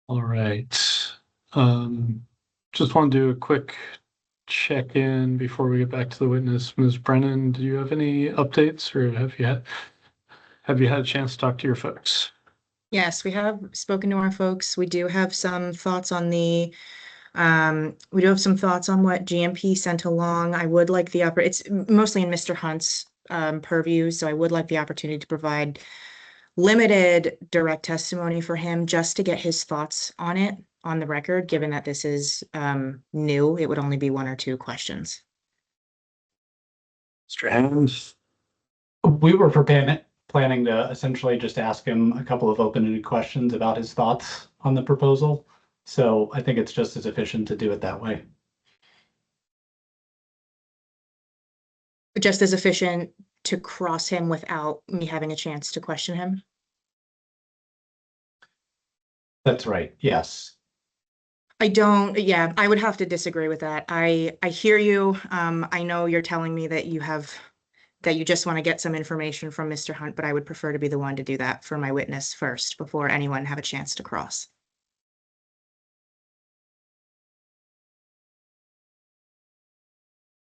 All right. Just want to do a quick check-in before we get back to the witness. Ms. Brennan, do you have any updates, or have you had a chance to talk to your folks? Yes, we have spoken to our folks. We do have some thoughts on what GMP sent along. I would like it's mostly in Mr. Hunt's purview, so I would like the opportunity to provide limited direct testimony for him just to get his thoughts on it on the record, given that this is new. It would only be 1 or 2 questions. Mr. Hand? We were planning to essentially just ask him a couple of open-ended questions about his thoughts on the proposal. So I think it's just as efficient to do it that way. Just as efficient to cross him without me having a chance to question him? That's right, yes. I would have to disagree with that. I hear you. I know you're telling me that you just want to get some information from Mr. Hunt, but I would prefer to be the one to do that for my witness first before anyone have a chance to cross.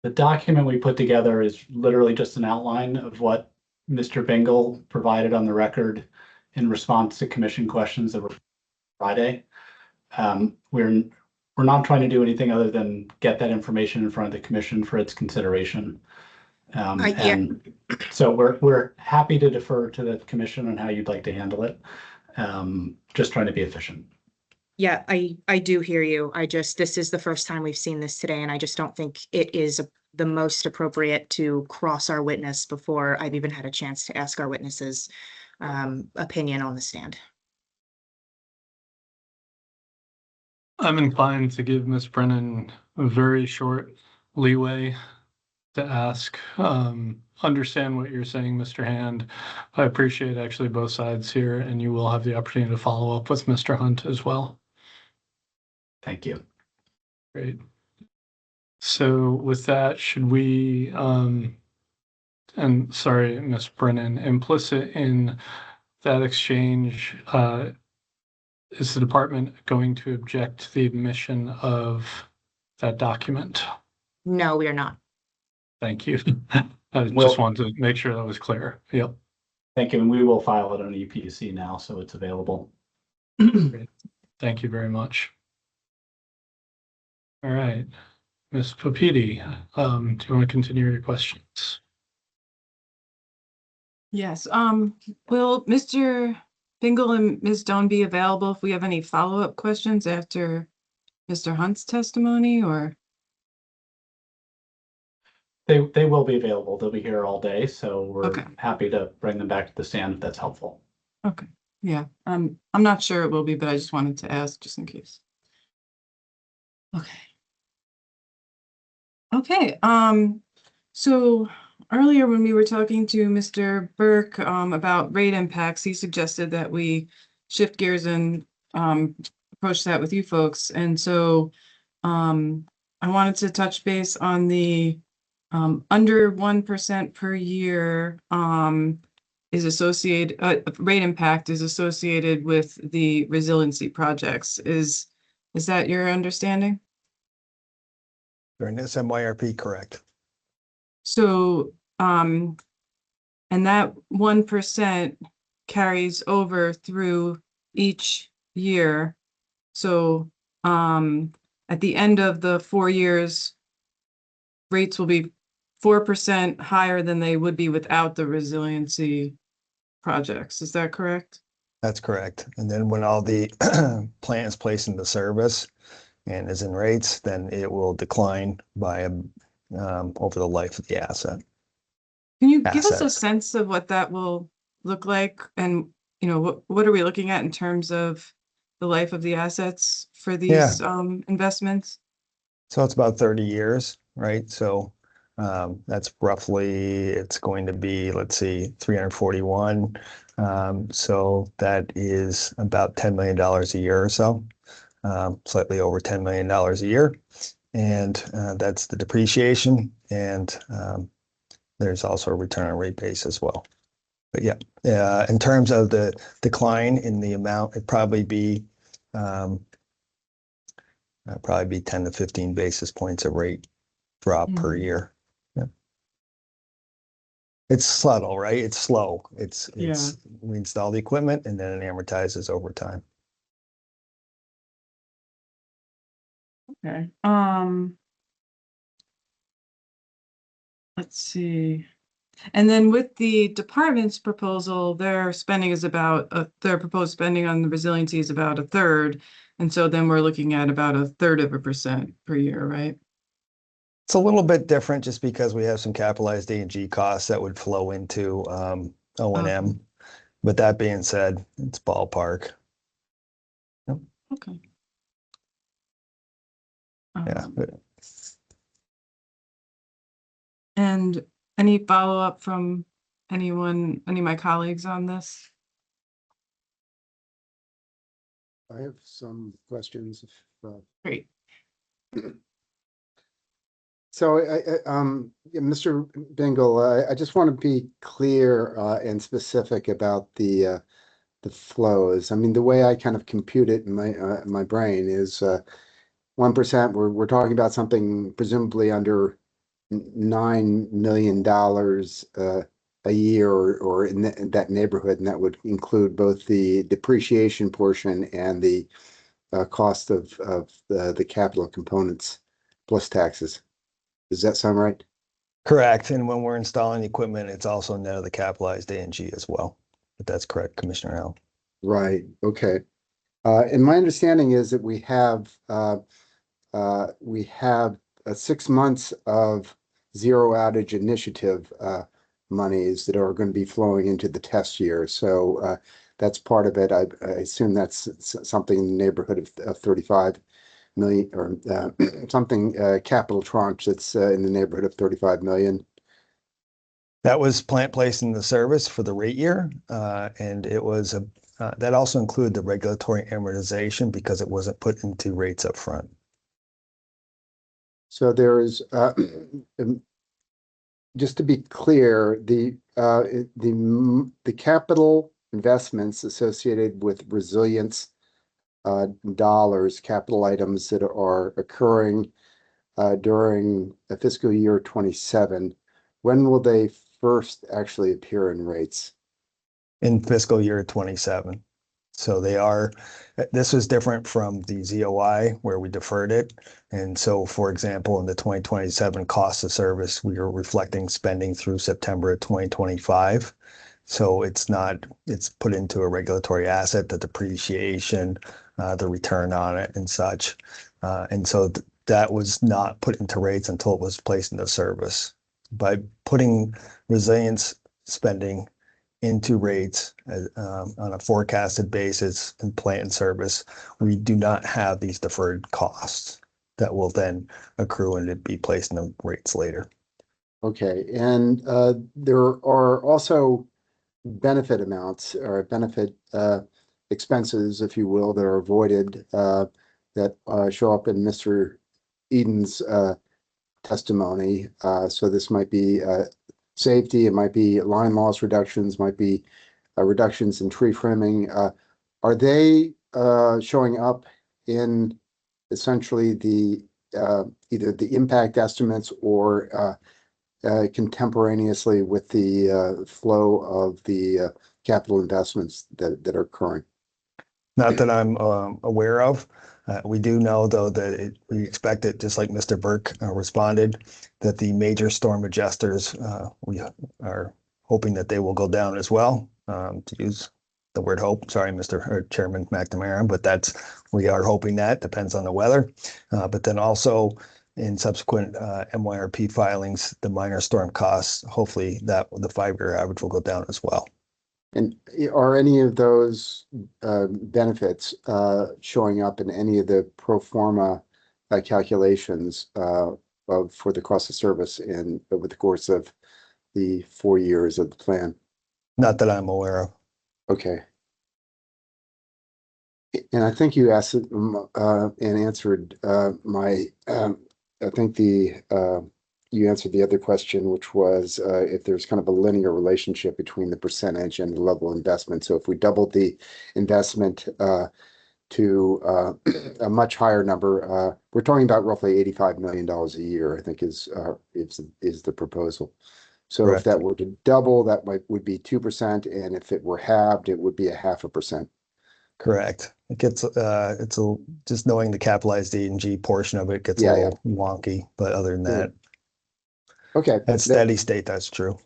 The document we put together is literally just an outline of what Mr. Bingle provided on the record in response to commission questions that were Friday. We're not trying to do anything other than get that information in front of the commission for its consideration. And so we're happy to defer to the commission on how you'd like to handle it. Just trying to be efficient. Yeah, I do hear you. This is the first time we've seen this today, and I just don't think it is the most appropriate to cross our witness before I've even had a chance to ask our witness's opinion on the stand. I'm inclined to give Ms. Brennan a very short leeway to ask. Understand what you're saying, Mr. Hand. I appreciate actually both sides here, and you will have the opportunity to follow up with Mr. Hunt as well. Thank you. Great. So with that, should we, and sorry, Ms. Brennan, implicit in that exchange, is the department going to object to the admission of that document? No, we are not. Thank you. I just wanted to make sure that was clear. Yep. Thank you. And we will file it on EPC now, so it's available. Great. Thank you very much. All right. Ms. Popiti, do you want to continue your questions? Yes. Will Mr. Bingle and Ms. Doan be available if we have any follow-up questions after Mr. Hunt's testimony, or? They will be available. They'll be here all day, so we're happy to bring them back to the stand if that's helpful. Okay. Yeah. I'm not sure it will be, but I just wanted to ask just in case. Okay. Okay. So earlier when we were talking to Mr. Burke about rate impacts, he suggested that we shift gears and approach that with you folks. And so I wanted to touch base on the under 1% per year is associated, rate impact is associated with the resiliency projects. Is that your understanding? During this MYRP, correct. So, and that 1% carries over through each year. So, at the end of the 4 years, rates will be 4% higher than they would be without the resiliency projects. Is that correct? That's correct. And then when all the plant is placed into service and is in rates, then it will decline by over the life of the asset. Can you give us a sense of what that will look like? And, you know, what are we looking at in terms of the life of the assets for these investments? So it's about 30 years, right? So that's roughly, it's going to be, let's see, 341. So that is about $10 million a year or so, slightly over $10 million a year. And that's the depreciation. And there's also a return on rate base as well. But yeah, in terms of the decline in the amount, it'd probably be Probably be 10 to 15 basis points of rate drop per year. Yeah. It's subtle, right? It's slow. We install the equipment and then it amortizes over time. Okay. Let's see. And then with the department's proposal, their spending is about their proposed spending on the resiliency is about a third. And so then we're looking at about 1/3% per year, right? It's a little bit different just because we have some capitalized A&G costs that would flow into O&M. But that being said, it's ballpark. Okay. Yeah. And any follow-up from anyone, any of my colleagues on this? I have some questions. Great. So, yeah, Mr. Bingle, I just want to be clear and specific about the flows. I mean, the way I kind of compute it in my brain is 1%. We're talking about something presumably under $9 million a year or in that neighborhood, and that would include both the depreciation portion and the cost of the capital components plus taxes. Does that sound right? Correct. And when we're installing the equipment, it's also net of the capitalized A&G as well. But that's correct, Commissioner Al. Right. Okay. And my understanding is that we have 6 months of zero outage initiative monies that are going to be flowing into the test year. So that's part of it. I assume that's something in the neighborhood of 35 million or something capital tranche that's in the neighborhood of 35 million. That was plant placed in the service for the rate year, and it was that also included the regulatory amortization because it wasn't put into rates up front. So there is, just to be clear, the capital investments associated with resilience dollars, capital items that are occurring during a fiscal year 27, when will they first actually appear in rates? In fiscal year 27. So this was different from the ZOI where we deferred it. And so, for example, in the 2027 cost of service, we are reflecting spending through September of 2025. So it's put into a regulatory asset, the depreciation, the return on it and such. And so that was not put into rates until it was placed into service. By putting resilience spending into rates on a forecasted basis in plant and service, we do not have these deferred costs that will then accrue and be placed in the rates later. Okay, and there are also benefit amounts or benefit expenses, if you will, that are avoided that show up in Mr. Eden's testimony. So this might be safety, it might be line loss reductions, might be reductions in tree trimming. Are they showing up in essentially the either the impact estimates or contemporaneously with the flow of the capital investments that are occurring? Not that I'm aware of. We do know, though, that we expect it, just like Mr. Burke responded, that the major storm adjusters, we are hoping that they will go down as well, to use the word hope. Sorry, Chairman McNamara, but we are hoping that depends on the weather. But then also in subsequent MYRP filings, the minor storm costs, hopefully that the 5-year average will go down as well. And are any of those benefits showing up in any of the pro forma calculations for the cost of service over the course of the 4 years of the plan? Not that I'm aware of. Okay. And I think you asked and answered I think you answered the other question, which was if there's kind of a linear relationship between the percentage and the level of investment. So if we doubled the investment to a much higher number. We're talking about roughly $85 million a year, I think is the proposal. So if Correct. that were to double, that would be 2%, and if it were halved, it would be 0.5%. Correct. It gets, just knowing the capitalized D&G portion of it gets a Yeah, little wonky, but other than that, Okay. at steady state, that's true.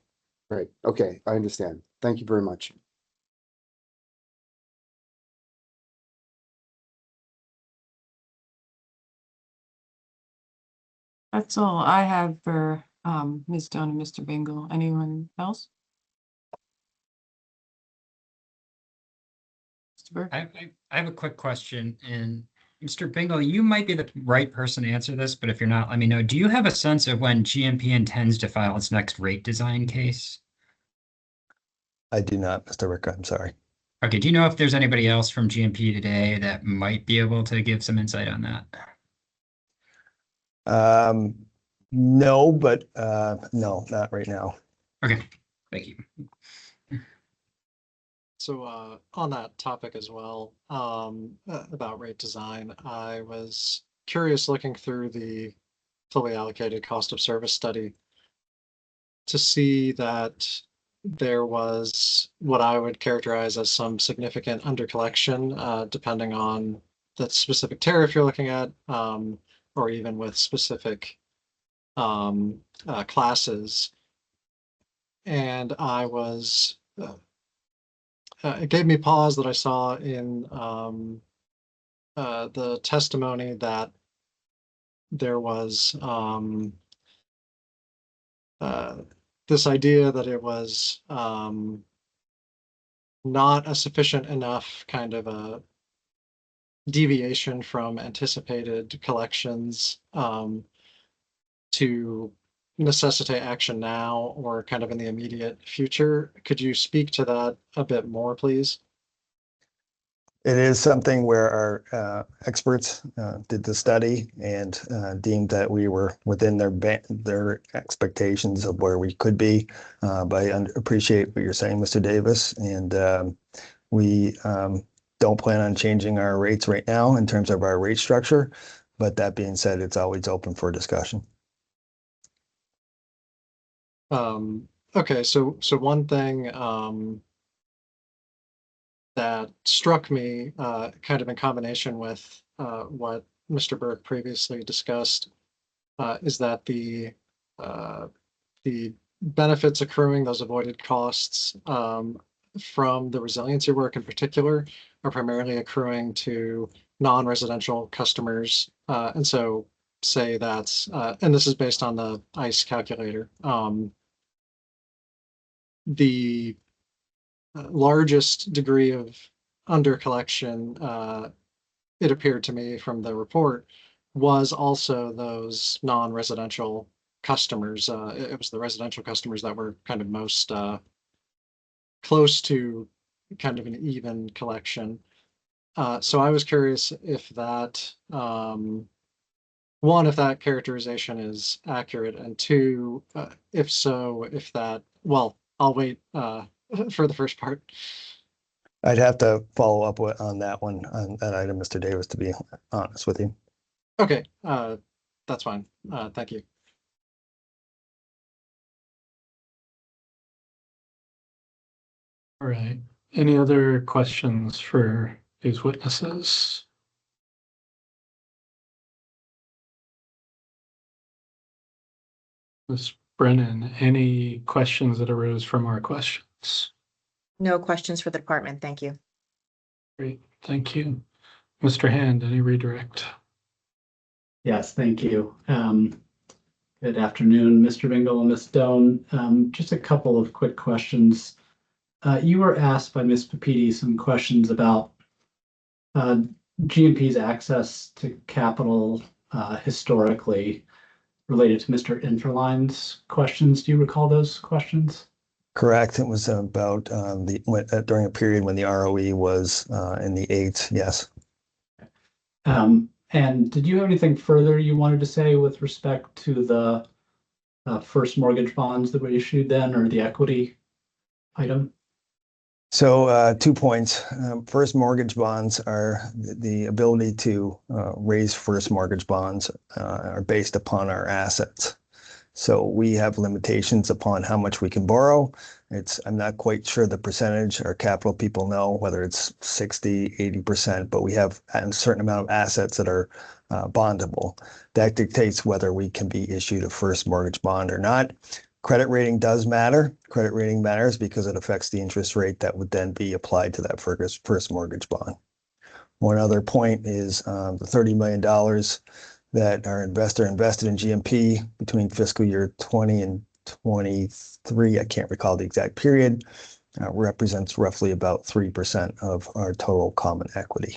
Right. Okay, I understand. Thank you very much. That's all I have for Ms. Stone and Mr. Bingle. Anyone else? Mr. Burke? I have a quick question, and Mr. Bingle, you might be the right person to answer this, but if you're not, let me know. Do you have a sense of when GMP intends to file its next rate design case? I do not, Mr. Ricker, I'm sorry. Okay, do you know if there's anybody else from GMP today that might be able to give some insight on that? No, but no, not right now. Okay, thank you. So on that topic as well, about rate design, I was curious looking through the fully allocated cost of service study to see that there was what I would characterize as some significant undercollection, depending on the specific tariff you're looking at, or even with specific classes. And I was it gave me pause that I saw in the testimony that there was this idea that it was not a sufficient enough kind of a deviation from anticipated collections to necessitate action now or kind of in the immediate future. Could you speak to that a bit more, please? It is something where our experts did the study and deemed that we were within their expectations of where we could be. But I appreciate what you're saying, Mr. Davis, and we don't plan on changing our rates right now in terms of our rate structure. But that being said, it's always open for discussion. Okay, so one thing that struck me kind of in combination with what Mr. Burke previously discussed is that the benefits accruing, those avoided costs from the resiliency work in particular are primarily accruing to non-residential customers. And so say that's, and this is based on the ICE calculator, the largest degree of under collection, it appeared to me from the report, was also those non-residential customers. It was the residential customers that were kind of most close to kind of an even collection. So I was curious if that, one, if that characterization is accurate, and two, if so, if that, well, I'll wait for the first part. I'd have to follow up on that one, on that item, Mr. Davis, to be honest with you. Okay, that's fine. Thank you. All right. Any other questions for these witnesses? Ms. Brennan, any questions that arose from our questions? No questions for the department. Thank you. Great, thank you. Mr. Hand, any redirect? Yes, thank you. Good afternoon, Mr. Bingle and Ms. Stone. Just a couple of quick questions. You were asked by Ms. Papiti some questions about GMP's access to capital historically related to Mr. Infraline's questions. Do you recall those questions? Correct. It was about during a period when the ROE was in the 8s. Yes. And did you have anything further you wanted to say with respect to the first mortgage bonds that were issued then, or the equity item? So 2 points. First mortgage bonds are the ability to raise first mortgage bonds are based upon our assets. So we have limitations upon how much we can borrow. I'm not quite sure the percentage. Our capital people know whether it's 60, 80%, but we have a certain amount of assets that are bondable. That dictates whether we can be issued a first mortgage bond or not. Credit rating does matter. Credit rating matters because it affects the interest rate that would then be applied to that first mortgage bond. One other point is the $30 million that our investor invested in GMP between fiscal year 20 and 23, I can't recall the exact period, represents roughly about 3% of our total common equity.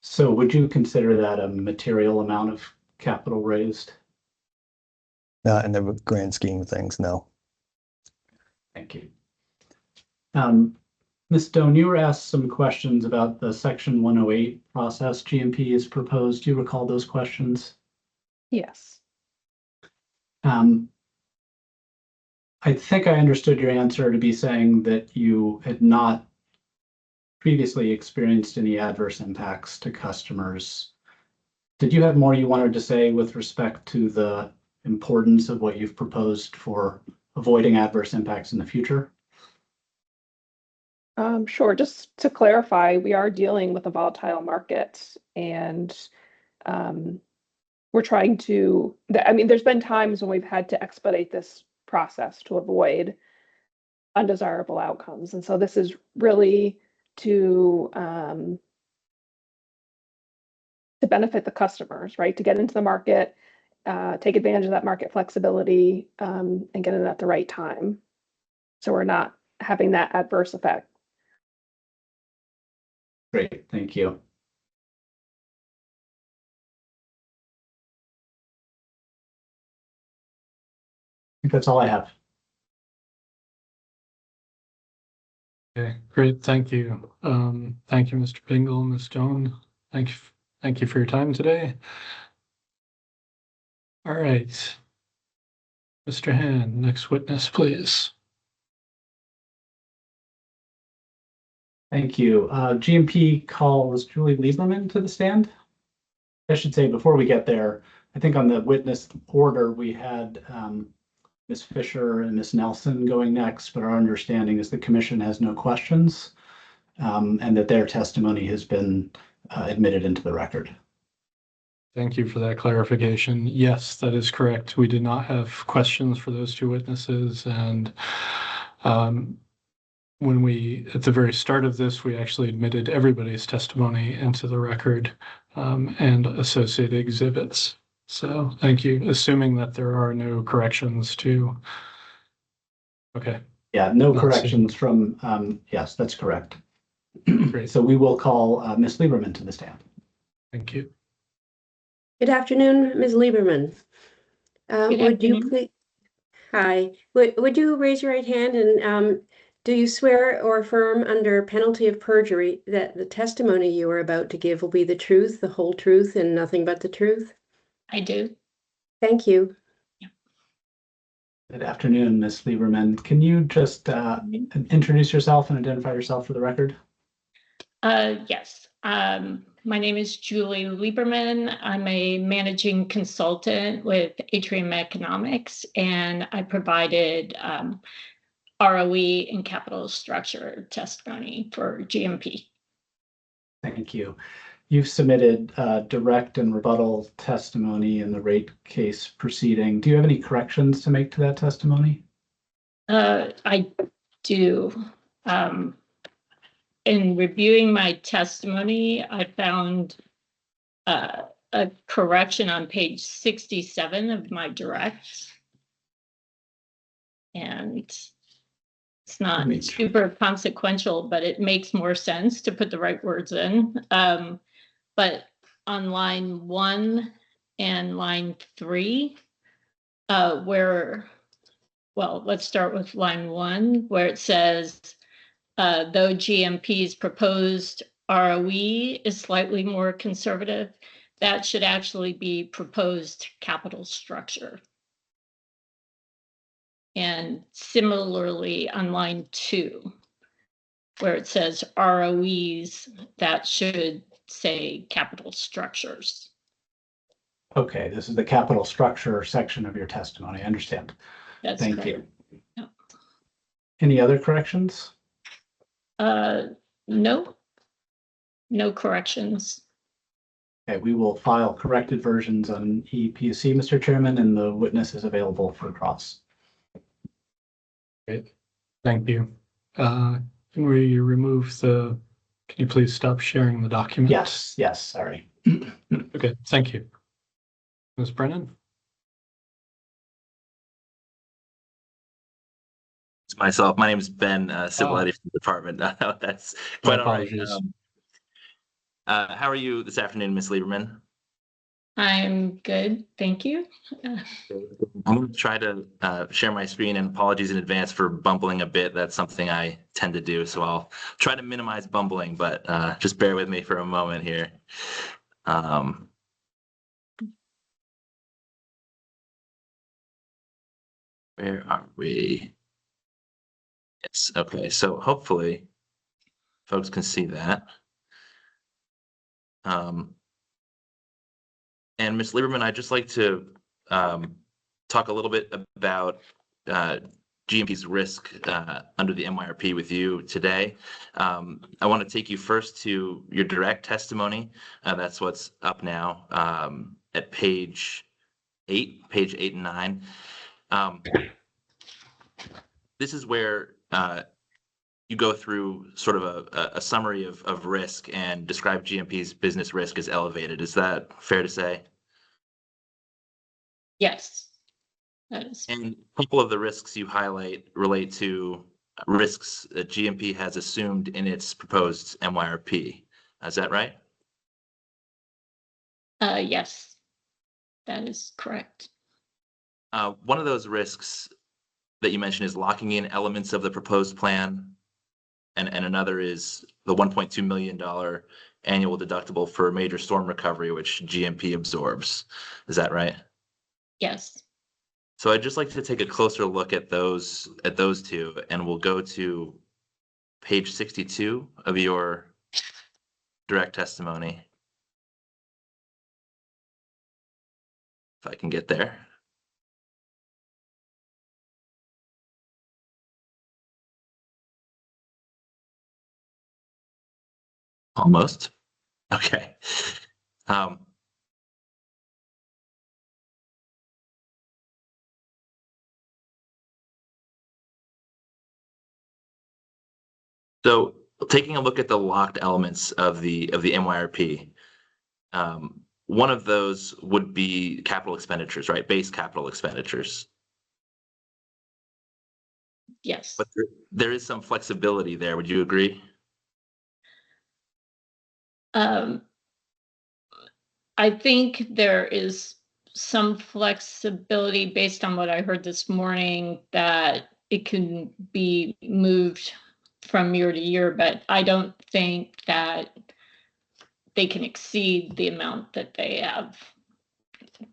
So would you consider that a material amount of capital raised? In the grand scheme of things, no. Thank you. Ms. Stone, you were asked some questions about the Section 108 process GMP is proposed. Do you recall those questions? Yes. I think I understood your answer to be saying that you had not previously experienced any adverse impacts to customers. Did you have more you wanted to say with respect to the importance of what you've proposed for avoiding adverse impacts in the future? Sure. Just to clarify, we are dealing with a volatile market, and we're trying to, I mean, there's been times when we've had to expedite this process to avoid undesirable outcomes. And so this is really to benefit the customers, right? To get into the market, take advantage of that market flexibility, and get it at the right time. So we're not having that adverse effect. Great, thank you. I think that's all I have. Okay, great. Thank you. Thank you, Mr. Bingle, Ms. Stone. Thank you for your time today. All right. Mr. Hand, next witness, please. Thank you. GMP calls Julie Lieberman to the stand. I should say before we get there, I think on the witness order, we had Ms. Fisher and Ms. Nelson going next, but our understanding is the commission has no questions and that their testimony has been admitted into the record. Thank you for that clarification. Yes, that is correct. We did not have questions for those two witnesses. And when we, at the very start of this, we actually admitted everybody's testimony into the record and associated exhibits. So thank you. Assuming that there are no corrections to. Okay. Yeah, no corrections from, yes, that's correct. Great. So we will call Ms. Lieberman to the stand. Thank you. Good afternoon, Ms. Lieberman. Would you please, hi, would you raise your right hand and do you swear or affirm under penalty of perjury that the testimony you are about to give will be the truth, the whole truth, and nothing but the truth? I do. Thank you. Good afternoon, Ms. Lieberman. Can you just introduce yourself and identify yourself for the record? Yes. My name is Julie Lieberman. I'm a managing consultant with Atrium Economics, and I provided ROE and capital structure testimony for GMP. Thank you. You've submitted direct and rebuttal testimony in the rate case proceeding. Do you have any corrections to make to that testimony? I do. In reviewing my testimony, I found a correction on page 67 of my direct. And it's not super consequential, but it makes more sense to put the right words in. But on line 1 and line 3, well, let's start with line 1, where it says, though GMP's proposed ROE is slightly more conservative, that should actually be proposed capital structure. And similarly on line 2, where it says ROEs, that should say capital structures. Okay, this is the capital structure section of your testimony. I understand. That's Thank correct. you. Yeah. Any other corrections? No corrections. Okay, we will file corrected versions on EPC, Mr. Chairman, and the witness is available for cross. Great. Thank you. Can we remove the, can you please stop sharing the document? Yes, sorry. Okay, thank you. Ms. Brennan? It's myself. My name is Ben, Civil Litigation Department. That's quite all right. How are you this afternoon, Ms. Lieberman? I'm good, thank you. I'm going to try to share my screen, and apologies in advance for bumbling a bit. That's something I tend to do, so I'll try to minimize bumbling, but just bear with me for a moment here. Where are we? Yes, okay, so hopefully folks can see that. And Ms. Lieberman, I'd just like to talk a little bit about GMP's risk under the MYRP with you today. I want to take you first to your direct testimony. That's what's up now at page 8 and 9. This is where you go through sort of a summary of risk and describe GMP's business risk as elevated. Is that fair to say? Yes, that is. And a couple of the risks you highlight relate to risks that GMP has assumed in its proposed MYRP. Is that right? Yes, that is correct. One of those risks that you mentioned is locking in elements of the proposed plan, and another is the $1.2 million annual deductible for major storm recovery, which GMP absorbs. Is that right? Yes. So I'd just like to take a closer look at those two, and we'll go to page 62 of your direct testimony. If I can get there. Almost. Okay. So taking a look at the locked elements of the MYRP, one of those would be capital expenditures, right? Base capital expenditures. Yes. But there is some flexibility there. Would you agree? I think there is some flexibility based on what I heard this morning that it can be moved from year to year, but I don't think that they can exceed the amount that they have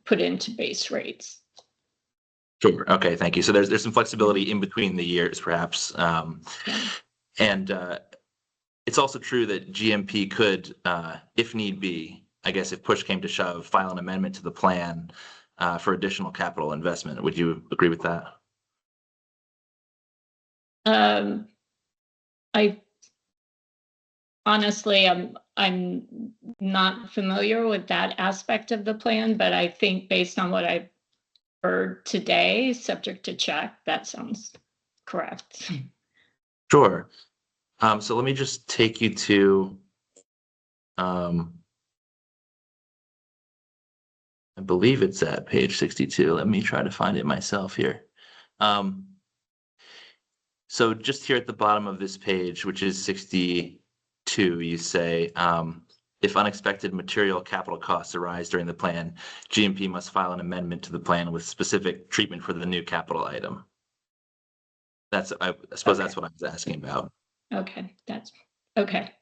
put into base rates. Sure. Okay. Thank you. So there's some flexibility in between the years, perhaps. And it's also true that GMP could, if need be, I guess if push came to shove, file an amendment to the plan for additional capital investment. Would you agree with that? I honestly, I'm not familiar with that aspect of the plan, but I think based on what I've heard today, subject to check, that sounds correct. Sure. So let me just take you to, I believe it's at page 62. Let me try to find it myself here. So just here at the bottom of this page, which is 62, you say, if unexpected material capital costs arise during the plan, GMP must file an amendment to the plan with specific treatment for the new capital item. I suppose that's what I was asking about. Okay, that's okay.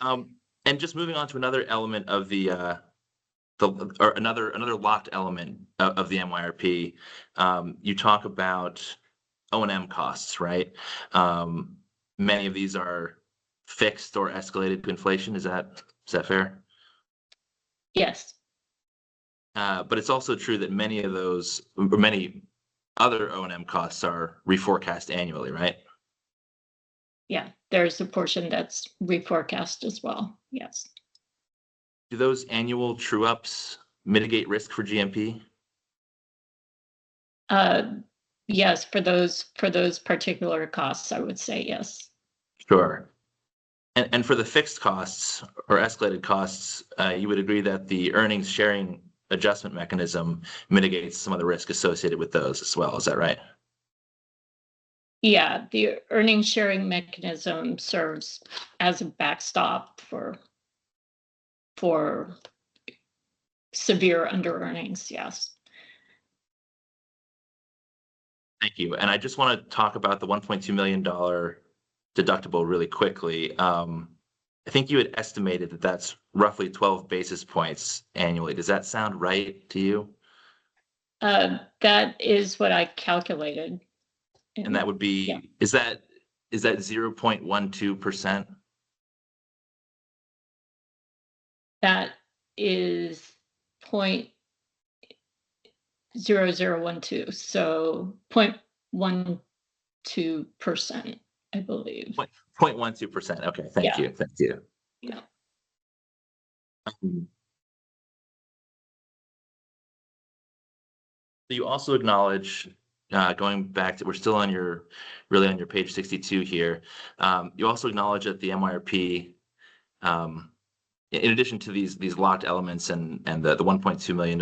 And just moving on to another element of another locked element of the MYRP, you talk about O&M costs, right? Many of these are fixed or escalated to inflation. Is that fair? Yes. But it's also true that many of those, or many other O&M costs are reforecast annually, right? Yeah, there's a portion that's reforecast as well. Yes. Do those annual true-ups mitigate risk for GMP? Yes, for those particular costs, I would say yes. Sure. And for the fixed costs or escalated costs, you would agree that the earnings sharing adjustment mechanism mitigates some of the risk associated with those as well. Is that right? Yeah, the earnings sharing mechanism serves as a backstop for severe under earnings. Yes. Thank you. And I just want to talk about the $1.2 million deductible really quickly. I think you had estimated that that's roughly 12 basis points annually. Does that sound right to you? That is what I calculated. And that would be, yeah. is that 0.12%? That is 0.0012, so 0.12%, I believe. 0.12%. Okay, thank you. Thank you. Yeah. You also acknowledge, going back to, we're still on your page 62 here. You also acknowledge that the MYRP, in addition to these locked elements and the $1.2 million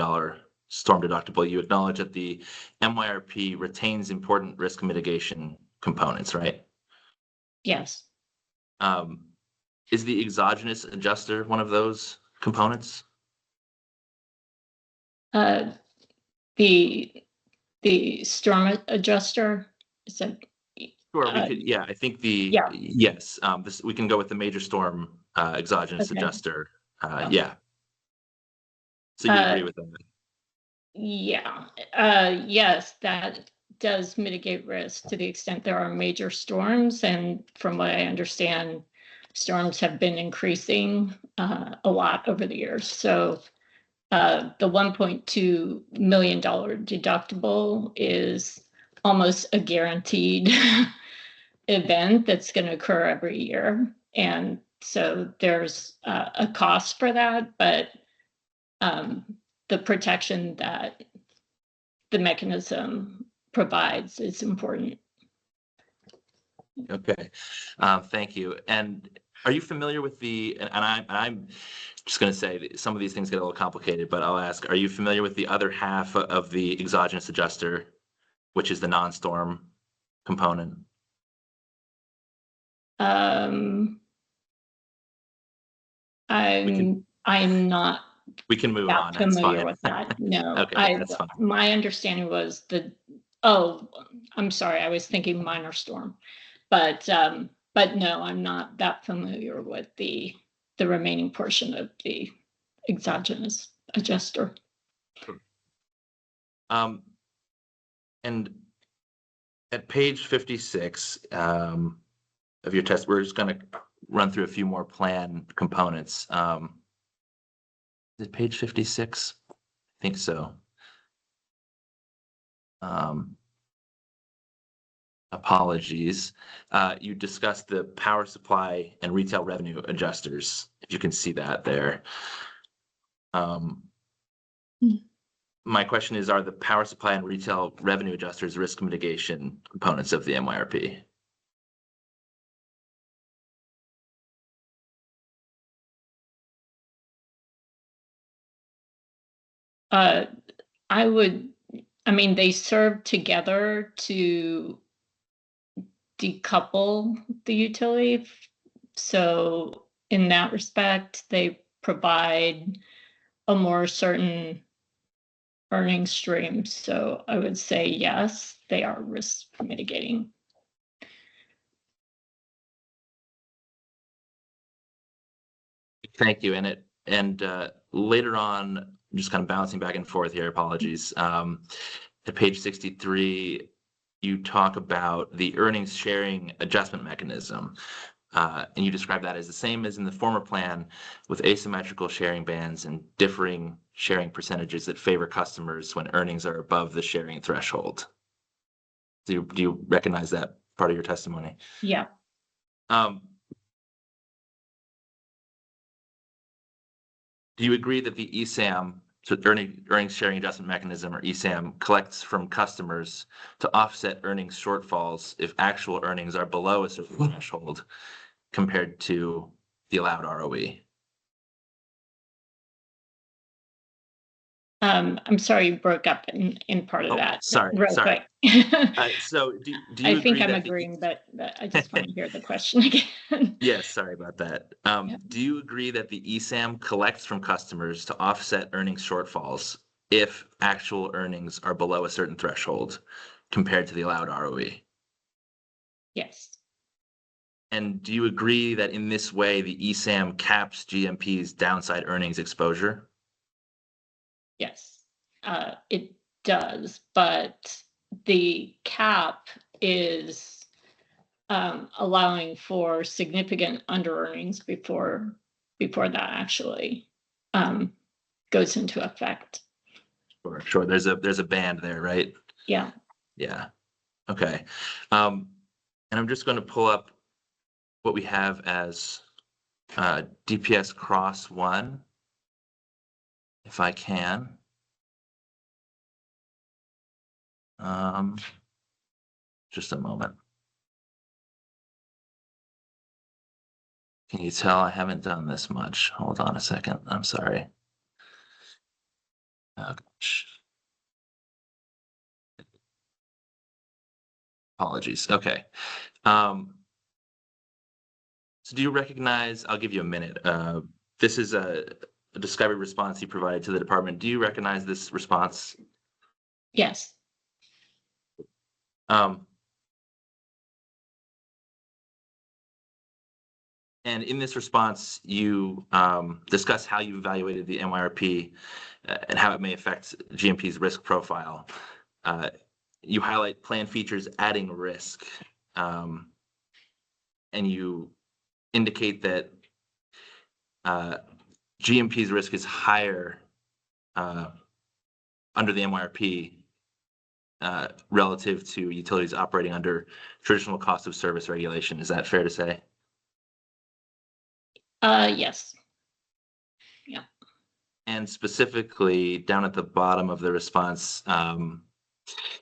storm deductible, you acknowledge that the MYRP retains important risk mitigation components, right? Yes. Is the exogenous adjuster one of those components? The storm adjuster, is that? Sure, we could. Yeah, I think yes. We can go with the major storm exogenous adjuster. Yeah. So you agree with that? Yeah. Yes, that does mitigate risk to the extent there are major storms, and from what I understand, storms have been increasing a lot over the years. So the $1.2 million deductible is almost a guaranteed event that's going to occur every year. And so there's a cost for that, but the protection that the mechanism provides is important. Okay, thank you. And are you familiar with I'm just going to say some of these things get a little complicated, but I'll ask, are you familiar with the other half of the exogenous adjuster, which is the non-storm component? I'm not. We can move on. That's familiar fine. with that. No. Okay, that's fine. My understanding was I'm sorry, I was thinking minor storm. But no, I'm not that familiar with the remaining portion of the exogenous adjuster. And at page 56 of your test, we're just going to run through a few more plan components. Is it page 56? I think so. Apologies. You discussed the power supply and retail revenue adjusters, if you can see that there. My question is, are the power supply and retail revenue adjusters risk mitigation components of the MYRP? They serve together to decouple the utility. So in that respect, they provide a more certain earning stream. So I would say yes, they are risk mitigating. Thank you. And later on, I'm just kind of bouncing back and forth here. Apologies. At page 63, you talk about the earnings sharing adjustment mechanism. And you describe that as the same as in the former plan, with asymmetrical sharing bands and differing sharing percentages that favor customers when earnings are above the sharing threshold. Do you recognize that part of your testimony? Yeah. Do you agree that the ESAM, so earnings sharing adjustment mechanism, or ESAM, collects from customers to offset earnings shortfalls if actual earnings are below a certain threshold compared to the allowed ROE? I'm sorry, you broke up in part of that. Sorry. Quick. So do you I think agree I'm that agreeing, but I just want to hear the question again. Yes, sorry about that. Do you agree that the ESAM collects from customers to offset earnings shortfalls if actual earnings are below a certain threshold compared to the allowed ROE? Yes. And do you agree that in this way, the ESAM caps GMP's downside earnings exposure? Yes, it does, but the cap is allowing for significant under earnings before that actually goes into effect. Sure. There's a band there, right? Yeah. Yeah. Okay. And I'm just going to pull up what we have as DPS cross 1, if I can. Just a moment. Can you tell I haven't done this much? Hold on a second. I'm sorry. Oh, gosh. Apologies. Okay. So do you recognize, I'll give you a minute. This is a discovery response you provided to the department. Do you recognize this response? Yes. And in this response, you discuss how you evaluated the MYRP and how it may affect GMP's risk profile. You highlight plan features adding risk, and you indicate that GMP's risk is higher under the MYRP relative to utilities operating under traditional cost of service regulation. Is that fair to say? Yes. Yeah. And specifically down at the bottom of the response,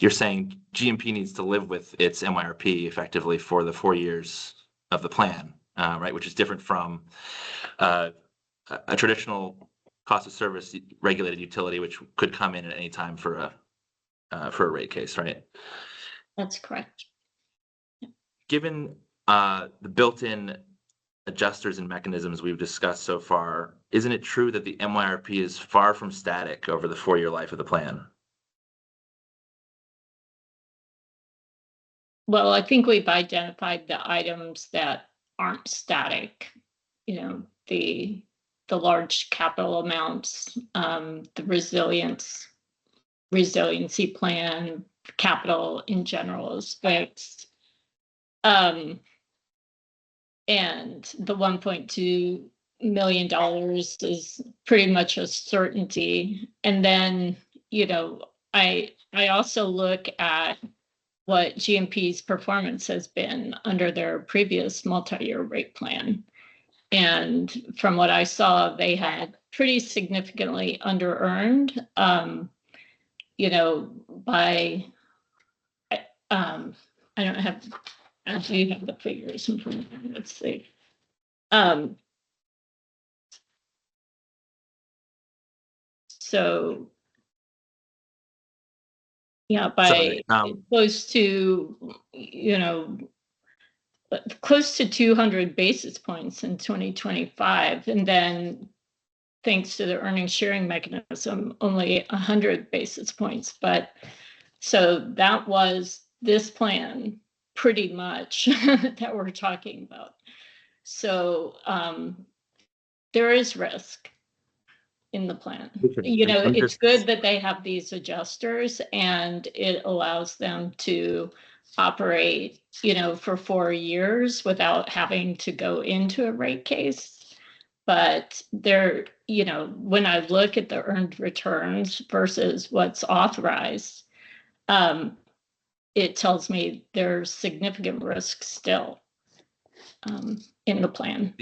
you're saying GMP needs to live with its MYRP effectively for the 4 years of the plan, right? Which is different from a traditional cost of service regulated utility, which could come in at any time for a rate case, right? That's correct. Given the built-in adjusters and mechanisms we've discussed so far, isn't it true that the MYRP is far from static over the 4-year life of the plan? Well, I think we've identified the items that aren't static, the large capital amounts, the resiliency plan, capital in general is fixed. And the $1.2 million is pretty much a certainty. And then, I also look at what GMP's performance has been under their previous multi-year rate plan. And from what I saw, they had pretty significantly under-earned, by, I don't have, actually you have the figures in front of me. Let's see. So, yeah, by close to 200 basis points in 2025. And then thanks to the earnings sharing mechanism, only 100 basis points. But so that was this plan pretty much that we're talking about. So there is risk in the plan. It's good that they have these adjusters, and it allows them to operate, for 4 years without having to go into a rate case. But when I look at the earned returns versus what's authorized, it tells me there's significant risk still in the plan.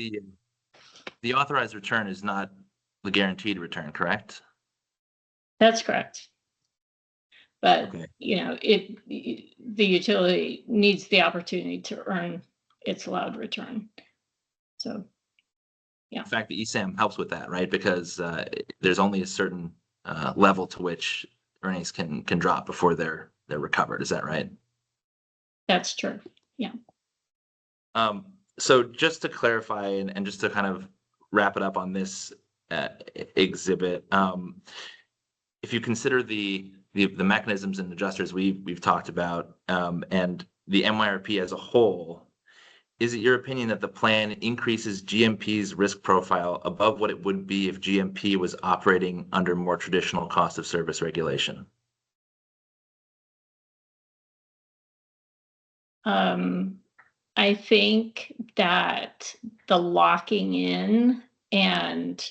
The authorized return is not the guaranteed return, correct? That's correct. But, Okay. the utility needs the opportunity to earn its allowed return. So, yeah. In fact, the ESAM helps with that, right? Because there's only a certain level to which earnings can drop before they're recovered. Is that right? That's true. Yeah. So just to clarify and just to kind of wrap it up on this exhibit, if you consider the mechanisms and adjusters we've talked about, and the MYRP as a whole, is it your opinion that the plan increases GMP's risk profile above what it would be if GMP was operating under more traditional cost of service regulation? I think that the locking in and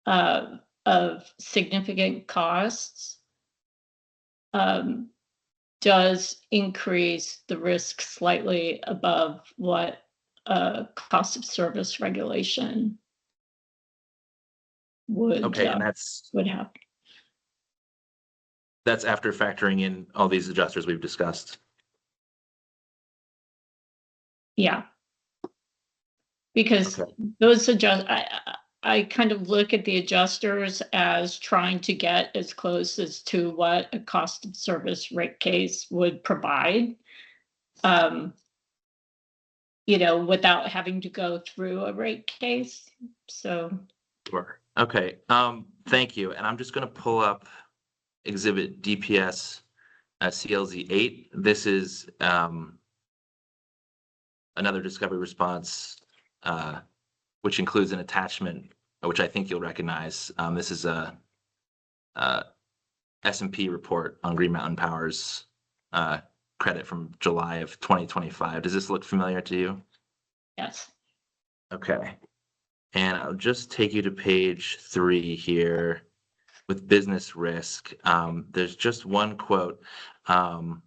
of significant costs does increase the risk slightly above what cost of service regulation would Okay, and would have. That's after factoring in all these adjusters we've discussed. Yeah. Because Okay. those I kind of look at the adjusters as trying to get as close as to what a cost of service rate case would provide, without having to go through a rate case. So. Sure. Okay. Thank you. And I'm just going to pull up exhibit DPS CLZ 8. This is another discovery response, which includes an attachment, which I think you'll recognize. This is a S&P report on Green Mountain Power's credit from July of 2025. Does this look familiar to you? Yes. Okay. And I'll just take you to page 3 here with business risk. There's just one quote under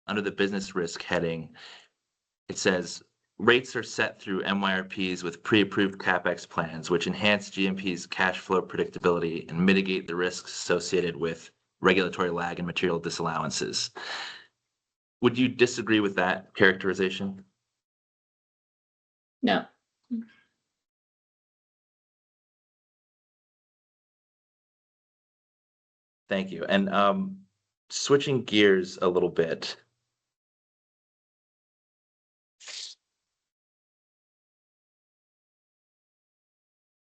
the business risk heading. It says, rates are set through MYRPs with pre-approved CapEx plans, which enhance GMP's cash flow predictability and mitigate the risks associated with regulatory lag and material disallowances. Would you disagree with that characterization? No. Thank you. And switching gears a little bit.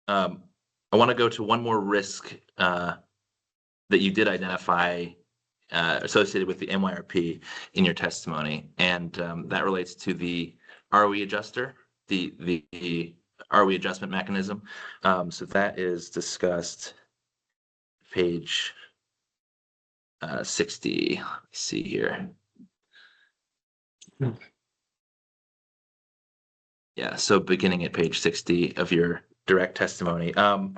I want to go to one more risk that you did identify associated with the MYRP in your testimony, and that relates to the ROE adjuster, the ROE adjustment mechanism. So that is discussed page 60. Let's see here. Yeah, so beginning at page 60 of your direct testimony. I'm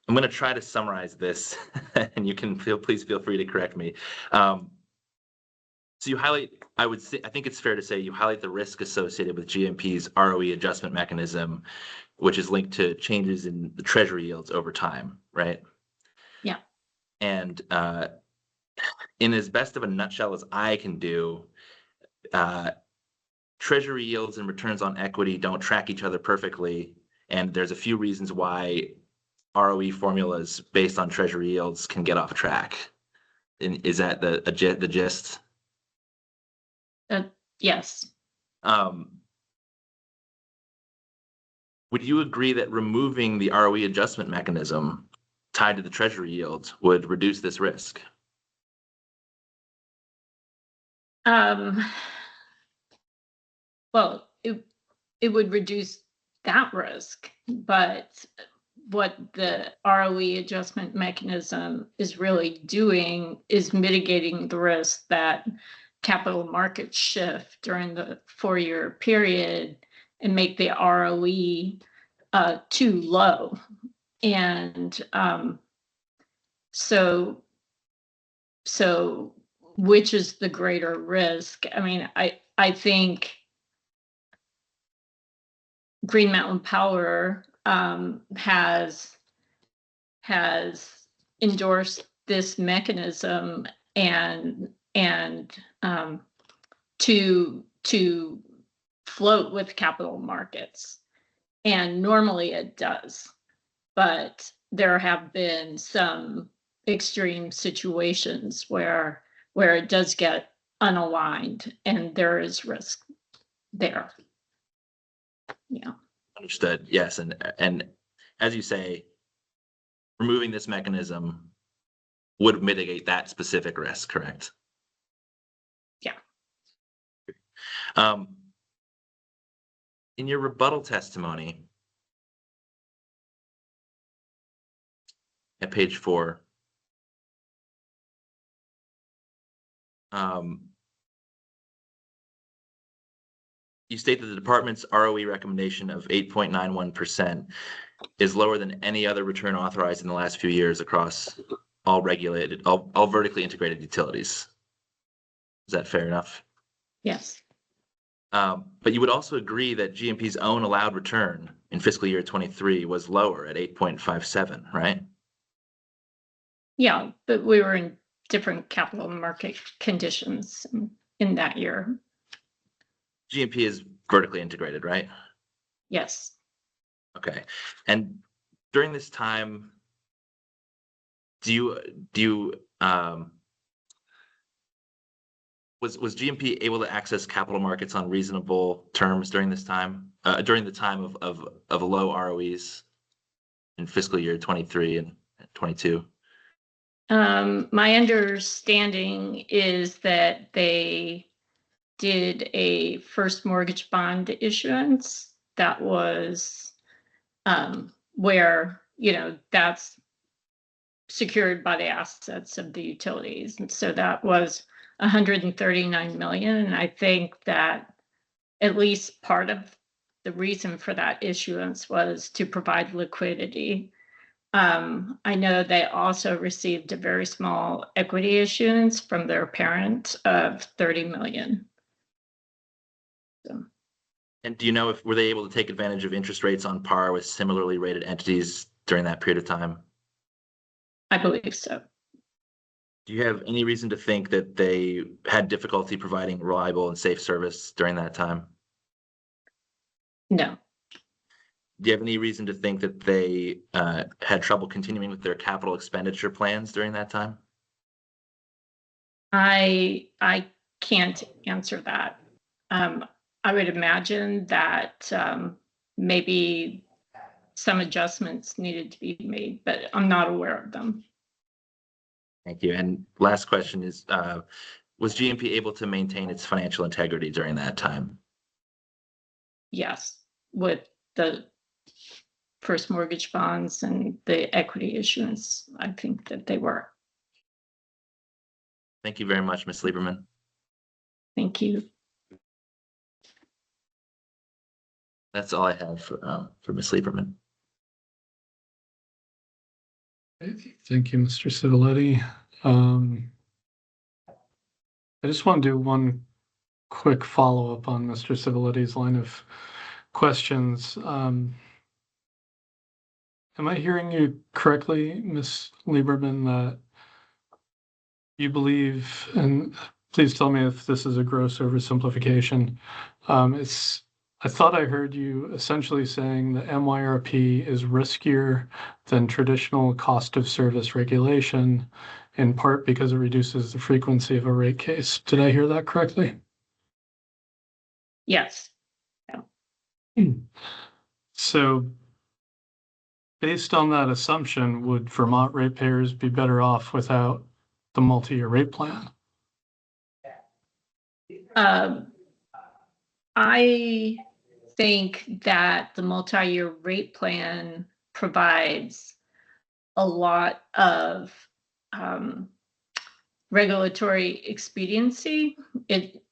going to try to summarize this, and you can please feel free to correct me. So you highlight, I think it's fair to say you highlight the risk associated with GMP's ROE adjustment mechanism, which is linked to changes in the treasury yields over time, right? Yeah. And in as best of a nutshell as I can do, treasury yields and returns on equity don't track each other perfectly, and there's a few reasons why ROE formulas based on treasury yields can get off track. Is that the gist? Yes. Would you agree that removing the ROE adjustment mechanism tied to the treasury yields would reduce this risk? Well, it would reduce that risk, but what the ROE adjustment mechanism is really doing is mitigating the risk that capital markets shift during the 4-year period and make the ROE too low. And so which is the greater risk? I mean, I think Green Mountain Power has endorsed this mechanism and to float with capital markets, and normally it does, but there have been some extreme situations where it does get unaligned and there is risk there. Yeah. Understood. Yes, and as you say, removing this mechanism would mitigate that specific risk, correct? Yeah. In your rebuttal testimony at page 4, you state that the department's ROE recommendation of 8.91% is lower than any other return authorized in the last few years across all regulated, all vertically integrated utilities. Is that fair enough? Yes. But you would also agree that GMP's own allowed return in fiscal year 23 was lower at 8.57, right? Yeah, but we were in different capital market conditions in that year. GMP is vertically integrated, right? Yes. Okay. And during this time, was GMP able to access capital markets on reasonable terms during this time, during the time of low ROEs in fiscal year 23 and 22? My understanding is that they did a first mortgage bond issuance that was where, that's secured by the assets of the utilities. And so that was 139 million. And I think that at least part of the reason for that issuance was to provide liquidity. I know they also received a very small equity issuance from their parent of 30 million. So. And do you know were they able to take advantage of interest rates on par with similarly rated entities during that period of time? I believe so. Do you have any reason to think that they had difficulty providing reliable and safe service during that time? No. Do you have any reason to think that they had trouble continuing with their capital expenditure plans during that time? I can't answer that. I would imagine that maybe some adjustments needed to be made, but I'm not aware of them. Thank you. And last question is, was GMP able to maintain its financial integrity during that time? Yes, with the first mortgage bonds and the equity issuance, I think that they were. Thank you very much, Ms. Lieberman. Thank you. That's all I have for Ms. Lieberman. Thank you, Mr. Civiletti. I just want to do one quick follow-up on Mr. Civiletti's line of questions. Am I hearing you correctly, Ms. Lieberman, that you believe, and please tell me if this is a gross oversimplification, I thought I heard you essentially saying that MYRP is riskier than traditional cost of service regulation, in part because it reduces the frequency of a rate case. Did I hear that correctly? Yes. So based on that assumption, would Vermont ratepayers be better off without the multi-year rate plan? I think that the multi-year rate plan provides a lot of regulatory expediency. It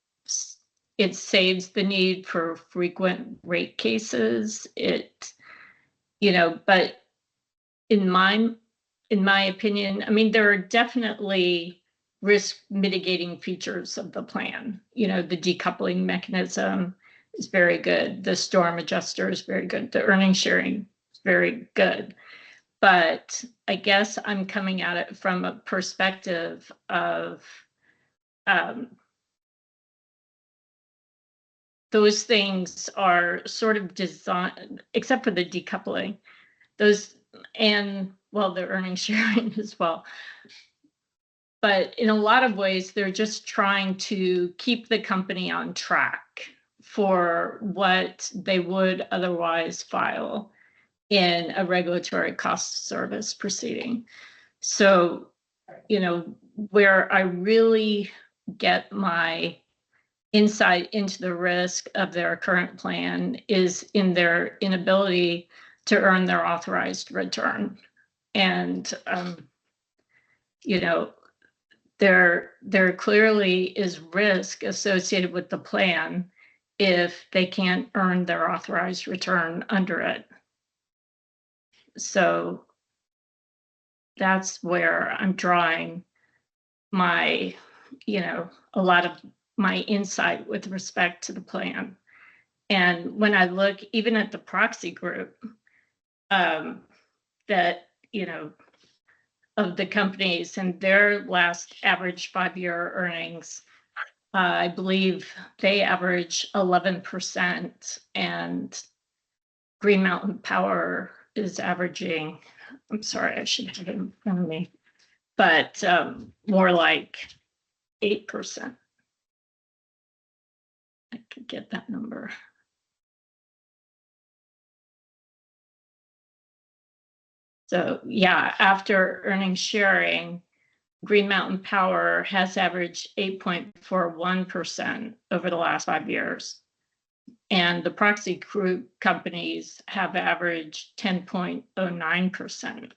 saves the need for frequent rate cases. But in my opinion, I mean, there are definitely risk mitigating features of the plan. The decoupling mechanism is very good. The storm adjuster is very good. The earnings sharing is very good. But I guess I'm coming at it from a perspective of those things are sort of designed, except for the decoupling, the earnings sharing as well. But in a lot of ways, they're just trying to keep the company on track for what they would otherwise file in a regulatory cost service proceeding. So, where I really get my insight into the risk of their current plan is in their inability to earn their authorized return. And, there clearly is risk associated with the plan if they can't earn their authorized return under it. So that's where I'm drawing my, a lot of my insight with respect to the plan. And when I look even at the proxy group, that, of the companies and their last average 5-year earnings, I believe they average 11%, and Green Mountain Power is averaging, I'm sorry, I should have it in front of me, but more like 8%. I could get that number. So yeah, after earnings sharing, Green Mountain Power has averaged 8.41% over the last 5 years. And the proxy group companies have averaged 10.09%.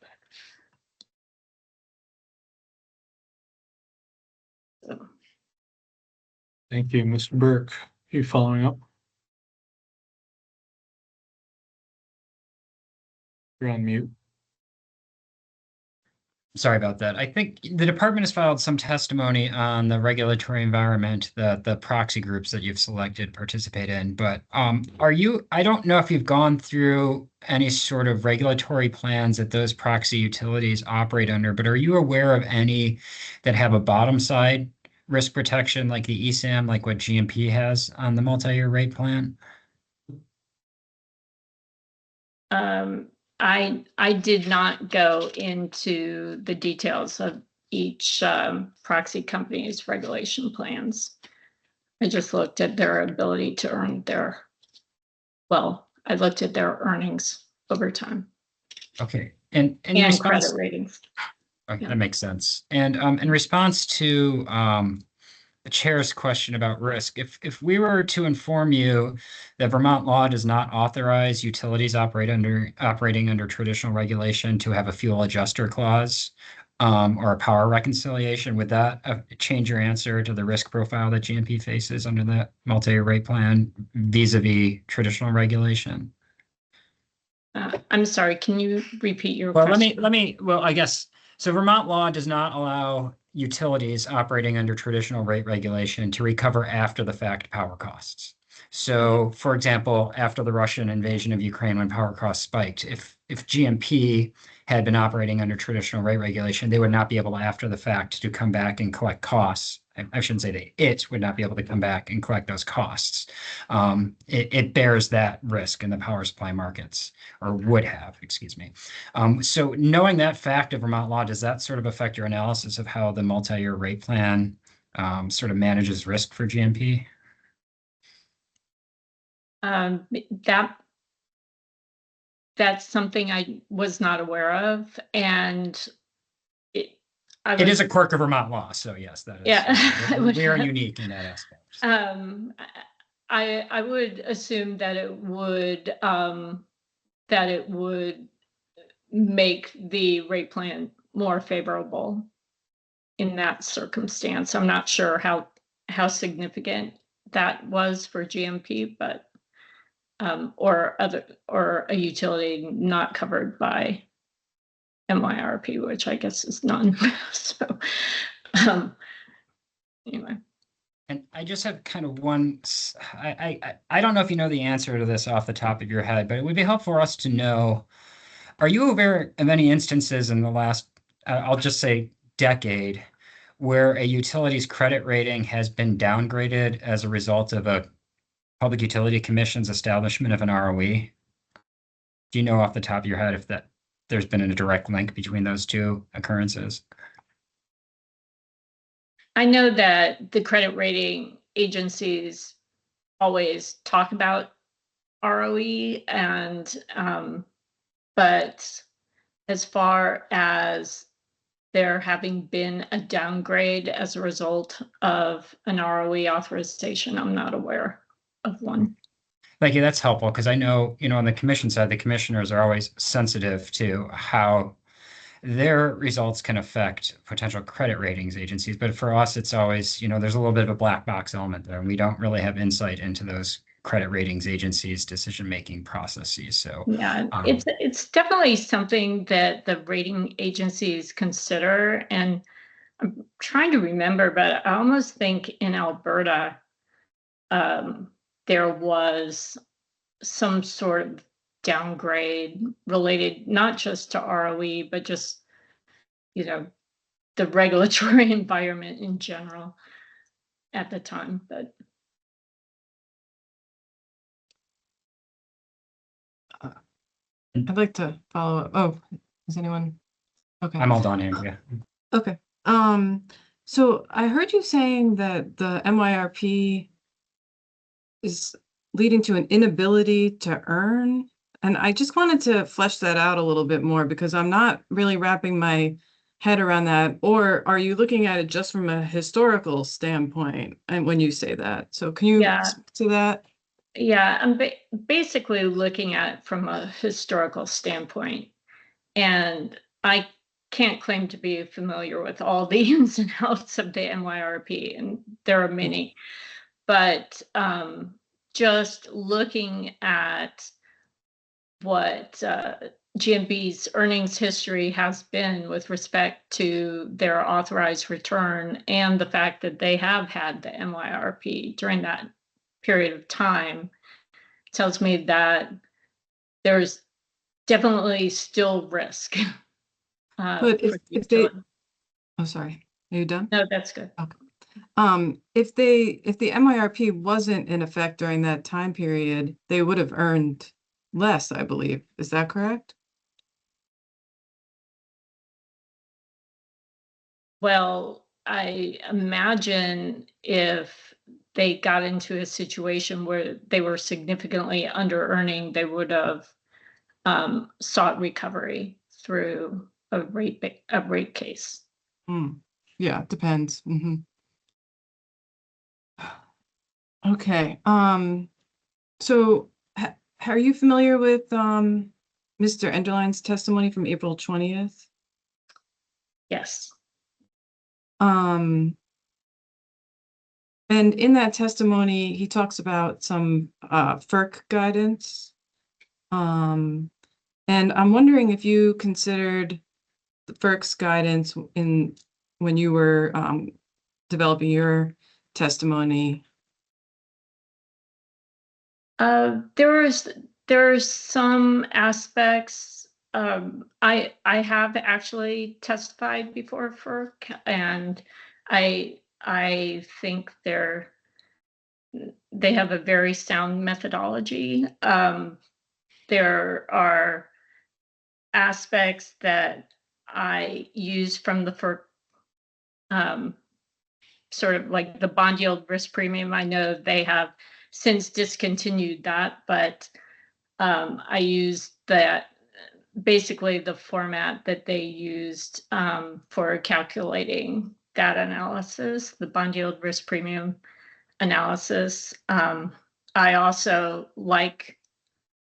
So. Thank you, Mr. Burke. Are you following up? You're on mute. Sorry about that. I think the department has filed some testimony on the regulatory environment that the proxy groups that you've selected participate in, but I don't know if you've gone through any sort of regulatory plans that those proxy utilities operate under, but are you aware of any that have a bottom side risk protection like the ESAM, like what GMP has on the multi-year rate plan? I did not go into the details of each proxy company's regulation plans. I just looked at their ability to earn I looked at their earnings over time. Okay. And credit ratings. Okay, Yeah. that makes sense. And in response to the chair's question about risk, if we were to inform you that Vermont law does not authorize utilities operating under traditional regulation to have a fuel adjuster clause or a power reconciliation, would that change your answer to the risk profile that GMP faces under the multi-year rate plan vis-a-vis traditional regulation? I'm sorry, can you repeat your question? Well, I guess, so Vermont law does not allow utilities operating under traditional rate regulation to recover after the fact power costs. So, for example, after the Russian invasion of Ukraine, when power costs spiked, if GMP had been operating under traditional rate regulation, they would not be able to, after the fact, to come back and collect costs. I shouldn't say it would not be able to come back and collect those costs. It bears that risk in the power supply markets, or would have, excuse me. So knowing that fact of Vermont law, does that sort of affect your analysis of how the multi-year rate plan sort of manages risk for GMP? That's something I was not aware of, and it is a quirk of Vermont law, so yes, that is. Yeah, we are unique in that aspect. I would assume that it would make the rate plan more favorable in that circumstance. I'm not sure how significant that was for GMP, but or a utility not covered by MYRP, which I guess is none. So anyway. And I just have kind of one, I don't know if you know the answer to this off the top of your head, but it would be helpful for us to know, are you aware of any instances in the last, I'll just say decade, where a utility's credit rating has been downgraded as a result of a Public Utility Commission's establishment of an ROE? Do you know off the top of your head if there's been a direct link between those two occurrences? I know that the credit rating agencies always talk about ROE, and but as far as there having been a downgrade as a result of an ROE authorization, I'm not aware of one. Thank you. That's helpful, because I know, on the commission side, the commissioners are always sensitive to how their results can affect potential credit ratings agencies. But for us, it's always, there's a little bit of a black box element there, and we don't really have insight into those credit ratings agencies' decision-making processes. So yeah, it's definitely something that the rating agencies consider. And I'm trying to remember, but I almost think in Alberta, there was some sort of downgrade related not just to ROE, but just, the regulatory environment in general at the time. But I'd like to follow up. Oh, is anyone? Okay. I'm all done, Andrea. Okay. So I heard you saying that the MYRP is leading to an inability to earn. And I just wanted to flesh that out a little bit more, because I'm not really wrapping my head around that. Or are you looking at it just from a historical standpoint? And when you say that, so can you speak to that? Yeah, I'm basically looking at it from a historical standpoint. And I can't claim to be familiar with all the ins and outs of the MYRP, and there are many. But just looking at what GMB's earnings history has been with respect to their authorized return, and the fact that they have had the MYRP during that period of time, tells me that there's definitely still risk. But if they, oh, sorry, are you done? No, that's good. Okay. If the MYRP wasn't in effect during that time period, they would have earned less, I believe. Is that correct? Well, I imagine if they got into a situation where they were significantly under earning, they would have sought recovery through a rate case. Yeah, it depends. Okay. So are you familiar with Mr. Enderline's testimony from April 20th? Yes. And in that testimony, he talks about some FERC guidance. And I'm wondering if you considered the FERC's guidance when you were developing your testimony. There's some aspects. I have actually testified before FERC, and I think they have a very sound methodology. There are aspects that I use from the FERC, sort of like the bond yield risk premium. I know they have since discontinued that, but I used that, basically the format that they used for calculating that analysis, the bond yield risk premium analysis. I also, like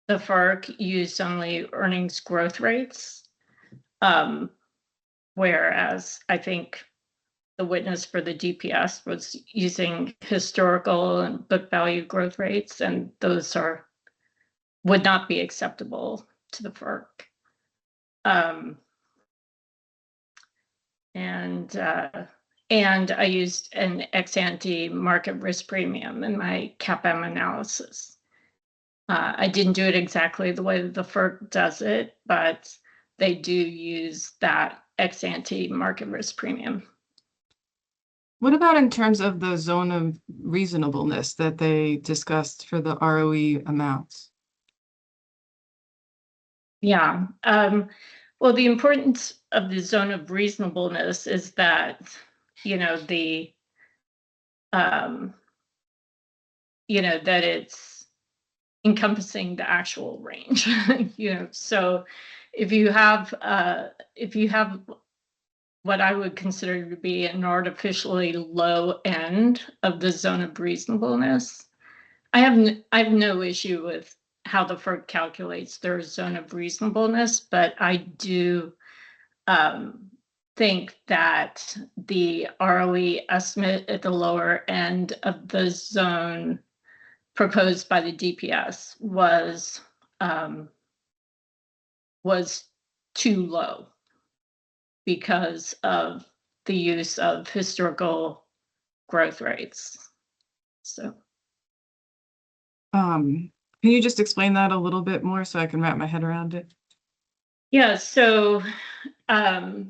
the FERC, used only earnings growth rates Whereas I think the witness for the DPS was using historical and book value growth rates, and those would not be acceptable to the FERC. And I used an ex-ante market risk premium in my CAPM analysis. I didn't do it exactly the way that the FERC does it, but they do use that ex-ante market risk premium. What about in terms of the zone of reasonableness that they discussed for the ROE amounts? Yeah. Well, the importance of the zone of reasonableness is that, that it's encompassing the actual range. So if you have what I would consider to be an artificially low end of the zone of reasonableness, I have no issue with how the FERC calculates their zone of reasonableness, but I do think that the ROE estimate at the lower end of the zone proposed by the DPS was too low because of the use of historical growth rates. So. Can you just explain that a little bit more so I can wrap my head around it? Yeah, so the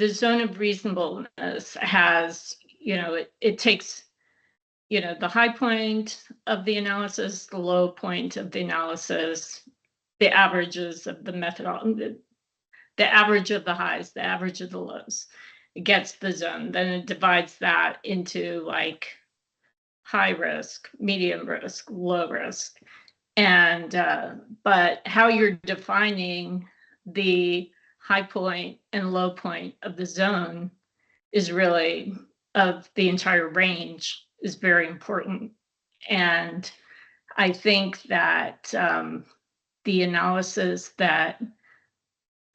zone of reasonableness has, it takes, the high point of the analysis, the low point of the analysis, the averages of the methodology, the average of the highs, the average of the lows. It gets the zone, then it divides that into like high risk, medium risk, low risk. And but how you're defining the high point and low point of the zone is really, of the entire range, is very important. And I think that the analysis that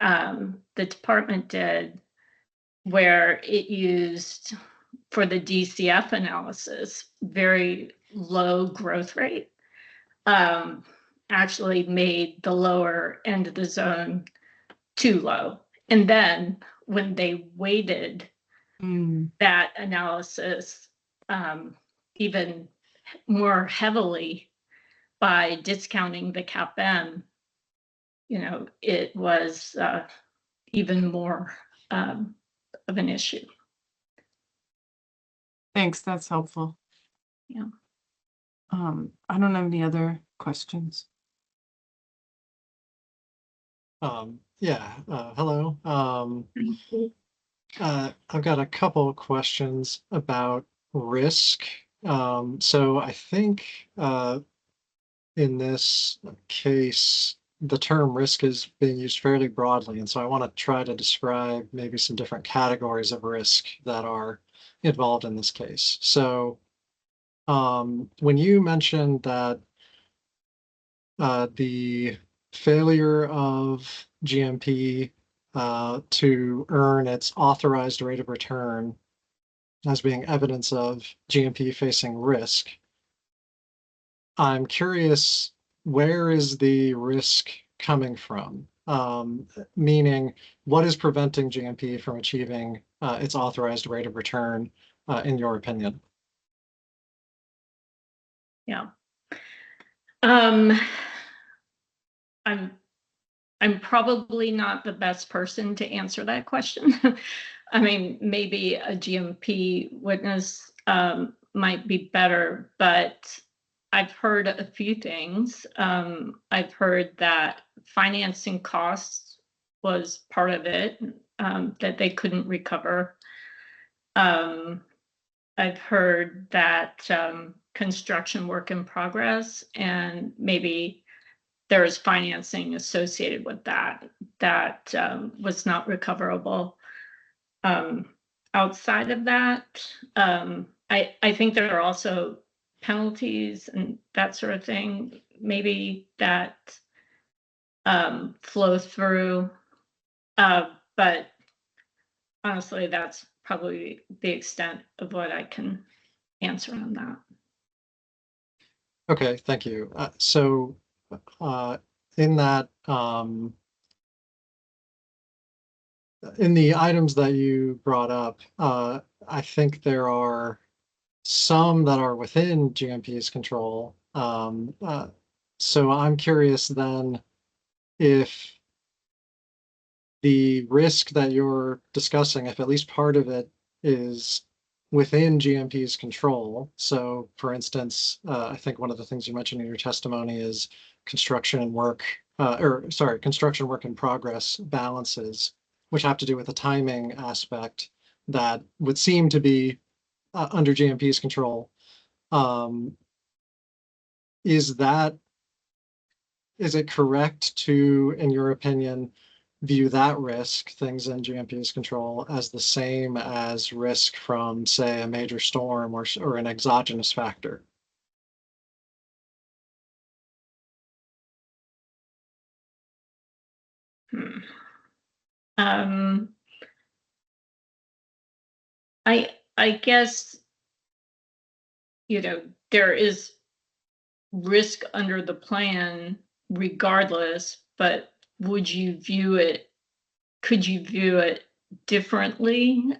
the department did, where it used for the DCF analysis very low growth rate, actually made the lower end of the zone too low. And then when they weighted that analysis even more heavily by discounting the CAPM, it was even more of an issue. Thanks, that's helpful. Yeah. I don't have any other questions. Hello. I've got a couple of questions about risk. So I think in this case, the term risk is being used fairly broadly. And so I want to try to describe maybe some different categories of risk that are involved in this case. So when you mentioned that the failure of GMP to earn its authorized rate of return as being evidence of GMP facing risk, I'm curious, where is the risk coming from? Meaning, what is preventing GMP from achieving its authorized rate of return, in your opinion? Yeah. I'm probably not the best person to answer that question. I mean, maybe a GMP witness might be better, but I've heard a few things. I've heard that financing costs was part of it, that they couldn't recover. I've heard that construction work in progress, and maybe there's financing associated with that was not recoverable. Outside of that, I think there are also penalties and that sort of thing, maybe that flow through. But honestly, that's probably the extent of what I can answer on that. Okay, thank you. So in that, in the items that you brought up, I think there are some that are within GMP's control. So I'm curious then if the risk that you're discussing, if at least part of it is within GMP's control. So for instance, I think one of the things you mentioned in your testimony is construction work in progress balances, which have to do with the timing aspect that would seem to be under GMP's control. Is it correct to, in your opinion, view that risk, things in GMP's control, as the same as risk from, say, a major storm or an exogenous factor? I guess, there is risk under the plan regardless, but could you view it differently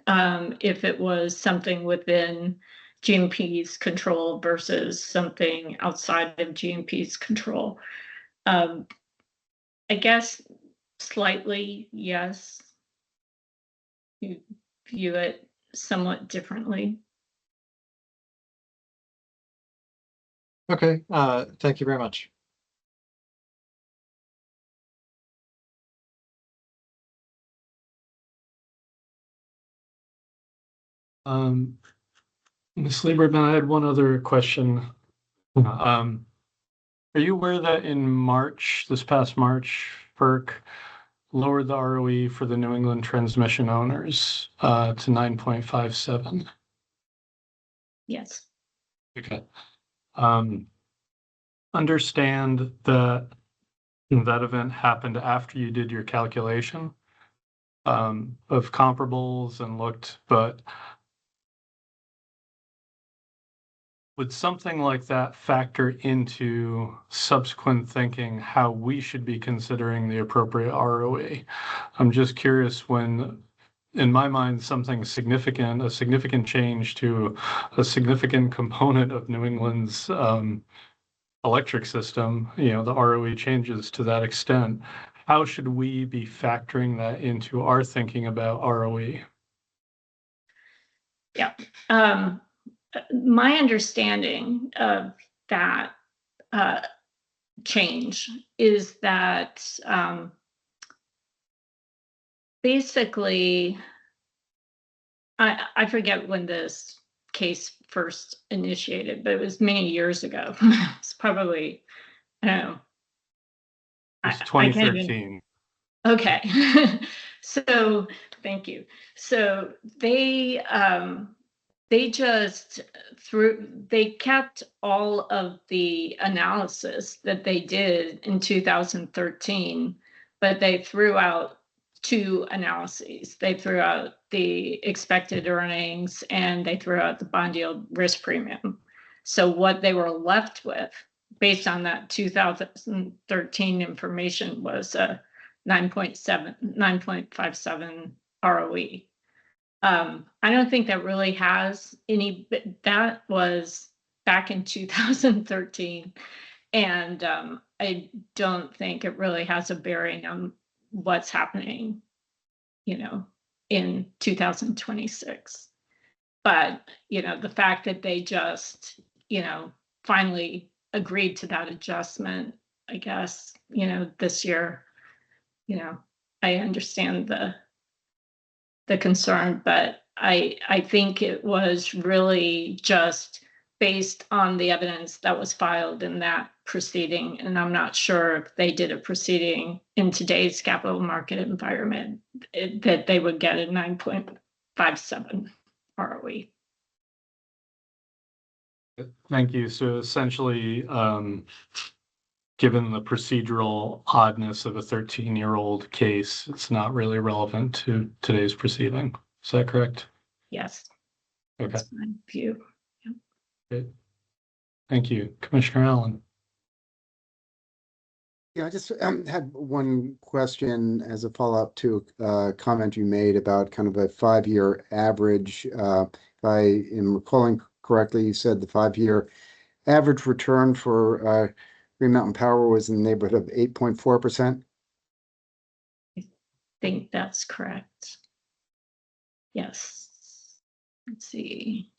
if it was something within GMP's control versus something outside of GMP's control? I guess slightly, yes. You view it somewhat differently. Okay, thank you very much. Ms. Lieberman, I had one other question. Are you aware that in March, this past March, FERC lowered the ROE for the New England transmission owners to 9.57? Yes. Okay. Understand that that event happened after you did your calculation of comparables and looked, but would something like that factor into subsequent thinking how we should be considering the appropriate ROE? I'm just curious when, in my mind, something significant, a significant change to a significant component of New England's electric system, the ROE changes to that extent. How should we be factoring that into our thinking about ROE? Yeah. My understanding of that change is that basically, I forget when this case first initiated, but it was many years ago. It's probably, I don't know. It's 2013. Okay. So thank you. So they just they kept all of the analysis that they did in 2013, but they threw out two analyses. They threw out the expected earnings and they threw out the bond yield risk premium. So what they were left with based on that 2013 information was a 9.57 ROE. I don't think that really has any, that was back in 2013. And I don't think it really has a bearing on what's happening, in 2026. But, the fact that they just, finally agreed to that adjustment, I guess, this year, I understand the concern, but I think it was really just based on the evidence that was filed in that proceeding. And I'm not sure if they did a proceeding in today's capital market environment that they would get a 9.57 ROE. Thank you. So essentially, given the procedural oddness of a 13-year-old case, it's not really relevant to today's proceeding. Is that correct? Yes. Okay. That's my view. Good. Thank you. Commissioner Allen. Yeah, I just had one question as a follow-up to a comment you made about kind of a 5-year average. If I am recalling correctly, you said the 5-year average return for Green Mountain Power was in the neighborhood of 8.4%. I think that's correct. Yes. Let's see.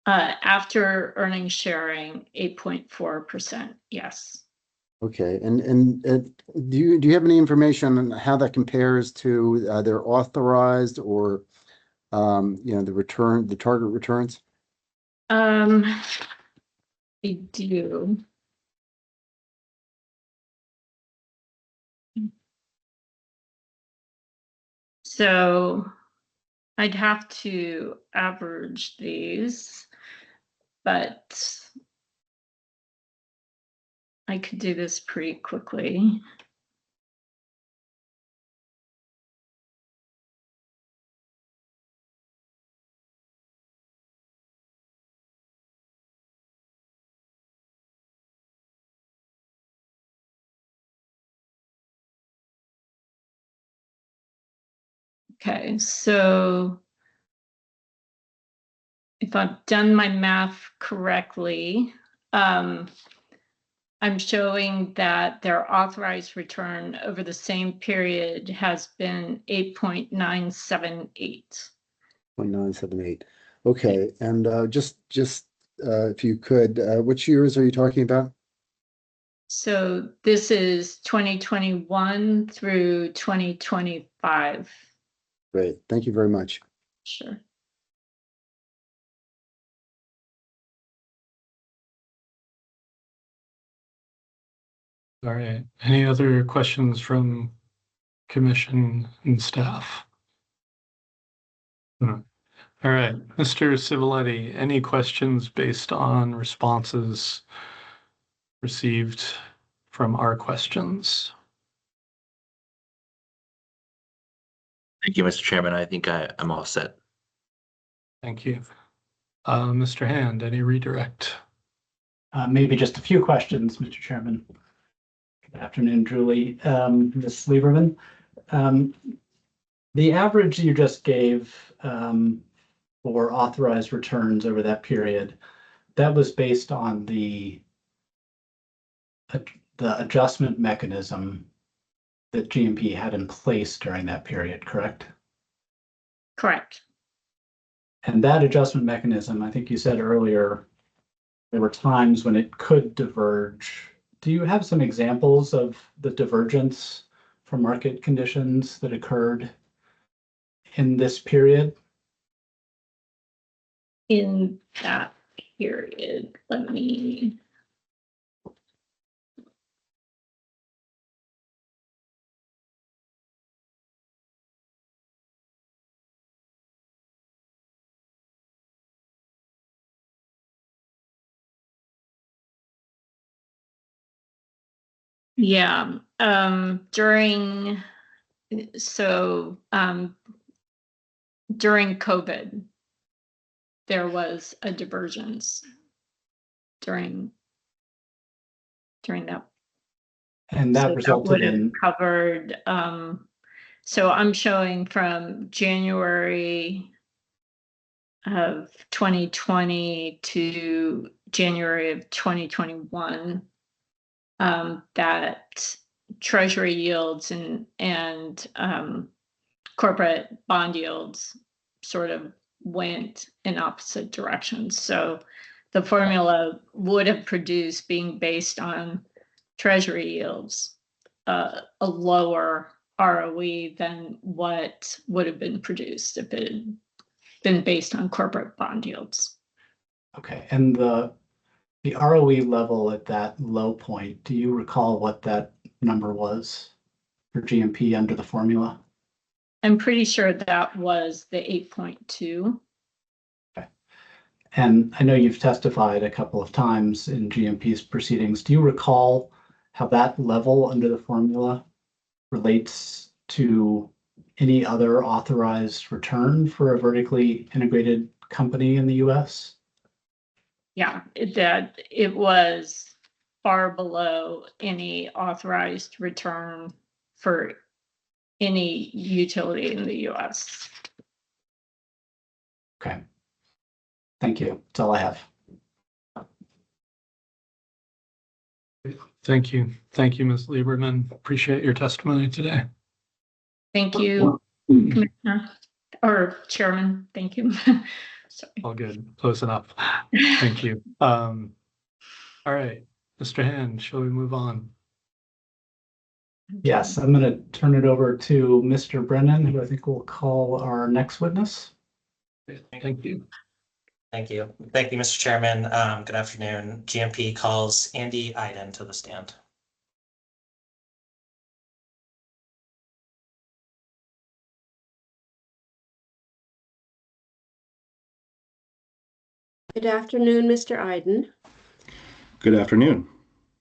After earnings sharing, 8.4%. Yes. Okay, and do you have any information on how that compares to their authorized or the target returns? I do. So I'd have to average these, but I could do this pretty quickly. Okay, so if I've done my math correctly, I'm showing that their authorized return over the same period has been 8.978. 0.978. Okay, and just if you could, which years are you talking about? So this is 2021 through 2025. Great, thank you very much. Sure. All right. Any other questions from commission and staff? All right. Mr. Civiletti, any questions based on responses received from our questions? Thank you, Mr. Chairman. I think I'm all set. Thank you. Mr. Hand, any redirect? Maybe just a few questions, Mr. Chairman. Good afternoon, Julie. Ms. Lieberman. The average you just gave for authorized returns over that period, that was based on the adjustment mechanism that GMP had in place during that period, correct? Correct. And that adjustment mechanism, I think you said earlier, there were times when it could diverge. Do you have some examples of the divergence from market conditions that occurred in this period? In that period, let me. Yeah, during COVID, there was a divergence during that. And that resulted in covered. So I'm showing from January of 2020 to January of 2021. That treasury yields and corporate bond yields sort of went in opposite directions. So the formula would have produced, being based on treasury yields, a lower ROE than what would have been produced if it had been based on corporate bond yields. Okay, and the ROE level at that low point, do you recall what that number was for GMP under the formula? I'm pretty sure that was the 8.2. Okay. And I know you've testified a couple of times in GMP's proceedings. Do you recall how that level under the formula relates to any other authorized return for a vertically integrated company in the US? Yeah, it was far below any authorized return for any utility in the US. Okay. Thank you. That's all I have. Thank you. Thank you, Ms. Lieberman. Appreciate your testimony today. Thank you, Commissioner or Chairman. Thank you. Sorry. All good. Close enough. Thank you. All right, Mr. Hand, shall we move on? Yes, I'm going to turn it over to Mr. Brennan, who I think will call our next witness. Thank you. Thank you. Thank you, Mr. Chairman. Good afternoon. GMP calls Andy Iden to the stand. Good afternoon, Mr. Iden. Good afternoon.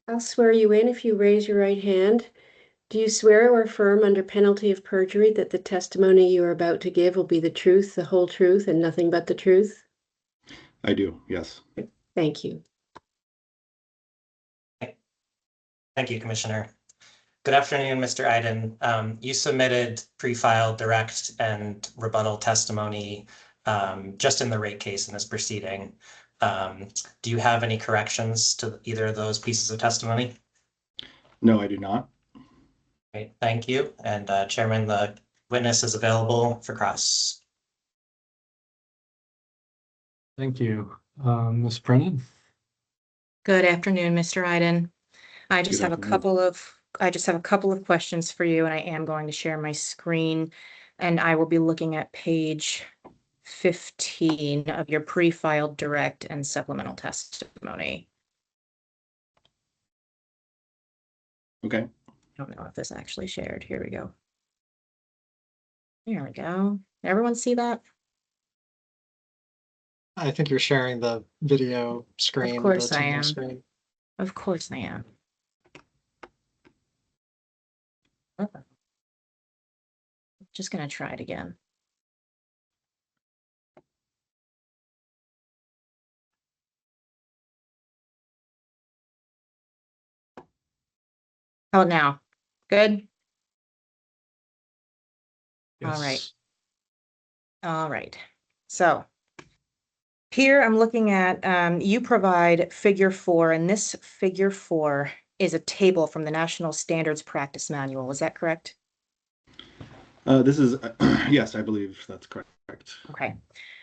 I'll swear you in if you raise your right hand. Do you swear or affirm under penalty of perjury that the testimony you are about to give will be the truth, the whole truth, and nothing but the truth? I do, yes. Thank you. Thank you, Commissioner. Good afternoon, Mr. Iden. You submitted pre-filed direct and rebuttal testimony just in the rate case in this proceeding. Do you have any corrections to either of those pieces of testimony? No, I do not. Great, thank you. And Chairman, the witness is available for cross. Thank you. Ms. Brennan? Good afternoon, Mr. Iden. I just have a couple of questions for you, and I am going to share my screen, and I will be looking at page 15 of your pre-filed direct and supplemental testimony. Okay. I don't know if this actually shared. Here we go. There we go. Everyone see that? I think you're sharing the video screen. Of course the I TV am. Screen. Of course I am. Okay. Just gonna try it again. How about now? Good? Yes. All right. All right. So here I'm looking at, you provide figure 4, and this figure 4 is a table from the National Standards Practice Manual. Is that correct? This is, yes, I believe that's correct. Okay.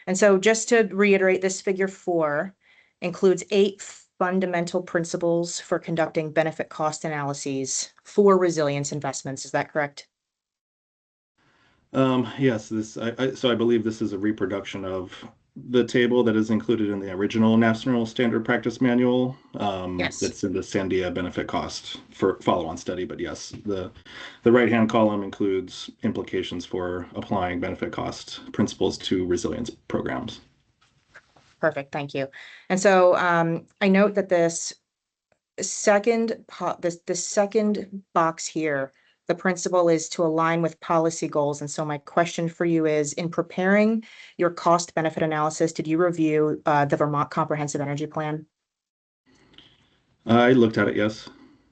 And so just to reiterate, this figure 4 includes 8 fundamental principles for conducting benefit cost analyses for resilience investments. Is that correct? Yes, so I believe this is a reproduction of the table that is included in the original National Standard Practice Manual. Yes. That's in the Sandia benefit cost for follow-on study. But yes, the right-hand column includes implications for applying benefit cost principles to resilience programs. Perfect, thank you. And so I note that this second box here, the principle is to align with policy goals. And so my question for you is, in preparing your cost benefit analysis, did you review the Vermont Comprehensive Energy Plan? I looked at it, yes.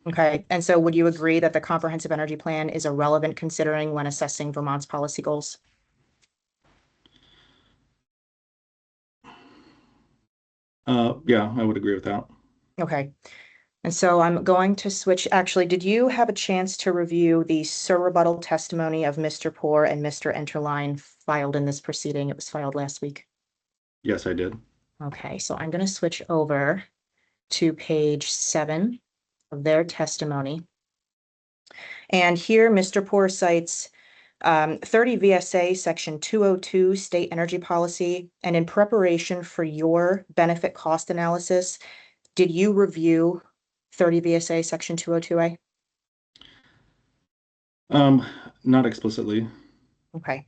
Okay, and so would you agree that the Comprehensive Energy Plan is a relevant considering when assessing Vermont's policy goals? Yeah, I would agree with that. Okay. And so I'm going to switch. Actually, did you have a chance to review the surrebuttal testimony of Mr. Poor and Mr. Enterline filed in this proceeding? It was filed last week. Yes, I did. Okay, so I'm going to switch over to page 7 of their testimony. And here, Mr. Poor cites 30 V.S.A. Section 202 State Energy Policy. And in preparation for your benefit cost analysis, did you review 30 V.S.A. Section 202A? Not explicitly. Okay.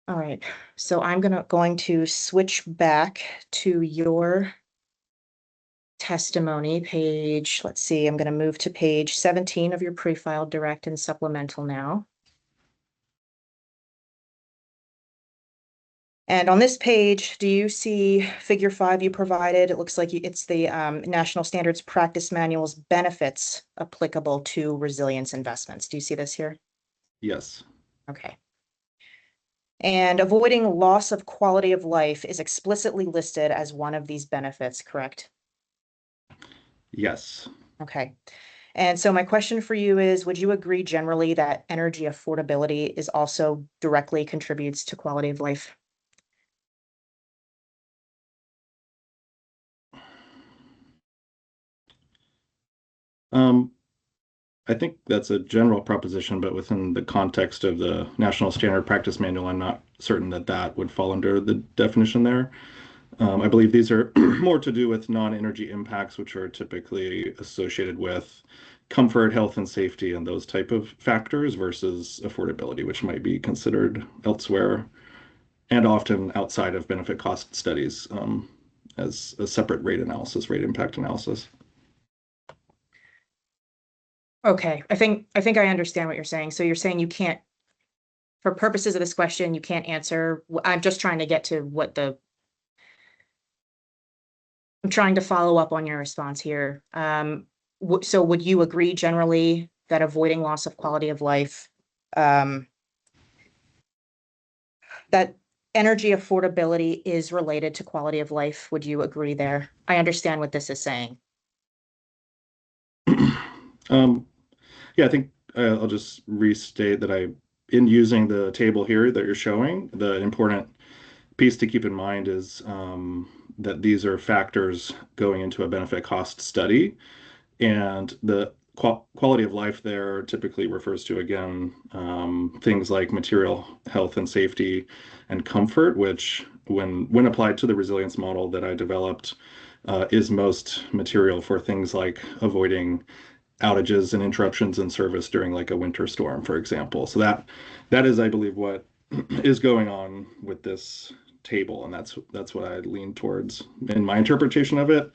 All right, so I'm going to switch back to your testimony page. Let's see, I'm going to move to page 17 of your pre-filed direct and supplemental now. And on this page, do you see figure 5 you provided? It looks like it's the National Standards Practice Manual's benefits applicable to resilience investments. Do you see this here? Yes. Okay. And avoiding loss of quality of life is explicitly listed as one of these benefits, correct? Yes. Okay. And so my question for you is, would you agree generally that energy affordability is also directly contributes to quality of life? I think that's a general proposition, but within the context of the National Standard Practice Manual, I'm not certain that that would fall under the definition there. I believe these are more to do with non-energy impacts, which are typically associated with comfort, health, and safety, and those type of factors versus affordability, which might be considered elsewhere and often outside of benefit cost studies as a separate rate analysis, rate impact analysis. Okay, I think I understand what you're saying. So you're saying you can't, for purposes of this question, you can't answer. I'm just trying to get to what I'm trying to follow up on your response here. So would you agree generally that avoiding loss of quality of life, that energy affordability is related to quality of life? Would you agree there? I understand what this is saying. Yeah, I think I'll just restate that in using the table here that you're showing, the important piece to keep in mind is that these are factors going into a benefit cost study, and the quality of life there typically refers to, again, things like material health and safety and comfort, which when applied to the resilience model that I developed is most material for things like avoiding outages and interruptions in service during like a winter storm, for example. So that is, I believe, what is going on with this table, and that's what I lean towards in my interpretation of it.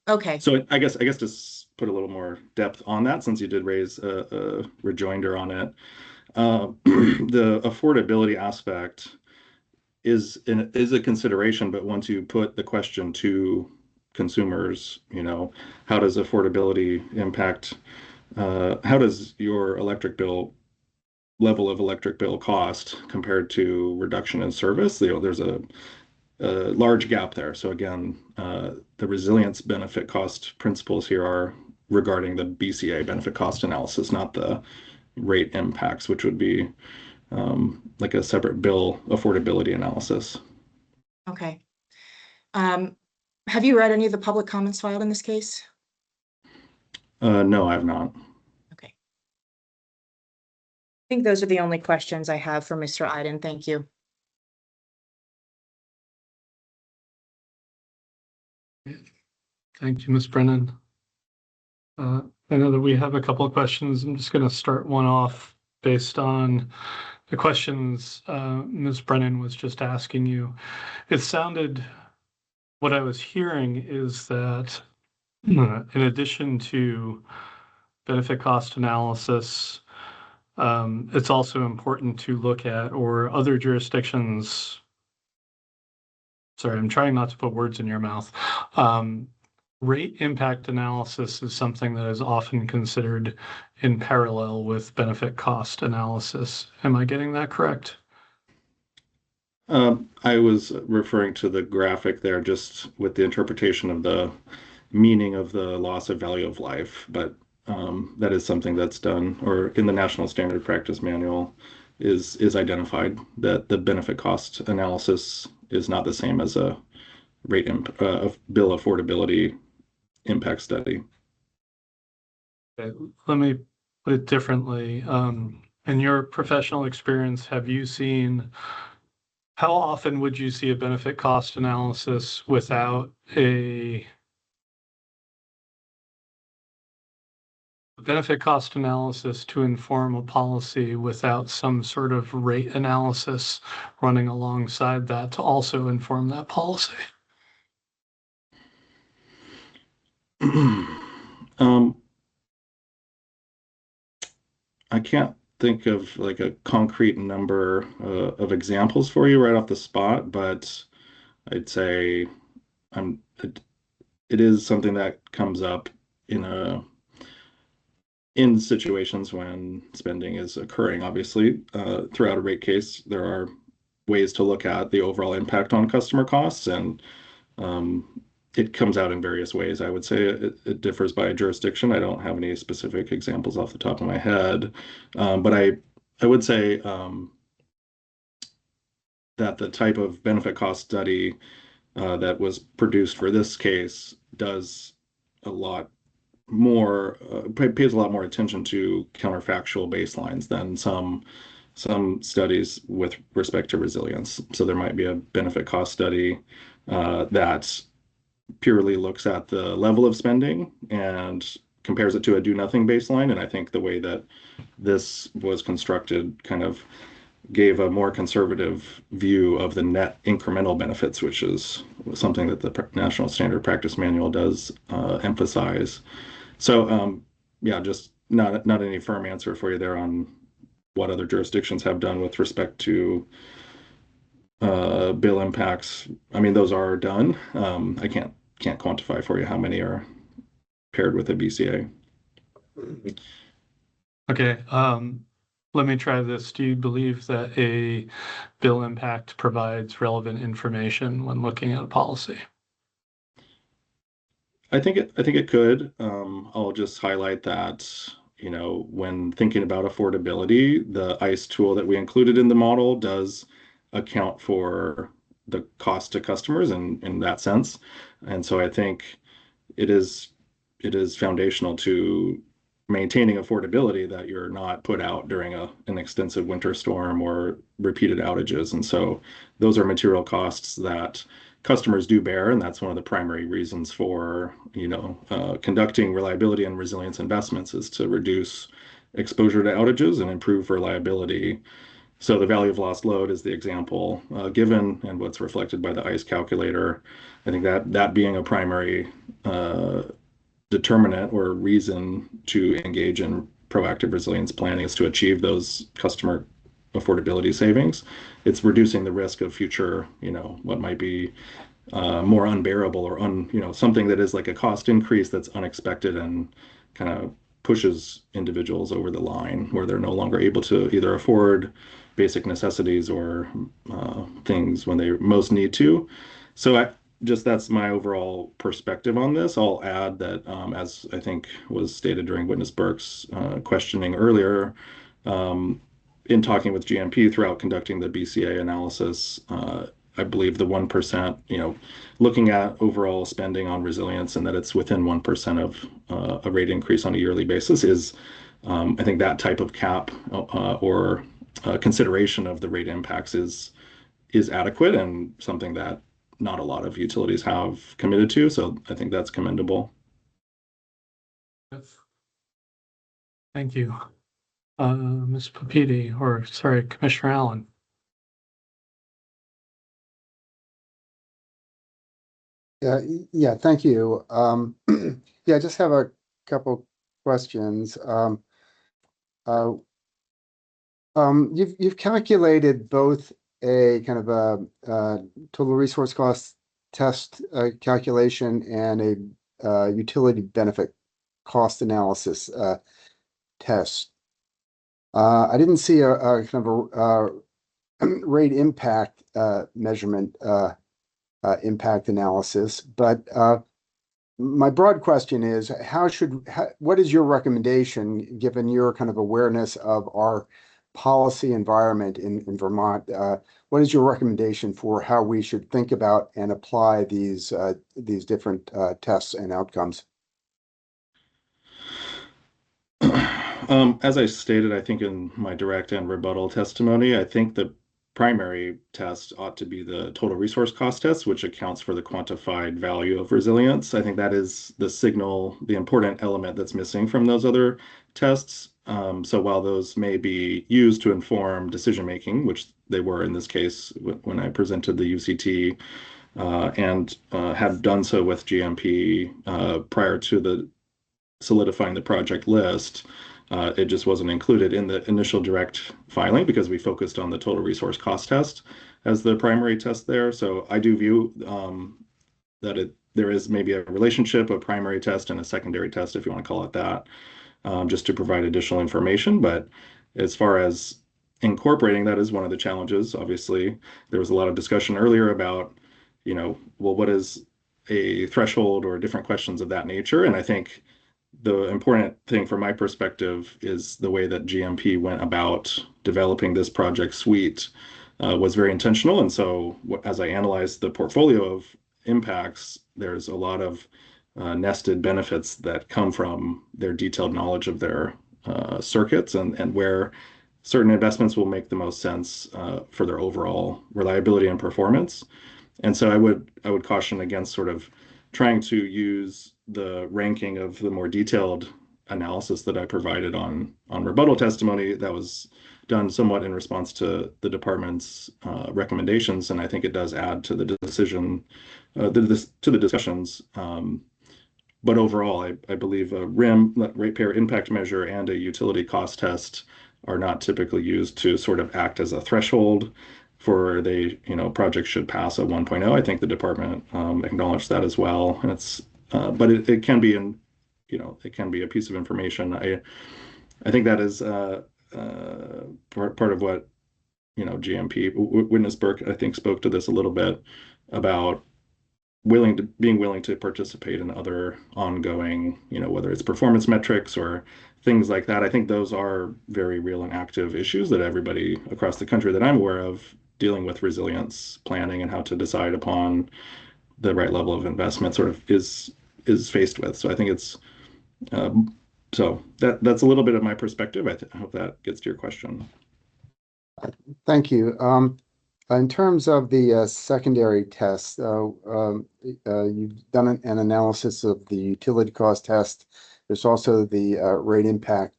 Okay. So I guess to put a little more depth on that, since you did raise a rejoinder on it, the affordability aspect is a consideration, but once you put the question to consumers, how does affordability impact, how does your level of electric bill cost compared to reduction in service? There's a large gap there. So again, the resilience benefit cost principles here are regarding the V.S.A benefit cost analysis, not the rate impacts, which would be like a separate bill affordability analysis. Okay. Have you read any of the public comments filed in this case? No, I have not. Okay. I think those are the only questions I have for Mr. Iden. Thank you. Thank you, Ms. Brennan. I know that we have a couple of questions. I'm just going to start one off based on the questions Ms. Brennan was just asking you. It sounded, what I was hearing is that in addition to benefit cost analysis, it's also important to look at, or other jurisdictions, sorry, I'm trying not to put words in your mouth. Rate impact analysis is something that is often considered in parallel with benefit cost analysis. Am I getting that correct? I was referring to the graphic there just with the interpretation of the meaning of the loss of value of life, but that is something that's done, or in the National Standard Practice Manual is identified that the benefit cost analysis is not the same as a rate bill affordability impact study. Okay, let me put it differently. In your professional experience, have you seen, how often would you see a benefit cost analysis without a benefit cost analysis to inform a policy without some sort of rate analysis running alongside that to also inform that policy? I can't think of like a concrete number of examples for you right off the spot, but I'd say it is something that comes up in situations when spending is occurring. Obviously, throughout a rate case, there are ways to look at the overall impact on customer costs, and it comes out in various ways. I would say it differs by jurisdiction. I don't have any specific examples off the top of my head, but I would say that the type of benefit cost study that was produced for this case does a lot more, pays a lot more attention to counterfactual baselines than some studies with respect to resilience. So there might be a benefit cost study that purely looks at the level of spending and compares it to a do nothing baseline. And I think the way that this was constructed kind of gave a more conservative view of the net incremental benefits, which is something that the National Standard Practice Manual does emphasize. So yeah, just not any firm answer for you there on what other jurisdictions have done with respect to bill impacts. I mean, those are done. I can't quantify for you how many are paired with a V.S.A. Okay, let me try this. Do you believe that a bill impact provides relevant information when looking at a policy? I think it could. I'll just highlight that, when thinking about affordability, the ICE tool that we included in the model does account for the cost to customers in that sense. And so I think it is foundational to maintaining affordability that you're not put out during an extensive winter storm or repeated outages. And so those are material costs that customers do bear, and that's one of the primary reasons for conducting reliability and resilience investments is to reduce exposure to outages and improve reliability. So the value of lost load is the example given, and what's reflected by the ICE calculator. I think that being a primary determinant or reason to engage in proactive resilience planning is to achieve those customer affordability savings. It's reducing the risk of future, what might be more unbearable or something that is like a cost increase that's unexpected and kind of pushes individuals over the line where they're no longer able to either afford basic necessities or things when they most need to. So that's my overall perspective on this. I'll add that, as I think was stated during Witness Burke's questioning earlier, in talking with GMP throughout conducting the V.S.A analysis, I believe the 1%, looking at overall spending on resilience and that it's within 1% of a rate increase on a yearly basis is, I think that type of cap or consideration of the rate impacts is adequate and something that not a lot of utilities have committed to. So I think that's commendable. Thank you. Ms. Papiti, Commissioner Allen. Yeah, thank you. Yeah, I just have a couple questions. You've calculated both a kind of a total resource cost test calculation and a utility benefit cost analysis test. I didn't see a kind of a rate impact measurement impact analysis, but my broad question is, what is your recommendation, given your kind of awareness of our policy environment in Vermont? What is your recommendation for how we should think about and apply these different tests and outcomes? As I stated, I think in my direct and rebuttal testimony, I think the primary test ought to be the total resource cost test, which accounts for the quantified value of resilience. I think that is the signal, the important element that's missing from those other tests. So while those may be used to inform decision making, which they were in this case when I presented the UCT, and had done so with GMP prior to the solidifying the project list, it just wasn't included in the initial direct filing because we focused on the total resource cost test as the primary test there. So I do view that there is maybe a relationship, a primary test and a secondary test, if you want to call it that, just to provide additional information. But as far as incorporating, that is one of the challenges. Obviously, there was a lot of discussion earlier about, well, what is a threshold or different questions of that nature? And I think the important thing from my perspective is the way that GMP went about developing this project suite was very intentional. And so as I analyzed the portfolio of impacts, there's a lot of nested benefits that come from their detailed knowledge of their circuits and where certain investments will make the most sense for their overall reliability and performance. And so I would caution against sort of trying to use the ranking of the more detailed analysis that I provided on rebuttal testimony that was done somewhat in response to the department's recommendations, and I think it does add to the decision, to the discussions. But overall, I believe a RIM, ratepayer impact measure, and a utility cost test are not typically used to sort of act as a threshold for projects should pass a 1.0. I think the department acknowledged that as well, and it's but it can be it can be a piece of information. I think that is part of what GMP. Witness Burke, I think, spoke to this a little bit about being willing to participate in other ongoing, whether it's performance metrics or things like that. I think those are very real and active issues that everybody across the country that I'm aware of dealing with resilience planning and how to decide upon the right level of investment sort of is faced with. So I think it's so that's a little bit of my perspective. I hope that gets to your question. Thank you. In terms of the secondary test, you've done an analysis of the utility cost test. There's also the rate impact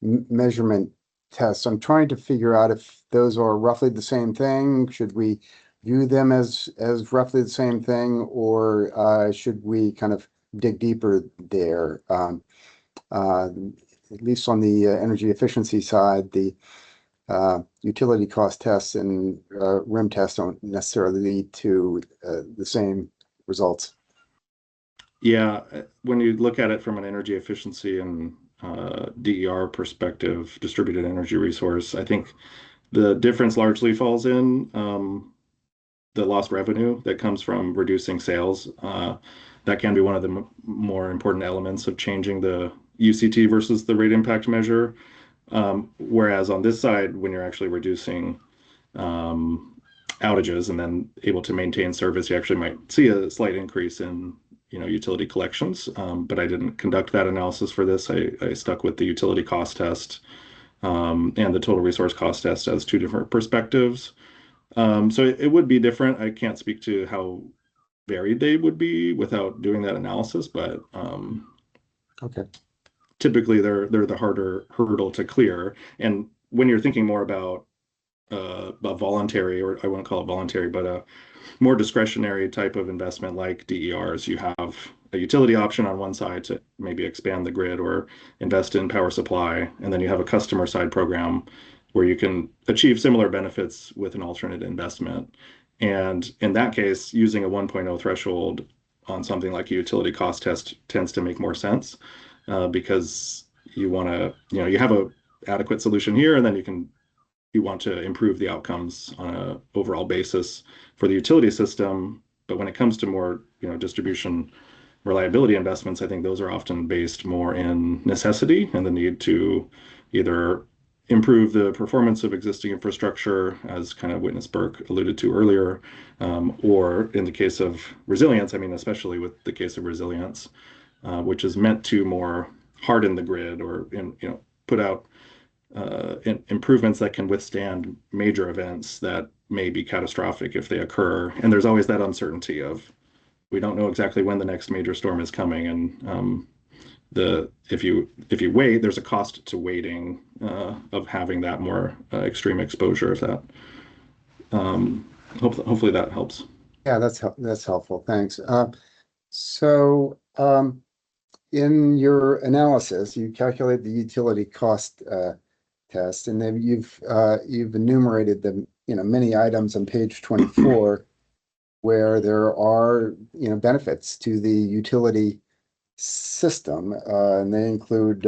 measurement test. I'm trying to figure out if those are roughly the same thing. Should we view them as roughly the same thing, or should we kind of dig deeper there? At least on the energy efficiency side, the utility cost tests and RIM tests don't necessarily lead to the same results. Yeah, when you look at it from an energy efficiency and DER perspective, distributed energy resource, I think the difference largely falls in the lost revenue that comes from reducing sales. That can be one of the more important elements of changing the UCT versus the rate impact measure. Whereas on this side, when you're actually reducing outages and then able to maintain service, you actually might see a slight increase in utility collections. But I didn't conduct that analysis for this. I stuck with the utility cost test and the total resource cost test as two different perspectives. So it would be different. I can't speak to how varied they would be without doing that analysis, but okay. Typically they're the harder hurdle to clear. And when you're thinking more about a voluntary, or I wouldn't call it voluntary, but a more discretionary type of investment like DERs, you have a utility option on one side to maybe expand the grid or invest in power supply, and then you have a customer side program where you can achieve similar benefits with an alternate investment. And in that case, using a 1.0 threshold on something like a utility cost test tends to make more sense. Because you want to, you have a adequate solution here, and then you want to improve the outcomes on an overall basis for the utility system. But when it comes to more, distribution reliability investments, I think those are often based more in necessity and the need to either improve the performance of existing infrastructure, as kind of Witness Burke alluded to earlier, or in the case of resilience, especially with the case of resilience, which is meant to more harden the grid or put out improvements that can withstand major events that may be catastrophic if they occur. And there's always that uncertainty of we don't know exactly when the next major storm is coming, and if you wait, there's a cost to waiting of having that more extreme exposure. If that hopefully that helps. Yeah, that's helpful. Thanks. So in your analysis, you calculate the utility cost test, and then you've enumerated the many items on page 24 where there are benefits to the utility system, and they include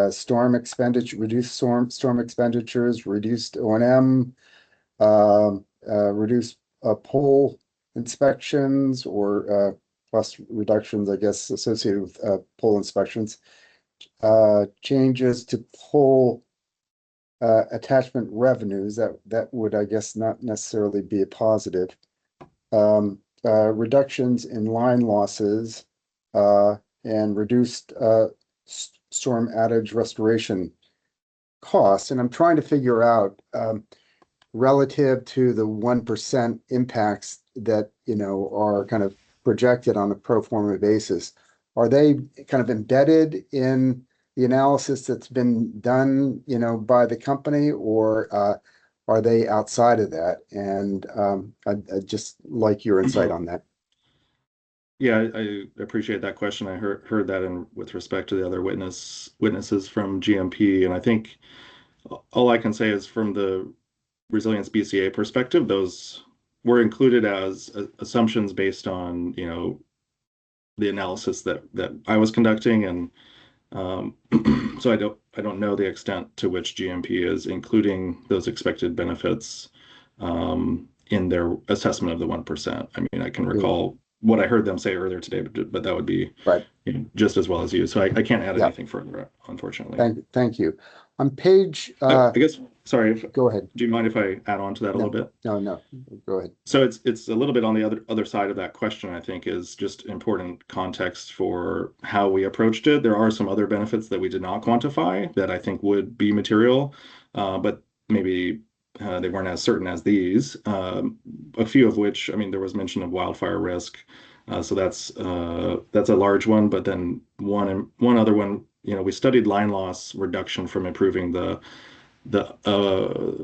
storm expenditure, reduced storm expenditures, reduced O&M, reduced pole inspections, or plus reductions, I guess, associated with pole inspections, changes to pole attachment revenues that would, I guess, not necessarily be a positive. Reductions in line losses and reduced storm outage restoration costs. And I'm trying to figure out relative to the 1% impacts that are kind of projected on a pro forma basis, are they kind of embedded in the analysis that's been done by the company, or are they outside of that? And I'd just like your insight on that. Yeah, I appreciate that question. I heard that with respect to the other witnesses from GMP, and I think all I can say is from the Resilience V.S.A perspective, those were included as assumptions based on the analysis that I was conducting, and so I don't know the extent to which GMP is including those expected benefits in their assessment of the 1%. I mean, I can recall what I heard them say earlier today, but that would be right, just as well as you. So I can't add anything further, unfortunately. Thank you. On page, I guess, sorry. Go ahead. Do you mind if I add on to that a little bit? No, go ahead. So it's a little bit on the other side of that question, I think, is just important context for how we approached it. There are some other benefits that we did not quantify that I think would be material, but maybe they weren't as certain as these. A few of which, I mean, there was mention of wildfire risk. So that's a large one, but then one other one, we studied line loss reduction from improving the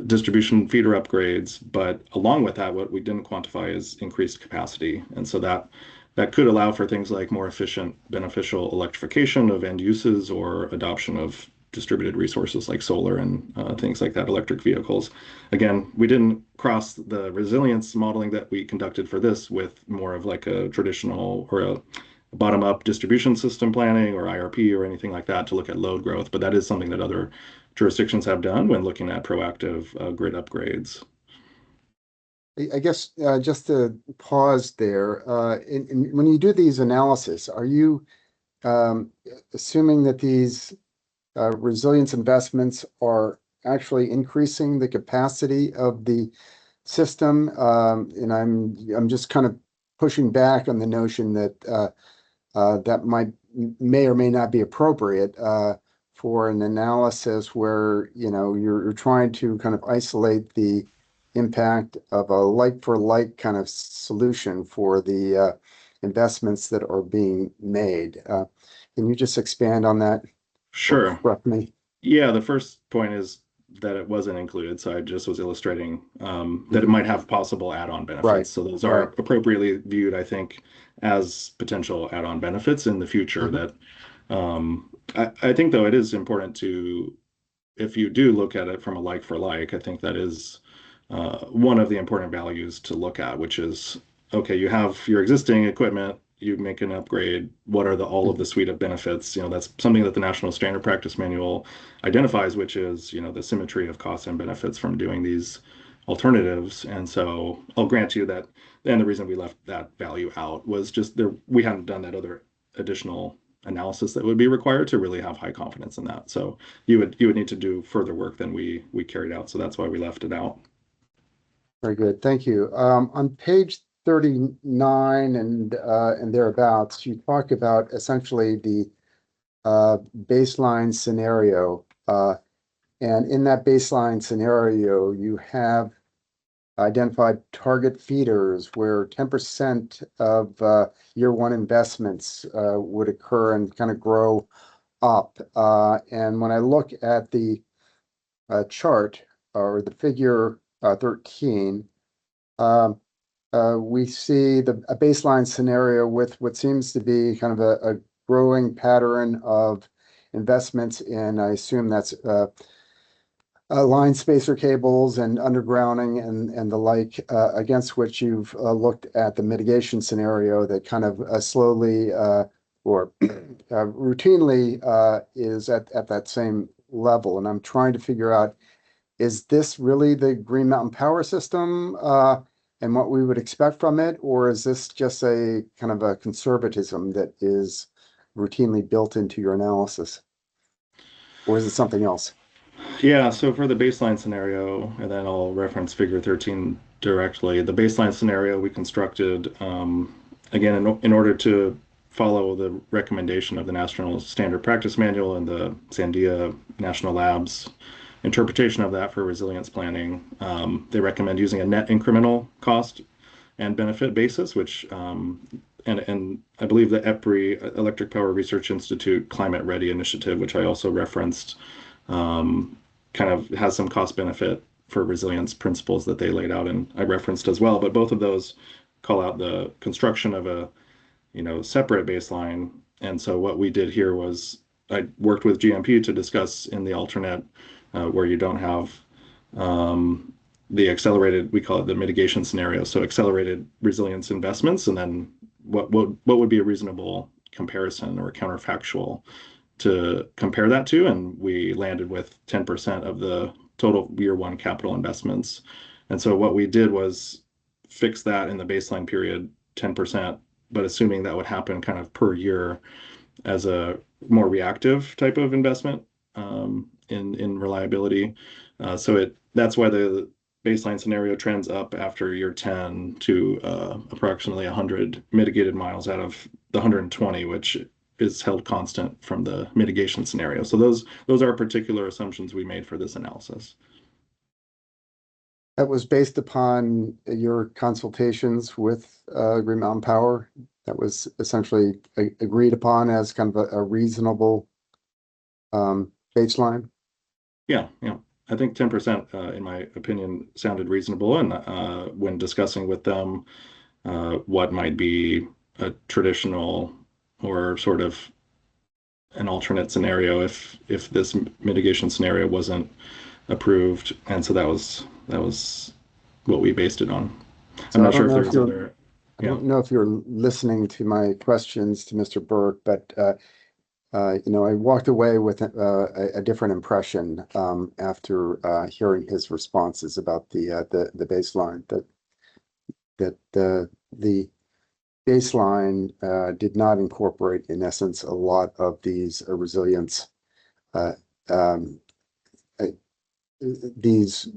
distribution feeder upgrades, but along with that, what we didn't quantify is increased capacity. And so that could allow for things like more efficient, beneficial electrification of end uses or adoption of distributed resources like solar and things like that, electric vehicles. Again, we didn't cross the resilience modeling that we conducted for this with more of like a traditional or a bottom-up distribution system planning or IRP or anything like that to look at load growth, but that is something that other jurisdictions have done when looking at proactive grid upgrades. I guess just to pause there, when you do these analysis, are you assuming that these resilience investments are actually increasing the capacity of the system? And I'm just kind of pushing back on the notion that that may or may not be appropriate for an analysis where you're trying to kind of isolate the impact of a like-for-like kind of solution for the investments that are being made. Can you just expand on that? Sure. Roughly. Yeah, the first point is that it wasn't included, so I just was illustrating that it might have possible add-on benefits. Right. So those are appropriately viewed, I think, as potential add-on benefits in the future. That I think, though, it is important to, if you do look at it from a like-for-like, I think that is one of the important values to look at, which is, okay, you have your existing equipment, you make an upgrade, what are all of the suite of benefits? That's something that the National Standard Practice Manual identifies, which is, the symmetry of costs and benefits from doing these alternatives. And so I'll grant you that, and the reason we left that value out was just we hadn't done that other additional analysis that would be required to really have high confidence in that. So you would need to do further work than we carried out. So that's why we left it out. Very good. Thank you. On page 39 and thereabouts, you talk about essentially the baseline scenario, And in that baseline scenario, you have identified target feeders where 10% of year one investments would occur and kind of grow up. And when I look at the chart or the figure 13, we see a baseline scenario with what seems to be kind of a growing pattern of investments in, I assume that's line spacer cables and undergrounding and the like, against which you've looked at the mitigation scenario that kind of slowly or routinely is at that same level. And I'm trying to figure out, is this really the Green Mountain Power System and what we would expect from it? Or is this just a kind of a conservatism that is routinely built into your analysis? Or is it something else? Yeah, so for the baseline scenario, and then I'll reference figure 13 directly, the baseline scenario we constructed, again, in order to follow the recommendation of the National Standard Practice Manual and the Sandia National Labs interpretation of that for resilience planning. They recommend using a net incremental cost and benefit basis, which, and I believe the EPRI, Electric Power Research Institute Climate Ready Initiative, which I also referenced, kind of has some cost benefit for resilience principles that they laid out and I referenced as well. But both of those call out the construction of a, separate baseline. And so what we did here was I worked with GMP to discuss in the alternate where you don't have the accelerated, we call it the mitigation scenario. So accelerated resilience investments, and then what would be a reasonable comparison or counterfactual to compare that to, and we landed with 10% of the total year one capital investments. And so what we did was fix that in the baseline period 10%, but assuming that would happen kind of per year as a more reactive type of investment in reliability. So that's why the baseline scenario trends up after year 10 to approximately 100 mitigated miles out of the 120, which is held constant from the mitigation scenario. So those are particular assumptions we made for this analysis. That was based upon your consultations with Green Mountain Power. That was essentially agreed upon as kind of a reasonable baseline. Yeah. I think 10%, in my opinion, sounded reasonable. And when discussing with them what might be a traditional or sort of an alternate scenario if this mitigation scenario wasn't approved, and so that was what we based it on. So I'm not sure if there's other. I don't know if you're listening to my questions to Mr. Burke, but I walked away with a different impression after hearing his responses about the baseline. That the baseline did not incorporate, in essence, a lot of these resilience, these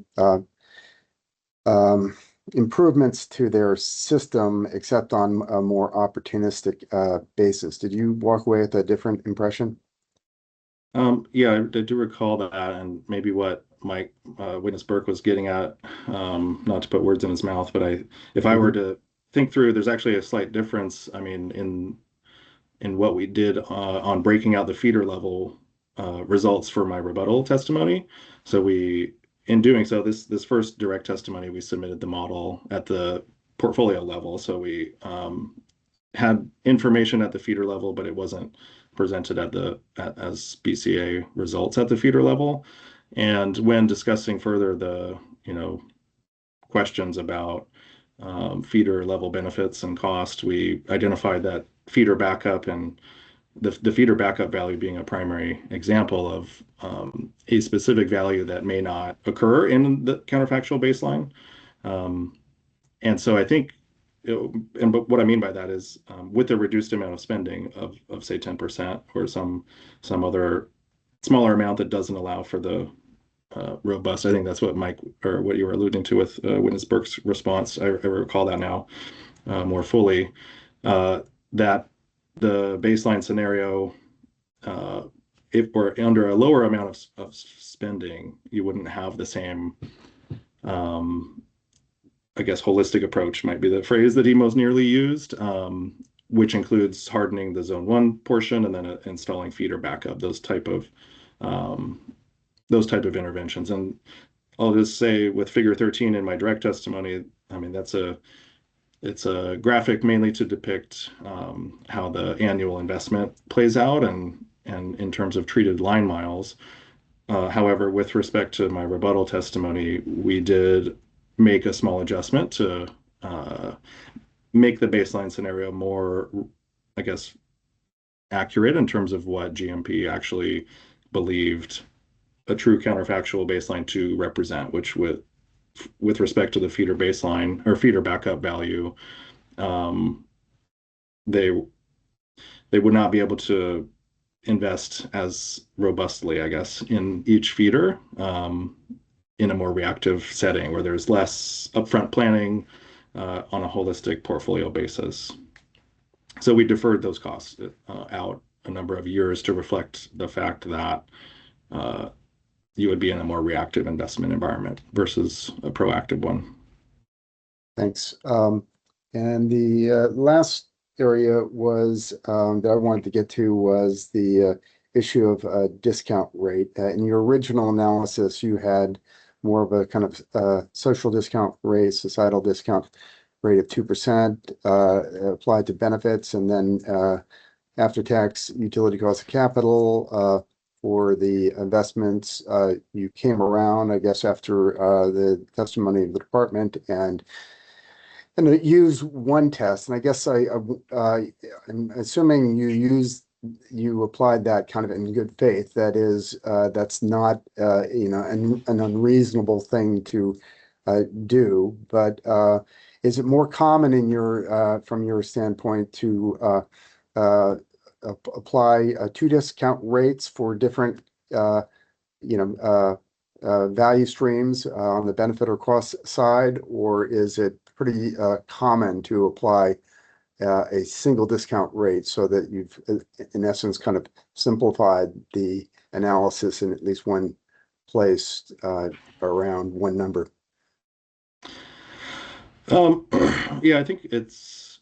improvements to their system, except on a more opportunistic basis. Did you walk away with a different impression? Yeah, I do recall that, and maybe what Mike Witness Burke was getting at, not to put words in his mouth, but if I were to think through, there's actually a slight difference. I mean, in what we did on breaking out the feeder level results for my rebuttal testimony. So in doing so, this first direct testimony, we submitted the model at the portfolio level. So we had information at the feeder level, but it wasn't presented as V.S.A results at the feeder level. And when discussing further the questions about feeder level benefits and cost, we identified that feeder backup and the feeder backup value being a primary example of a specific value that may not occur in the counterfactual baseline. And so I think, but what I mean by that is with a reduced amount of spending of say 10% or some other smaller amount that doesn't allow for the robust. I think that's what Mike, or what you were alluding to with Witness Burke's response. I recall that now more fully, that the baseline scenario if or under a lower amount of spending, you wouldn't have the same, I guess, holistic approach might be the phrase that he most nearly used, which includes hardening the zone 1 portion and then installing feeder backup, those type of interventions. And I'll just say with figure 13 in my direct testimony, I mean, it's a graphic mainly to depict how the annual investment plays out and in terms of treated line miles. However, with respect to my rebuttal testimony, we did make a small adjustment to make the baseline scenario more, I guess, accurate in terms of what GMP actually believed a true counterfactual baseline to represent, which with respect to the feeder baseline or feeder backup value, they would not be able to invest as robustly, I guess, in each feeder in a more reactive setting where there's less upfront planning on a holistic portfolio basis. So we deferred those costs out a number of years to reflect the fact that you would be in a more reactive investment environment versus a proactive one. Thanks. And the last area was that I wanted to get to was the issue of discount rate. In your original analysis, you had more of a kind of social discount rate, societal discount rate of 2% applied to benefits, and then after-tax utility cost of capital for the investments. You came around, I guess, after the testimony of the department and use one test. And I guess I'm assuming you applied that kind of in good faith. That is, that's not an unreasonable thing to do. But is it more common in your from your standpoint to apply two discount rates for different value streams on the benefit or cost side, or is it pretty common to apply a single discount rate so that you've in essence kind of simplified the analysis in at least one place around one number? Yeah, I think it's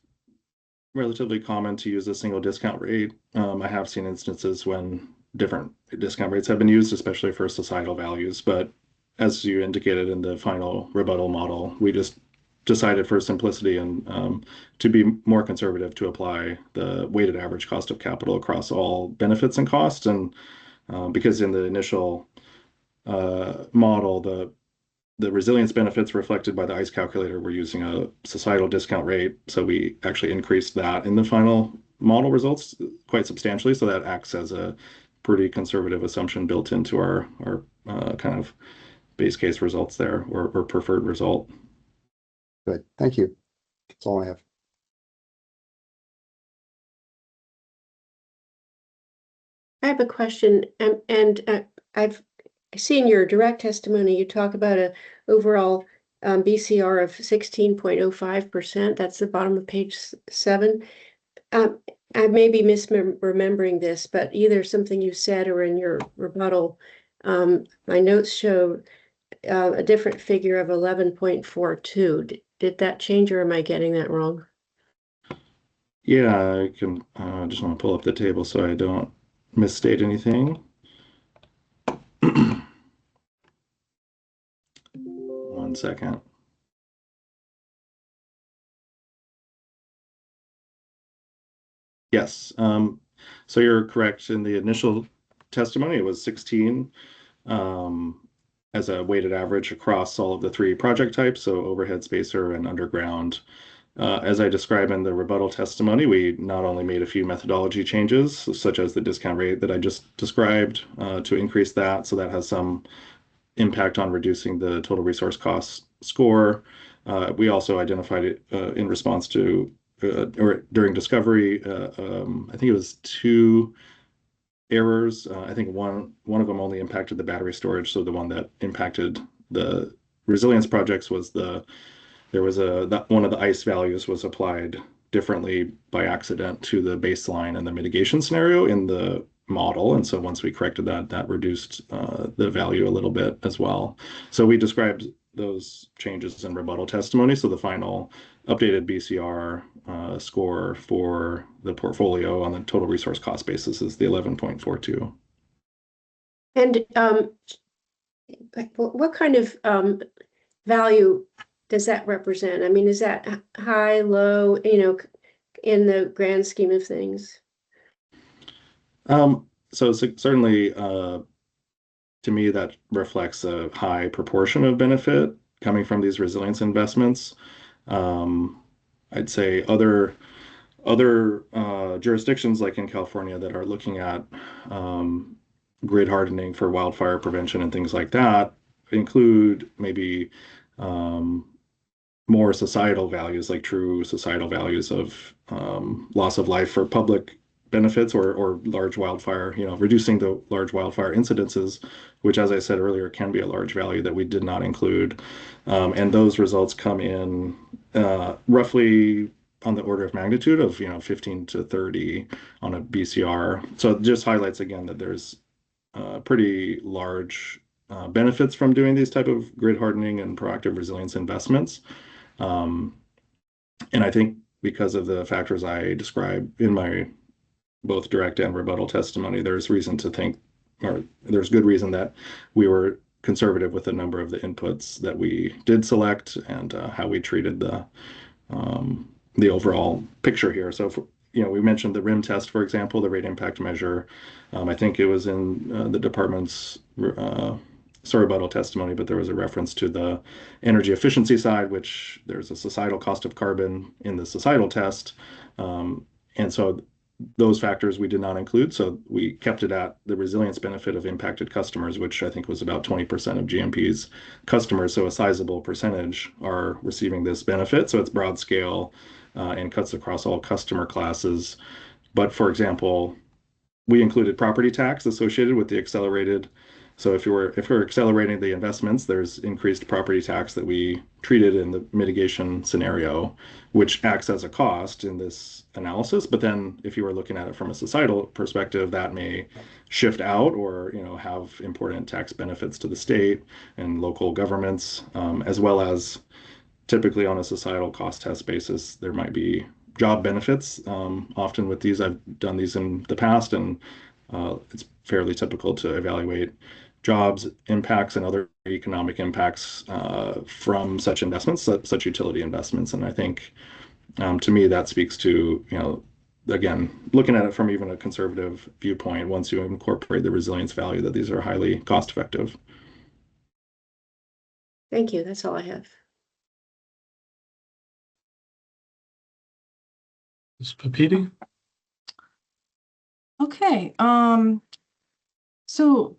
relatively common to use a single discount rate. I have seen instances when different discount rates have been used, especially for societal values. But as you indicated in the final rebuttal model, we just decided for simplicity and to be more conservative to apply the weighted average cost of capital across all benefits and costs. And because in the initial model, the resilience benefits reflected by the ICE calculator were using a societal discount rate. So we actually increased that in the final model results quite substantially. So that acts as a pretty conservative assumption built into our kind of base case results there, or preferred result. Good, thank you. That's all I have. I have a question, and I've seen your direct testimony. You talk about a overall BCR of 16.05%. That's the bottom of page 7. I may be misremembering this, but either something you said or in your rebuttal, my notes show a different figure of 11.42. Did that change, or am I getting that wrong? Yeah, I can just want to pull up the table so I don't misstate anything. One second. Yes, so you're correct. In the initial testimony, it was 16 as a weighted average across all of the 3 project types, so overhead, spacer, and underground. As I described in the rebuttal testimony, we not only made a few methodology changes, such as the discount rate that I just described, to increase that, so that has some impact on reducing the total resource cost score. We also identified it in response to, or during discovery, I think it was 2 errors. I think one of them only impacted the battery storage. So the one that impacted the resilience projects was one of the ICE values was applied differently by accident to the baseline and the mitigation scenario in the model. And so once we corrected that, that reduced the value a little bit as well. So we described those changes in rebuttal testimony. So the final updated BCR score for the portfolio on the total resource cost basis is the 11.42. And what kind of value does that represent? I mean, is that high, low, in the grand scheme of things? So certainly, to me, that reflects a high proportion of benefit coming from these resilience investments. I'd say other jurisdictions like in California that are looking at grid hardening for wildfire prevention and things like that include maybe more societal values, like true societal values of loss of life for public benefits or large wildfire, reducing the large wildfire incidences, which, as I said earlier, can be a large value that we did not include. And those results come in roughly on the order of magnitude of 15 to 30 on a BCR. So it just highlights again that there's pretty large benefits from doing these type of grid hardening and proactive resilience investments. And I think because of the factors I described in my both direct and rebuttal testimony, there's reason to think, or there's good reason that we were conservative with a number of the inputs that we did select and how we treated the overall picture here. So, we mentioned the RIM test, for example, the rate impact measure. I think it was in the department's rebuttal testimony, but there was a reference to the energy efficiency side, which there's a societal cost of carbon in the societal test. And so those factors we did not include. So we kept it at the resilience benefit of impacted customers, which I think was about 20% of GMP's customers. So a sizable percentage are receiving this benefit. So it's broad scale and cuts across all customer classes. But for example, we included property tax associated with the accelerated. So if we're accelerating the investments, there's increased property tax that we treated in the mitigation scenario, which acts as a cost in this analysis. But then if you were looking at it from a societal perspective, that may shift out or have important tax benefits to the state and local governments, as well as typically on a societal cost test basis, there might be job benefits. Often with these, I've done these in the past, and it's fairly typical to evaluate jobs impacts and other economic impacts from such investments, such utility investments. And I think, to me, that speaks to, again, looking at it from even a conservative viewpoint, once you incorporate the resilience value, that these are highly cost effective. Thank you. That's all I have. Ms. Papiti? Okay, so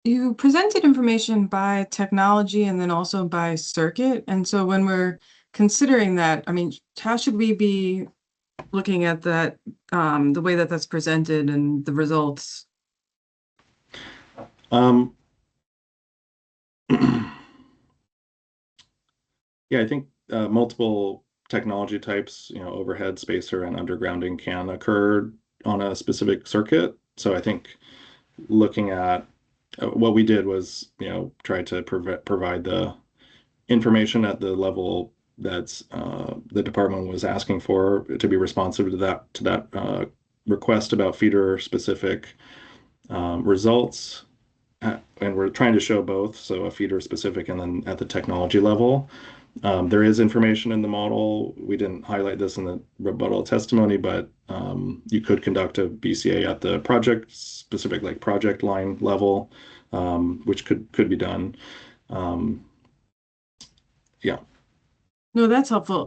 you presented information by technology and then also by circuit. And so when we're considering that, I mean, how should we be looking at that, the way that that's presented and the results? Yeah, I think multiple technology types, overhead, spacer, and undergrounding can occur on a specific circuit. So I think looking at what we did was, try to provide the information at the level that's the department was asking for, to be responsive to that request about feeder specific results. And we're trying to show both, so a feeder specific and then at the technology level. There is information in the model. We didn't highlight this in the rebuttal testimony, but you could conduct a V.S.A at the project specific, like project line level, which could be done. Yeah. No, that's helpful.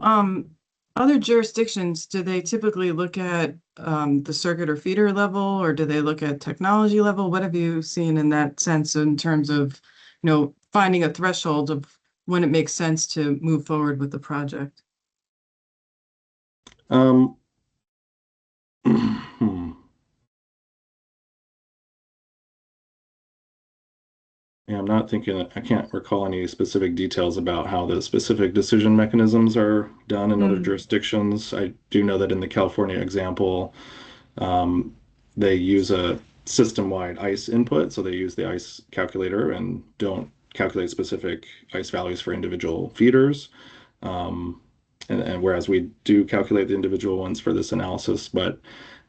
Other jurisdictions, do they typically look at the circuit or feeder level, or do they look at technology level? What have you seen in that sense in terms of, finding a threshold of when it makes sense to move forward with the project? Yeah, I'm not thinking, I can't recall any specific details about how the specific decision mechanisms are done in other jurisdictions. I do know that in the California example, They use a system-wide ICE input, so they use the ICE calculator and don't calculate specific ICE values for individual feeders. And whereas we do calculate the individual ones for this analysis, but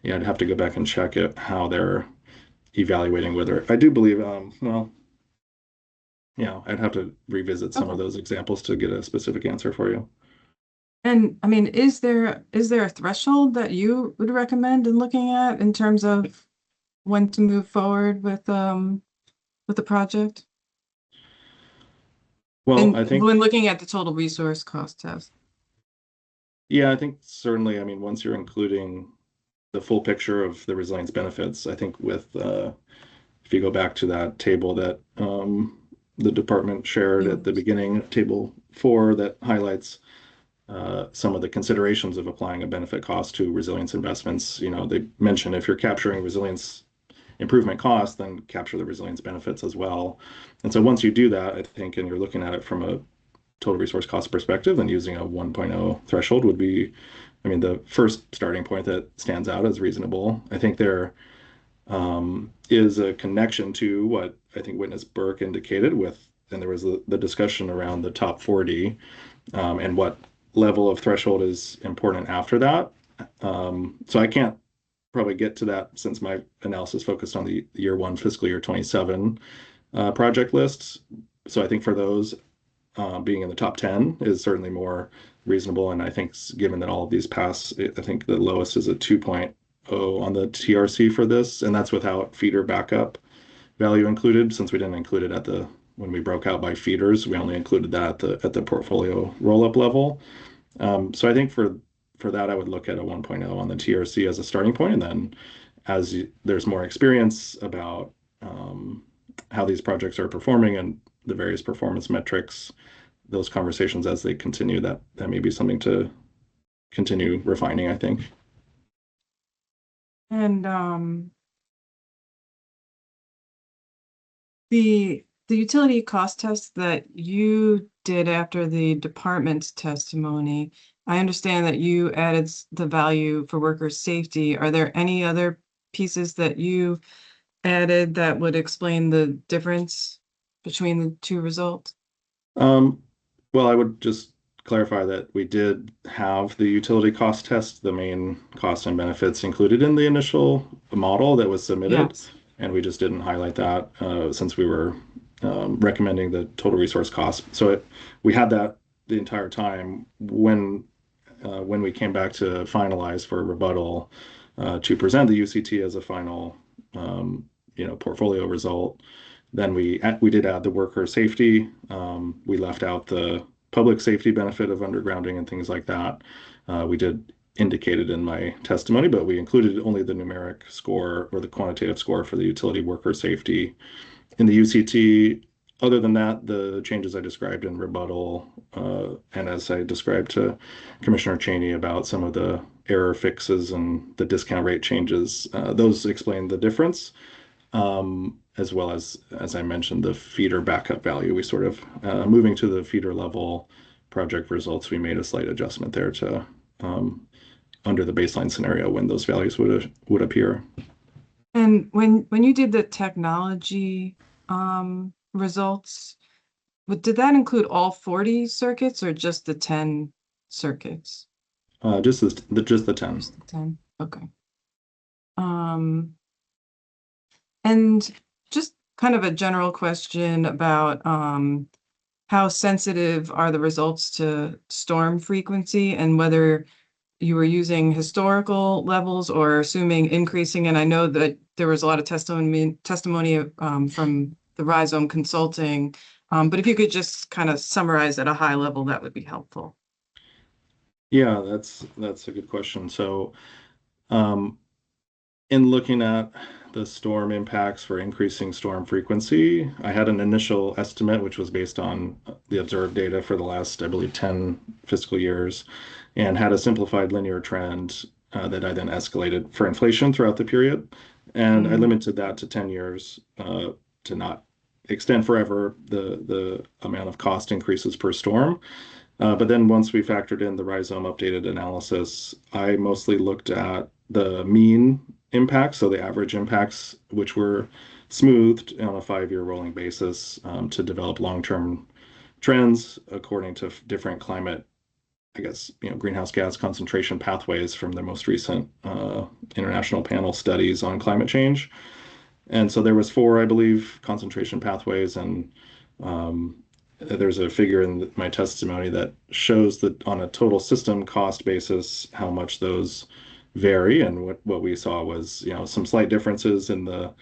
yeah, I'd have to go back and check it how they're evaluating whether I do believe, well, yeah, I'd have to revisit some of those examples to get a specific answer for you. And I mean, is there a threshold that you would recommend in looking at in terms of when to move forward with the project? Well, I think when looking at the total resource cost test. Yeah, I think certainly, I mean, once you're including the full picture of the resilience benefits, I think with if you go back to that table that the department shared at the beginning, table 4, that highlights some of the considerations of applying a benefit cost to resilience investments. You know, they mention if you're capturing resilience improvement costs, then capture the resilience benefits as well. And so once you do that, I think, and you're looking at it from a total resource cost perspective, then using a 1.0 threshold would be, I mean, the first starting point that stands out as reasonable. I think there is a connection to what I think Witness Burke indicated with, and there was the discussion around the top 40 and what level of threshold is important after that. So I can't probably get to that since my analysis focused on the year 1 fiscal year 27 project lists. So I think for those, being in the top 10 is certainly more reasonable. And I think given that all of these pass, I think the lowest is a 2.0 on the TRC for this. And that's without feeder backup value included, since we didn't include it when we broke out by feeders, we only included that at the portfolio roll-up level. So I think for that, I would look at a 1.0 on the TRC as a starting point. And then as there's more experience about how these projects are performing and the various performance metrics, those conversations as they continue, that may be something to continue refining, I think. And the utility cost test that you did after the department's testimony, I understand that you added the value for workers' safety. Are there any other pieces that you added that would explain the difference between the two results? Well, I would just clarify that we did have the utility cost test, the main costs and benefits included in the initial model that was submitted. Yes. And we just didn't highlight that since we were recommending the total resource cost. So we had that the entire time when we came back to finalize for rebuttal to present the UCT as a final portfolio result. Then we did add the worker safety. We left out the public safety benefit of undergrounding and things like that. We did indicate it in my testimony, but we included only the numeric score or the quantitative score for the utility worker safety in the UCT. Other than that, the changes I described in rebuttal, and as I described to Commissioner Cheney about some of the error fixes and the discount rate changes, those explain the difference. As well as I mentioned, the feeder backup value. We sort of, moving to the feeder level project results, we made a slight adjustment there to under the baseline scenario when those values would appear. And when you did the technology results, did that include all 40 circuits or just the 10 circuits? Just the 10. Just the 10. Okay. And just kind of a general question about how sensitive are the results to storm frequency and whether you were using historical levels or assuming increasing. And I know that there was a lot of testimony from the Rhizome Consulting, but if you could just kind of summarize at a high level, that would be helpful. Yeah, that's a good question. So in looking at the storm impacts for increasing storm frequency, I had an initial estimate, which was based on the observed data for the last, I believe, 10 fiscal years, and had a simplified linear trend that I then escalated for inflation throughout the period. And I limited that to 10 years to not extend forever the amount of cost increases per storm. But then once we factored in the Rhizome updated analysis, I mostly looked at the mean impacts, so the average impacts, which were smoothed on a 5-year rolling basis to develop long-term trends according to different climate, I guess, greenhouse gas concentration pathways from the most recent international panel studies on climate change. And so there was 4, I believe, concentration pathways, and there's a figure in my testimony that shows that on a total system cost basis, how much those vary. And what we saw was, some slight differences in the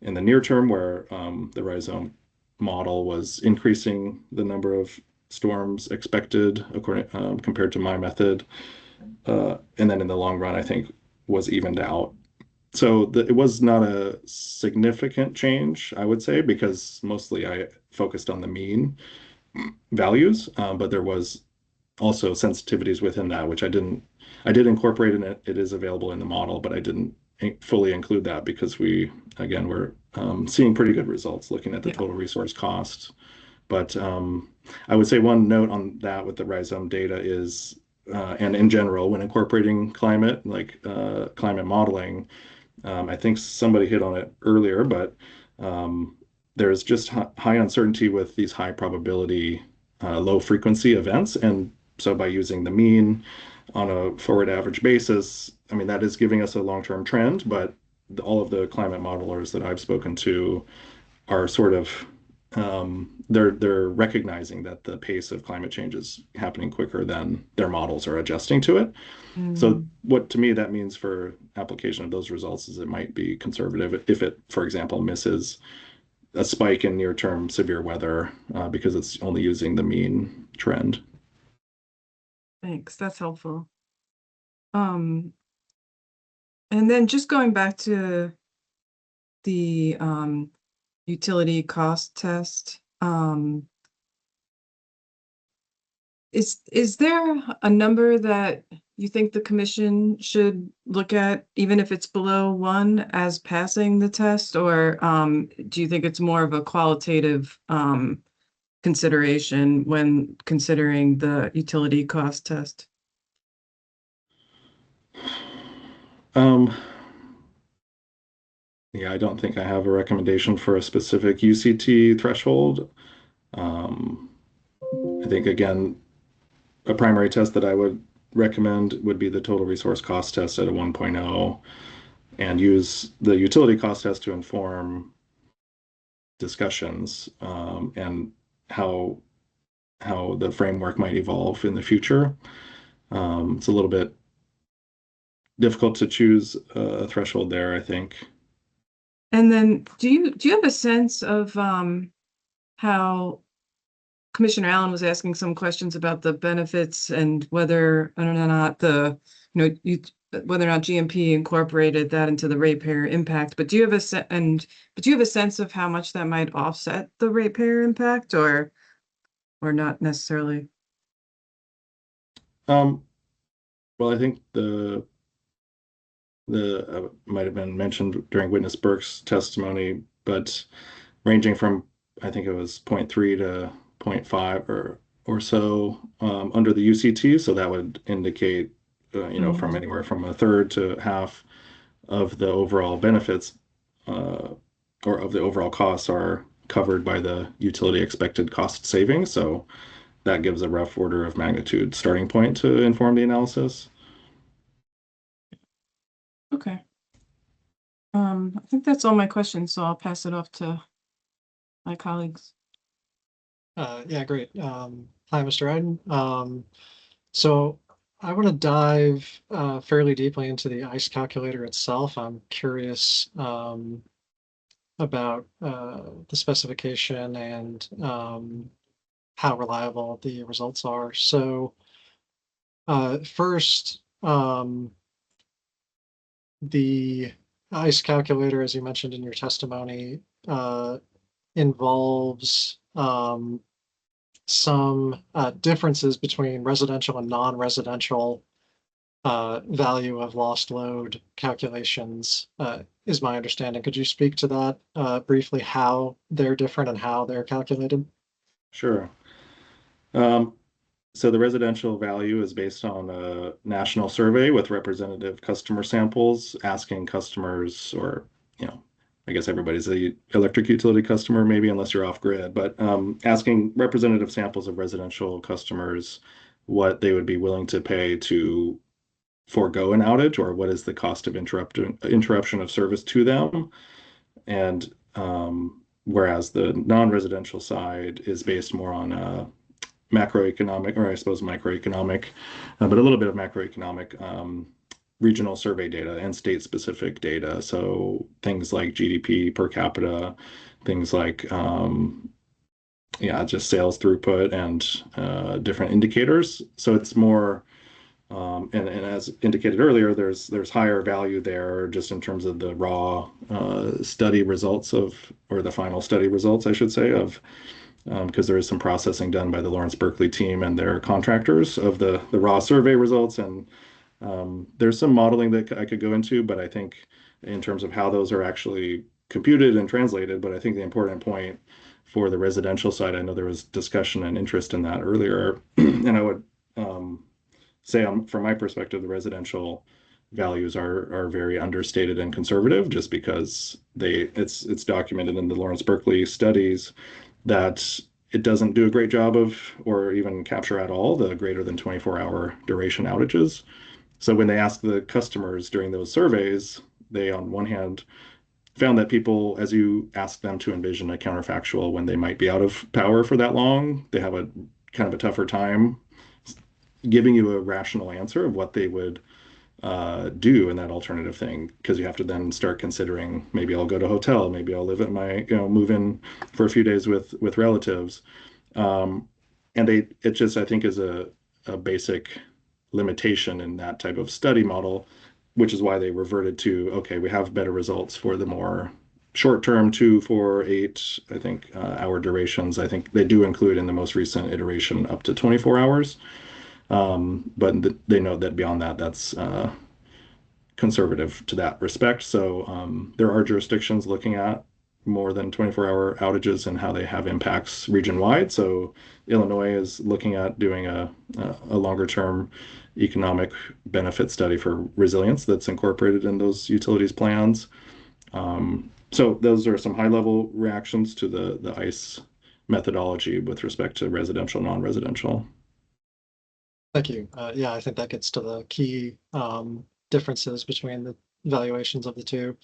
near term, where the rhizome model was increasing the number of storms expected according compared to my method, and then in the long run, I think was evened out. So it was not a significant change, I would say, because mostly I focused on the mean values, but there was also sensitivities within that, which I did incorporate in it. It is available in the model, but I didn't fully include that because we're seeing pretty good results looking at the total resource cost. But I would say one note on that with the rhizome data is, and in general, when incorporating climate, like climate modeling, I think somebody hit on it earlier, but there's just high uncertainty with these high probability, low frequency events. And so by using the mean on a forward average basis, I mean, that is giving us a long-term trend, but all of the climate modelers that I've spoken to are sort of, they're recognizing that the pace of climate change is happening quicker than their models are adjusting to it. So what to me that means for application of those results is it might be conservative if it, for example, misses a spike in near-term severe weather because it's only using the mean trend. Thanks, that's helpful. And then just going back to the utility cost test, is there a number that you think the commission should look at, even if it's below 1, as passing the test, or do you think it's more of a qualitative consideration when considering the utility cost test? Yeah, I don't think I have a recommendation for a specific UCT threshold. I think, again, a primary test that I would recommend would be the total resource cost test at a 1.0, and use the utility cost test to inform discussions and how the framework might evolve in the future. It's a little bit difficult to choose a threshold there, I think. And then do you have a sense of how Commissioner Allen was asking some questions about the benefits and whether or not whether or not GMP incorporated that into the ratepayer impact, but do you have a sense of how much that might offset the ratepayer impact, or not necessarily? Well, I think the might have been mentioned during Witness Burke's testimony, but ranging from, I think it was 0.3 to 0.5 or so under the UCT. So that would indicate, from anywhere from a third to half of the overall benefits or of the overall costs are covered by the utility expected cost savings. So that gives a rough order of magnitude starting point to inform the analysis. Okay. I think that's all my questions, so I'll pass it off to my colleagues. Yeah, great. Hi, Mr. Iden. So I want to dive fairly deeply into the ICE calculator itself. I'm curious about the specification and how reliable the results are. So first, the ICE calculator, as you mentioned in your testimony, involves some differences between residential and non-residential value of lost load calculations, is my understanding. Could you speak to that briefly, how they're different and how they're calculated? Sure. So the residential value is based on a national survey with representative customer samples, asking customers, or, I guess everybody's a electric utility customer, maybe unless you're off grid, but asking representative samples of residential customers what they would be willing to pay to forego an outage, or what is the cost of interruption of service to them. And whereas the non-residential side is based more on macroeconomic, or I suppose microeconomic, but a little bit of macroeconomic regional survey data and state-specific data. So things like GDP per capita, things like just sales throughput and different indicators. So it's more, and as indicated earlier, there's higher value there just in terms of the raw study results or the final study results, I should say, of because there is some processing done by the Lawrence Berkeley team and their contractors of the raw survey results. And there's some modeling that I could go into, but I think in terms of how those are actually computed and translated, but I think the important point for the residential side, I know there was discussion and interest in that earlier, and I would say from my perspective, the residential values are very understated and conservative, just because it's documented in the Lawrence Berkeley studies that it doesn't do a great job of, or even capture at all, the greater than 24-hour duration outages. So when they ask the customers during those surveys, they on one hand found that people, as you ask them to envision a counterfactual when they might be out of power for that long, they have a kind of a tougher time giving you a rational answer of what they would do in that alternative thing, because you have to then start considering, maybe I'll go to a hotel, maybe I'll live at my, move in for a few days with relatives. And it just, I think, is a basic limitation in that type of study model, which is why they reverted to, okay, we have better results for the more short-term 2, 4, 8, I think, hour durations. I think they do include in the most recent iteration up to 24 hours. But they know that beyond that, that's conservative to that respect. So there are jurisdictions looking at more than 24-hour outages and how they have impacts region-wide. So Illinois is looking at doing a longer-term economic benefit study for resilience that's incorporated in those utilities plans. So those are some high-level reactions to the ICE methodology with respect to residential, non-residential. Thank you. Yeah, I think that gets to the key differences between the valuations of the two.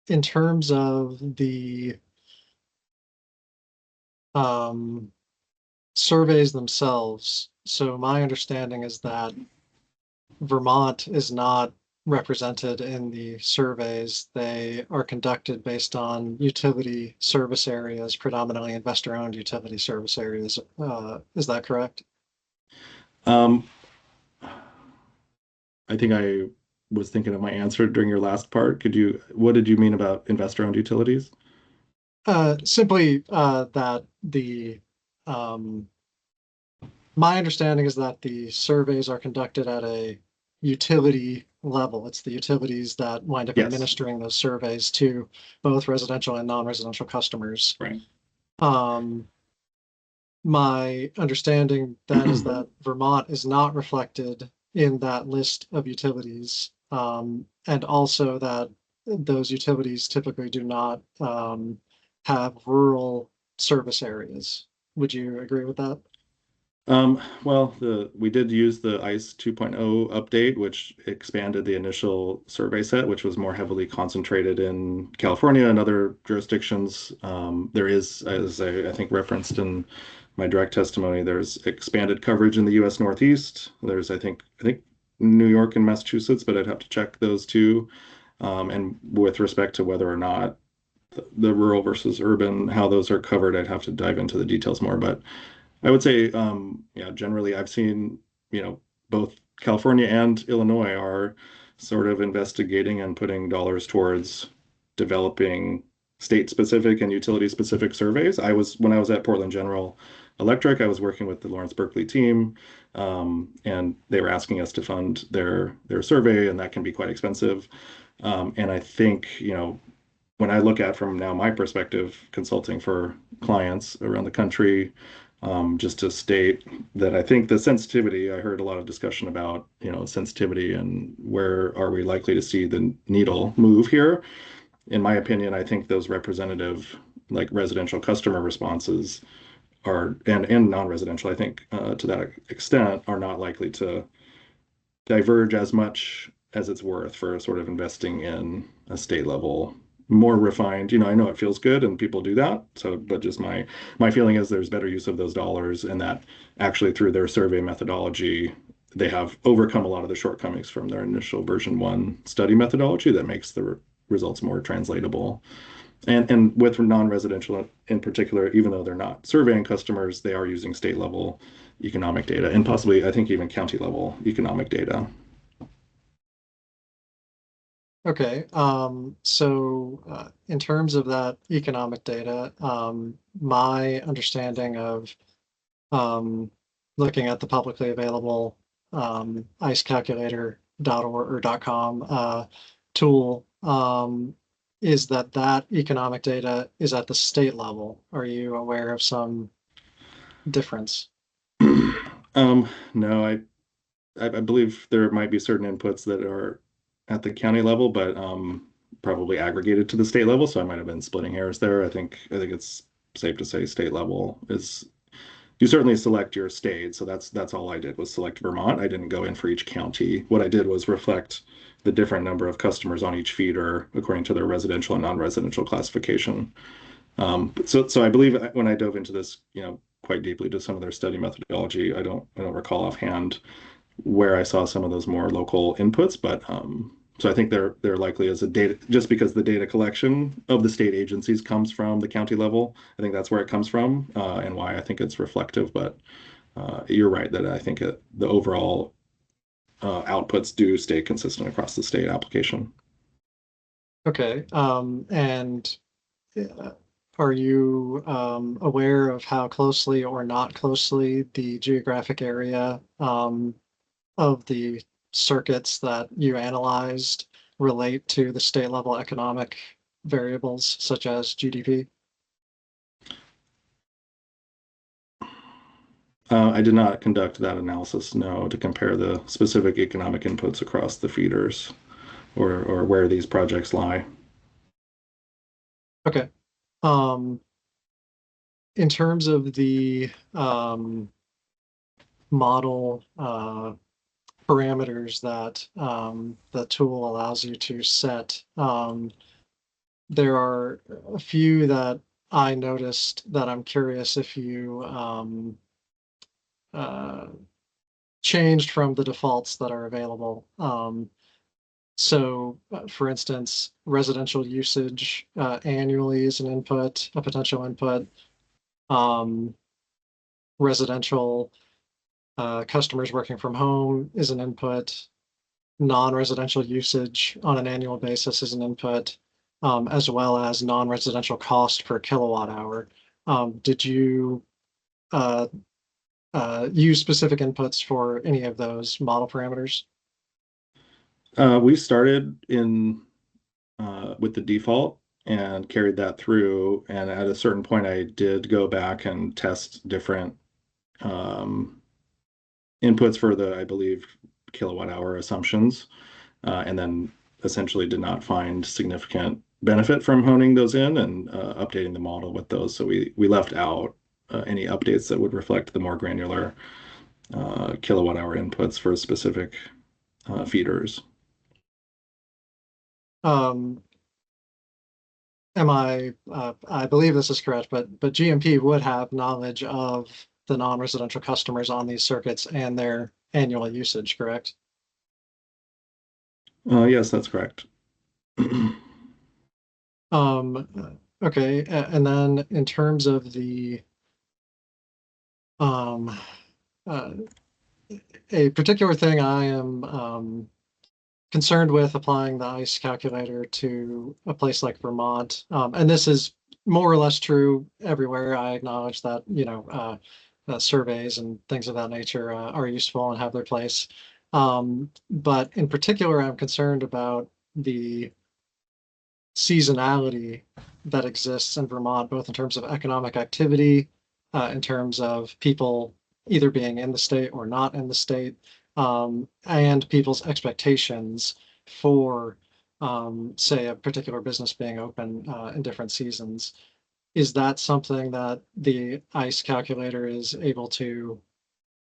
In terms of the surveys themselves, so my understanding is that Vermont is not represented in the surveys. They are conducted based on utility service areas, predominantly investor-owned utility service areas. Is that correct? I think I was thinking of my answer during your last part. What did you mean about investor-owned utilities? Simply that my understanding is that the surveys are conducted at a utility level. It's the utilities that wind up administering those surveys to both residential and non-residential customers. Right. My understanding then is that Vermont is not reflected in that list of utilities, and also that those utilities typically do not have rural service areas. Would you agree with that? Well, we did use the ICE 2.0 update, which expanded the initial survey set, which was more heavily concentrated in California and other jurisdictions. There is, as I think referenced in my direct testimony, there's expanded coverage in the U.S. Northeast. There's, I think New York and Massachusetts, but I'd have to check those two. And with respect to whether or not the rural versus urban, how those are covered, I'd have to dive into the details more. But I would say, generally I've seen, both California and Illinois are sort of investigating and putting dollars towards developing state-specific and utility-specific surveys. When I was at Portland General Electric, I was working with the Lawrence Berkeley team, and they were asking us to fund their survey, and that can be quite expensive. And I think, when I look at from now my perspective, consulting for clients around the country, Just to state that I think the sensitivity, I heard a lot of discussion about, sensitivity and where are we likely to see the needle move here. In my opinion, I think those representative, like residential customer responses are, and non-residential, I think to that extent, are not likely to diverge as much as it's worth for sort of investing in a state level more refined. I know it feels good and people do that. So, but just my feeling is there's better use of those dollars, and that actually through their survey methodology, they have overcome a lot of the shortcomings from their initial version 1 study methodology that makes the results more translatable. And with non-residential in particular, even though they're not surveying customers, they are using state level economic data and possibly, I think, even county level economic data. Okay, so in terms of that economic data, my understanding of looking at the publicly available icecalculator.org or .com tool is that economic data is at the state level. Are you aware of some difference? No, I believe there might be certain inputs that are at the county level, but probably aggregated to the state level. So I might have been splitting hairs there. I think it's safe to say state level is, you certainly select your state. So that's all I did was select Vermont. I didn't go in for each county. What I did was reflect the different number of customers on each feeder according to their residential and non-residential classification. So I believe when I dove into this, quite deeply to some of their study methodology, I don't recall offhand where I saw some of those more local inputs, but so I think they're likely as a data, just because the data collection of the state agencies comes from the county level. I think that's where it comes from, and why I think it's reflective. But you're right that I think the overall outputs do stay consistent across the state application. Okay, and are you aware of how closely or not closely the geographic area of the circuits that you analyzed relate to the state level economic variables such as GDP? I did not conduct that analysis, no, to compare the specific economic inputs across the feeders or where these projects lie. Okay. In terms of the model parameters that the tool allows you to set, there are a few that I noticed that I'm curious if you changed from the defaults that are available. So, for instance, residential usage annually is an input, a potential input. Residential customers working from home is an input. Non-residential usage on an annual basis is an input, as well as non-residential cost per kilowatt hour. Did you use specific inputs for any of those model parameters? We started in with the default and carried that through. And at a certain point, I did go back and test different inputs for the, I believe, kilowatt hour assumptions, and then essentially did not find significant benefit from honing those in and updating the model with those. So we left out any updates that would reflect the more granular kilowatt hour inputs for specific feeders. I believe this is correct, but GMP would have knowledge of the non-residential customers on these circuits and their annual usage, correct? Yes, that's correct. Okay, and then in terms of the a particular thing I am concerned with applying the ICE calculator to a place like Vermont, and this is more or less true everywhere. I acknowledge that, surveys and things of that nature are useful and have their place. But in particular, I'm concerned about the seasonality that exists in Vermont, both in terms of economic activity in terms of people either being in the state or not in the state, and people's expectations for, say, a particular business being open in different seasons. Is that something that the ICE calculator is able to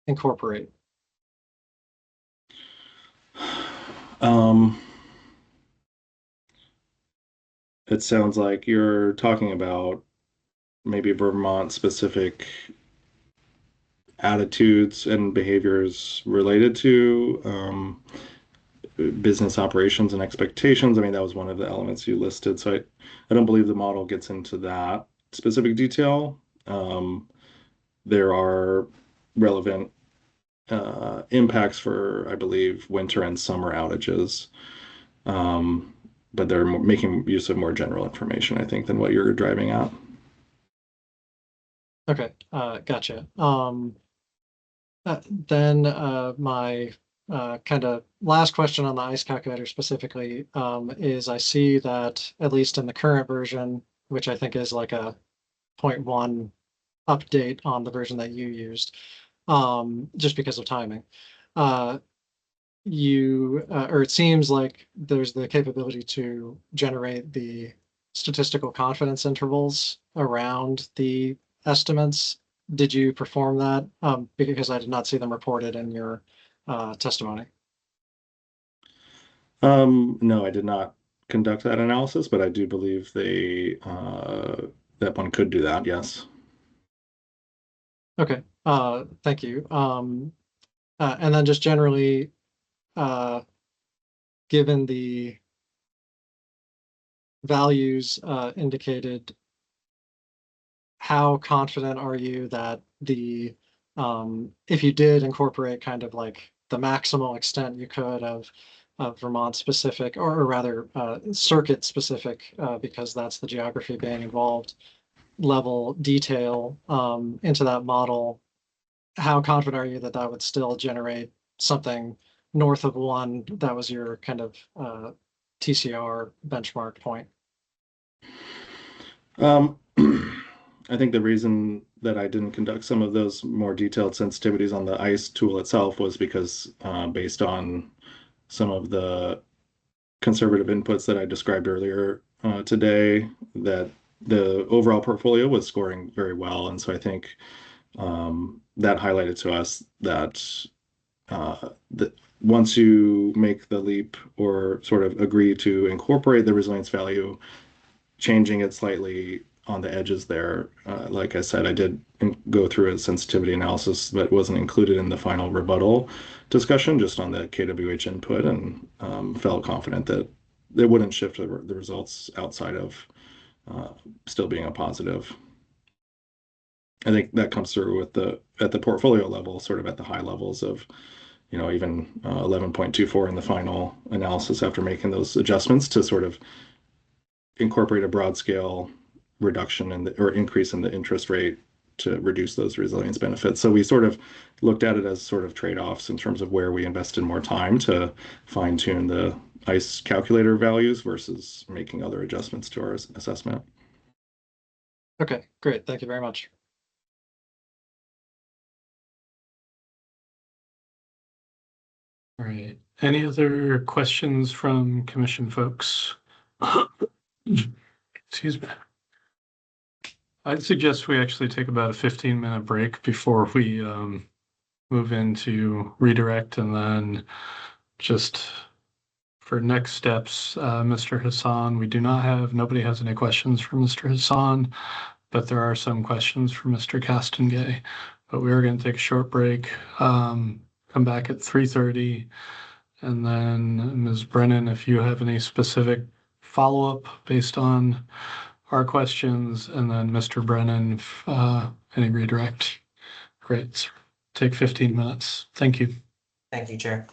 incorporate? It sounds like you're talking about maybe Vermont specific attitudes and behaviors related to business operations and expectations. I mean, that was one of the elements you listed. So I don't believe the model gets into that specific detail. There are relevant impacts for, I believe, winter and summer outages. But they're making use of more general information, I think, than what you're driving at. Okay, gotcha. Then my kind of last question on the ICE calculator specifically is I see that at least in the current version, which I think is like a 0.1 update on the version that you used, just because of timing. Or it seems like there's the capability to generate the statistical confidence intervals around the estimates. Did you perform that? Because I did not see them reported in your testimony. No, I did not conduct that analysis, but I do believe that one could do that, yes. Okay, thank you. And then just generally, given the values indicated, how confident are you that the if you did incorporate kind of like the maximal extent you could of Vermont specific, or rather circuit specific, because that's the geography being involved, level detail into that model, how confident are you that that would still generate something north of 1 that was your kind of TCR benchmark point? I think the reason that I didn't conduct some of those more detailed sensitivities on the ICE tool itself was because based on some of the conservative inputs that I described earlier today, that the overall portfolio was scoring very well. And so I think that highlighted to us that once you make the leap or sort of agree to incorporate the resilience value, changing it slightly on the edges there. Like I said, I did go through a sensitivity analysis that wasn't included in the final rebuttal discussion, just on the KWH input, and felt confident that it wouldn't shift the results outside of still being a positive. I think that comes through with at the portfolio level, sort of at the high levels of, even 11.24 in the final analysis after making those adjustments to sort of incorporate a broad scale reduction or increase in the interest rate to reduce those resilience benefits. So we sort of looked at it as sort of trade-offs in terms of where we invested more time to fine tune the ICE calculator values versus making other adjustments to our assessment. Okay, great. Thank you very much. All right. Any other questions from commission folks? Excuse me. I'd suggest we actually take about a 15-minute break before we move into redirect, and then just for next steps, Mr. Hassan, nobody has any questions for Mr. Hassan, but there are some questions for Mr. Castengay. But we are going to take a short break, come back at 3:30, and then Ms. Brennan, if you have any specific follow-up based on our questions, and then Mr. Brennan, any redirect. Great. Take 15 minutes. Thank you. Thank you, Chair.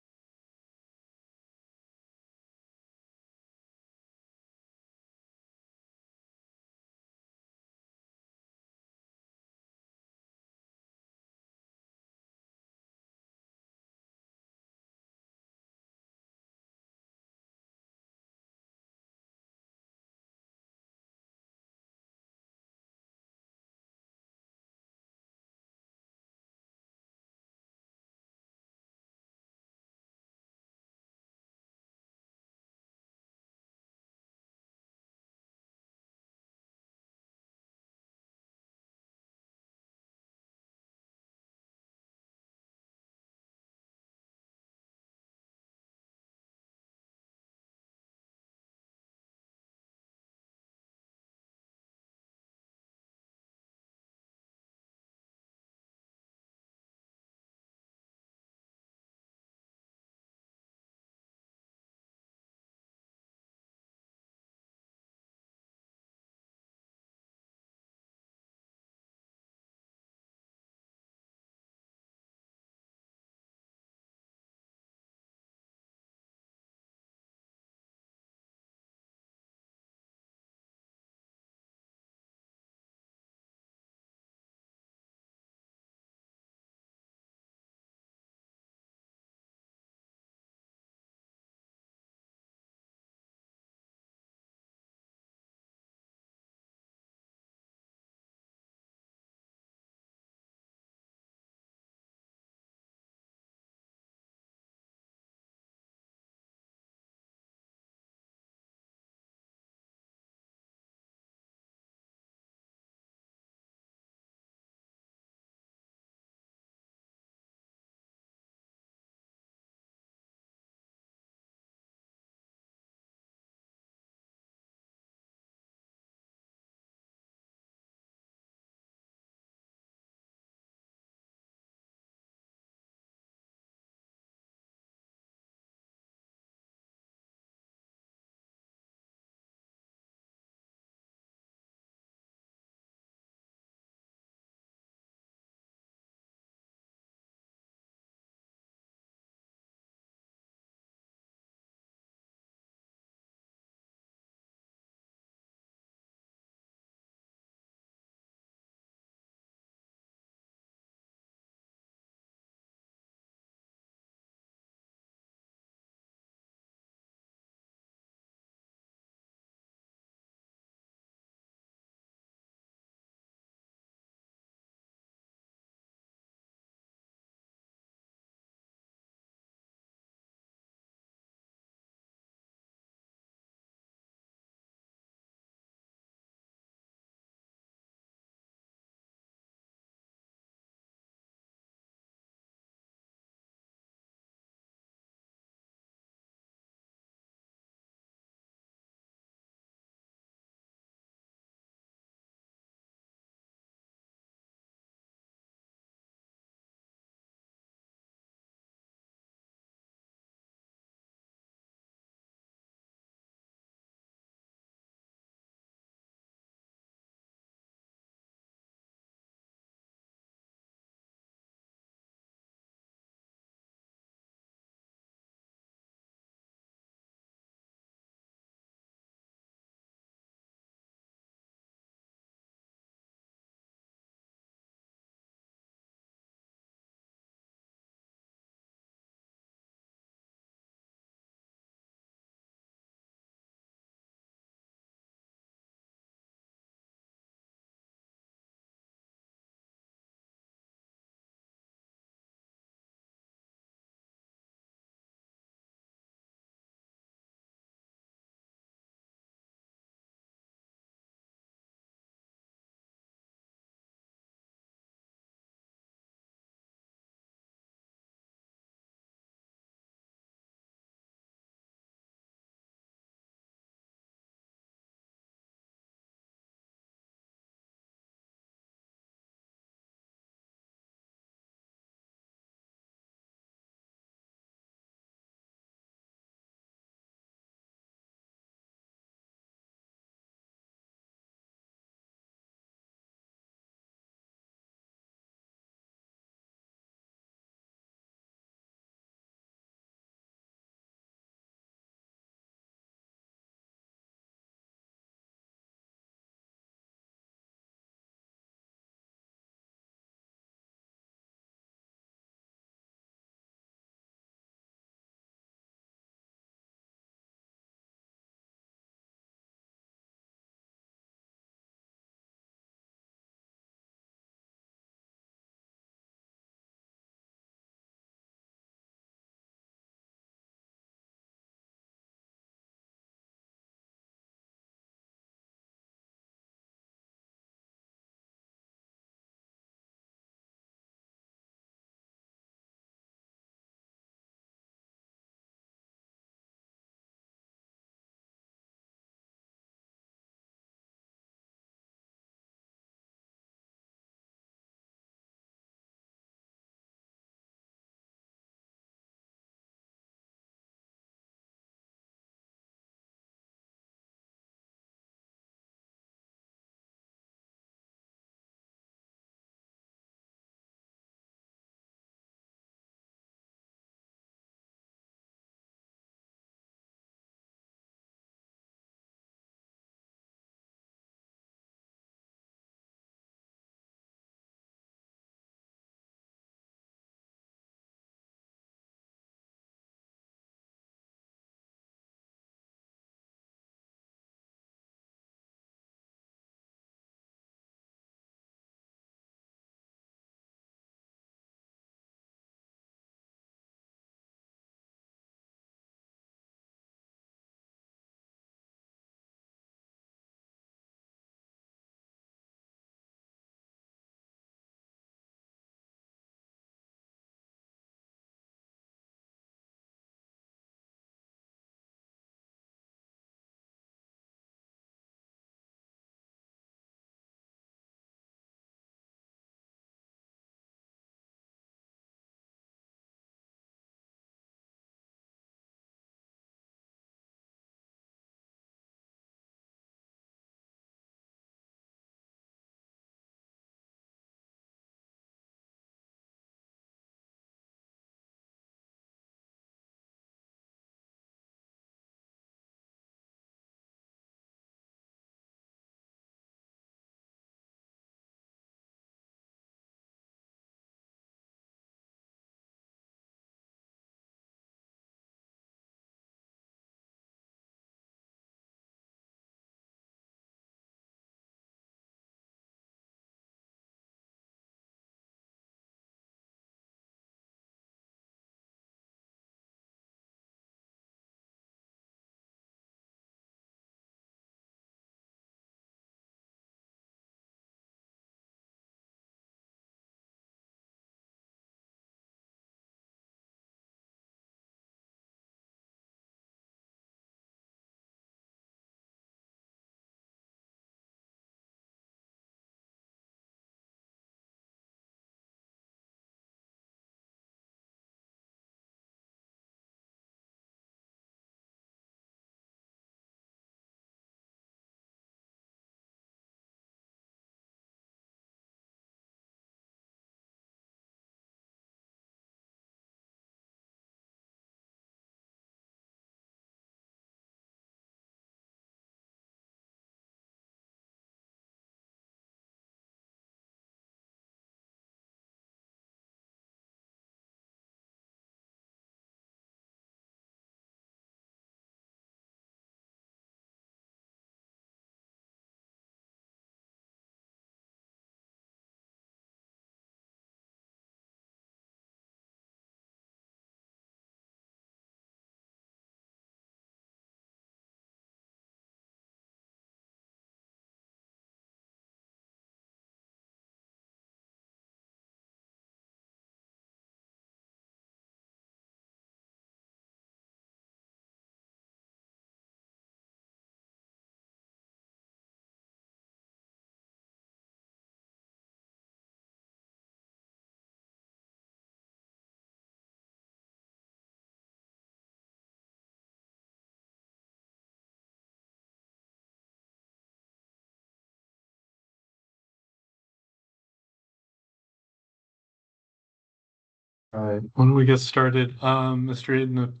All right, when we get started, Mr. Eden,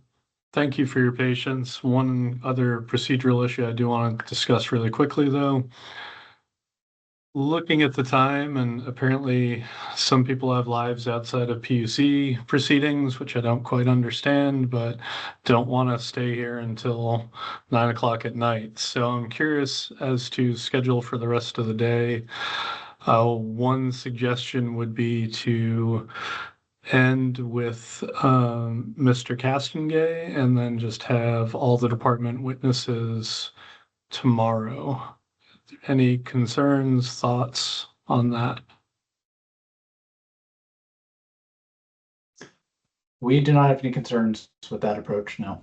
thank you for your patience. One other procedural issue I do want to discuss really quickly, though. Looking at the time, and apparently some people have lives outside of PUC proceedings, which I don't quite understand, but don't want to stay here until 9 o'clock at night. So I'm curious as to schedule for the rest of the day. One suggestion would be to end with Mr. Castengay and then just have all the department witnesses tomorrow. Any concerns, thoughts on that? We do not have any concerns with that approach, no.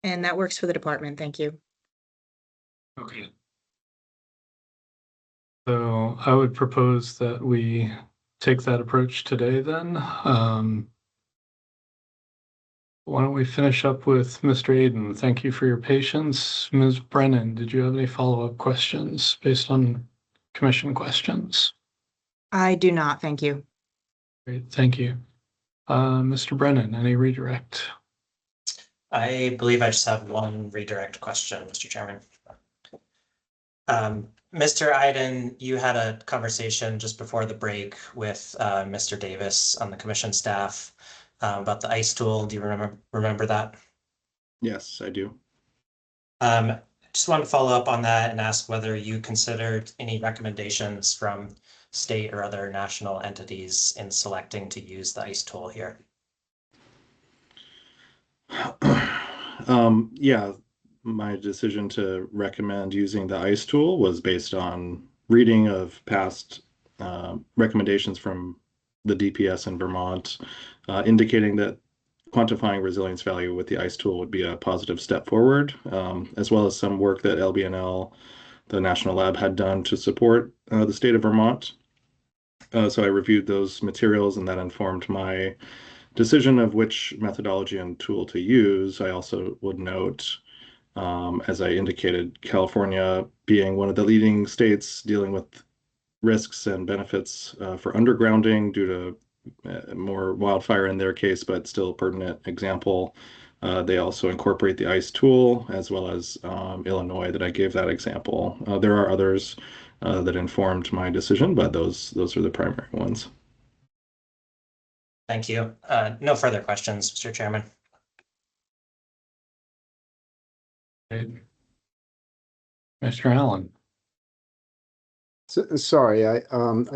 And that works for the department. Thank you. Okay. So I would propose that we take that approach today then. Why don't we finish up with Mr. Aiden? Thank you for your patience. Ms. Brennan, did you have any follow-up questions based on commission questions? I do not. Thank you. Great, thank you. Mr. Brennan, any redirect? I believe I just have one redirect question, Mr. Chairman. Mr. Iden, you had a conversation just before the break with Mr. Davis on the commission staff about the ICE tool. Do you remember that? Yes, I do. Just wanted to follow up on that and ask whether you considered any recommendations from state or other national entities in selecting to use the ICE tool here. Yeah, my decision to recommend using the ICE tool was based on reading of past recommendations from the DPS in Vermont, indicating that quantifying resilience value with the ICE tool would be a positive step forward, as well as some work that LBNL, the National Lab, had done to support the state of Vermont. So I reviewed those materials, and that informed my decision of which methodology and tool to use. I also would note, as I indicated, California being one of the leading states dealing with risks and benefits for undergrounding due to more wildfire in their case, but still a pertinent example. They also incorporate the ICE tool, as well as Illinois that I gave that example. There are others that informed my decision, but those are the primary ones. Thank you. No further questions, Mr. Chairman. Mr. Allen. Sorry, I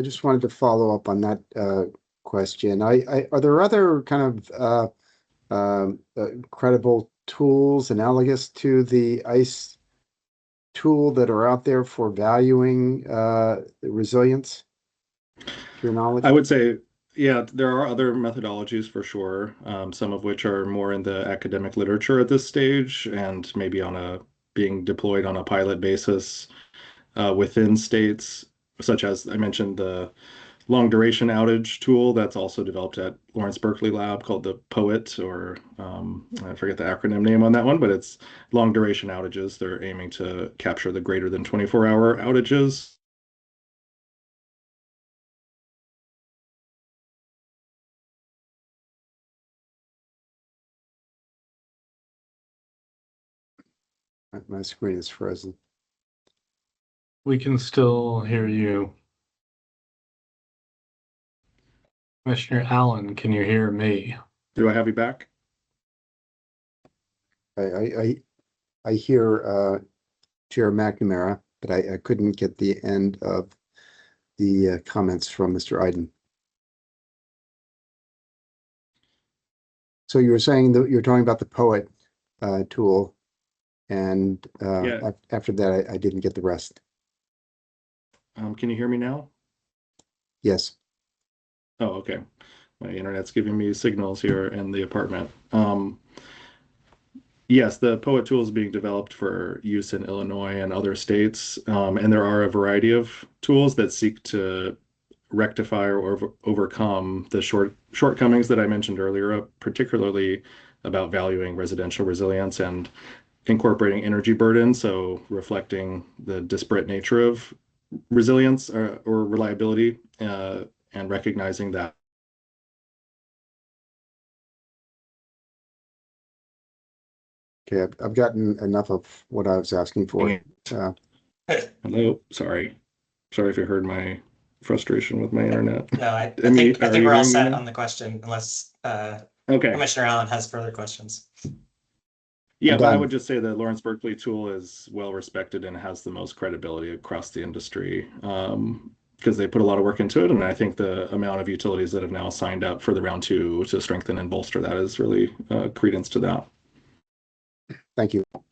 just wanted to follow up on that question. Are there other kind of credible tools analogous to the ICE tool that are out there for valuing resilience, to your knowledge? I would say, yeah, there are other methodologies for sure, some of which are more in the academic literature at this stage and maybe being deployed on a pilot basis within states, such as I mentioned the long duration outage tool that's also developed at Lawrence Berkeley Lab called the POET, or I forget the acronym name on that one, but it's long duration outages. They're aiming to capture the greater than 24-hour outages. My screen is frozen. We can still hear you. Commissioner Allen, can you hear me? Do I have you back? I hear Chair McNamara, but I couldn't get the end of the comments from Mr. Iden. So you were saying that you're talking about the POET tool, and Yeah. after that, I didn't get the rest. Can you hear me now? Yes. Oh, okay. My internet's giving me signals here in the apartment. Yes, the POET tool is being developed for use in Illinois and other states, and there are a variety of tools that seek to rectify or overcome the shortcomings that I mentioned earlier, particularly about valuing residential resilience and incorporating energy burden, so reflecting the disparate nature of resilience or reliability, and recognizing that Okay, I've gotten enough of what I was asking for. Hello, sorry if you heard my frustration with my internet. No, I Are think you we're all hearing me set now? on the question unless Okay. Commissioner Allen has further questions. Yeah, but I would just say the Lawrence Berkeley tool is well respected and has the most credibility across the industry because they put a lot of work into it. And I think the amount of utilities that have now signed up for the round 2 to strengthen and bolster that is really credence to that. Thank you. All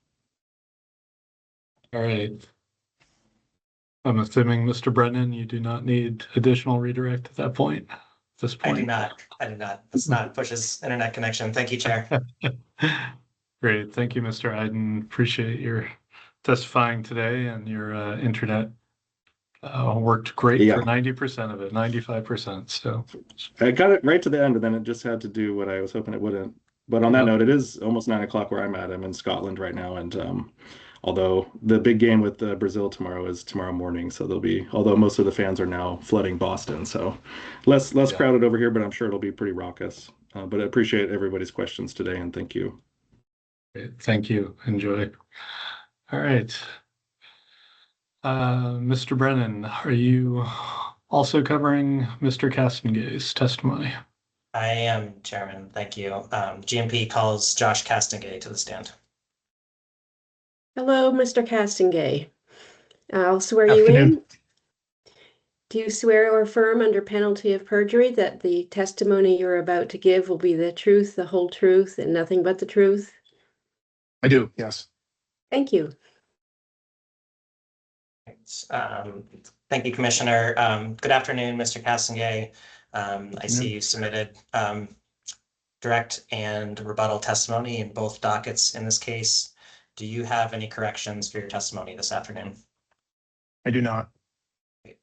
right. I'm assuming, Mr. Brennan, you do not need additional redirect at that point. At this point. I do not. Let's not push his internet connection. Thank you, Chair. Great. Thank you, Mr. Iden. Appreciate your testifying today, and your internet worked great for 90% of it, 95%. So I got it right to the end, and then it just had to do what I was hoping it wouldn't. But on that note, it is almost 9 o'clock where I'm at. I'm in Scotland right now, and although the big game with Brazil tomorrow is tomorrow morning, so there'll be, although most of the fans are now flooding Boston, so less crowded over here, but I'm sure it'll be pretty raucous. But I appreciate everybody's questions today, and thank you. Great. Thank you. Enjoy. All right. Mr. Brennan, are you also covering Mr. Castengay's testimony? I am, Chairman. Thank you. GMP calls Josh Castengay to the stand. Hello, Mr. Castengay. I'll swear you in. Do you swear or affirm under penalty of perjury that the testimony you're about to give will be the truth, the whole truth, and nothing but the truth? I do, yes. Thank you. Thank you, Commissioner. Good afternoon, Mr. Castengay. I see you submitted direct and rebuttal testimony in both dockets in this case. Do you have any corrections for your testimony this afternoon? I do not.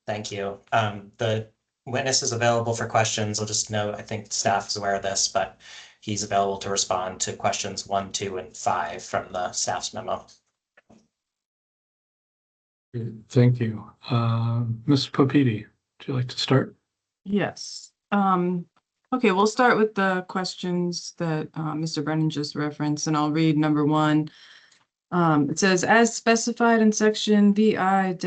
Thank you. The witness is available for questions. I'll just note, I think staff is aware of this, but he's available to respond to questions 1, 2, and 5 from the staff's memo. Thank you. Ms. Popiti, would you like to start? Yes. Okay, we'll start with the questions that Mr. Brennan just referenced, and I'll read number 1. It says, as specified in section VI-.A.3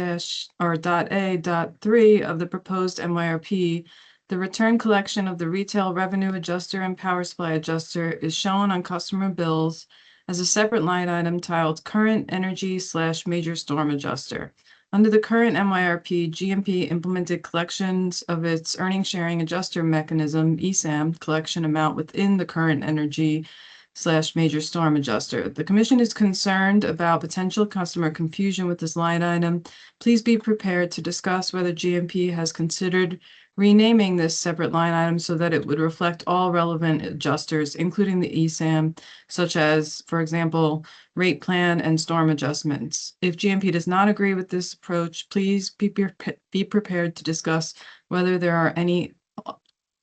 of the proposed MYRP, the return collection of the retail revenue adjuster and power supply adjuster is shown on customer bills as a separate line item titled current energy/major storm adjuster. Under the current MYRP, GMP implemented collections of its earnings sharing adjuster mechanism, ESAM, collection amount within the current energy/major storm adjuster. The Commission is concerned about potential customer confusion with this line item. Please be prepared to discuss whether GMP has considered renaming this separate line item so that it would reflect all relevant adjusters, including the ESAM, such as, for example, rate plan and storm adjustments. If GMP does not agree with this approach, please be prepared to discuss whether there are any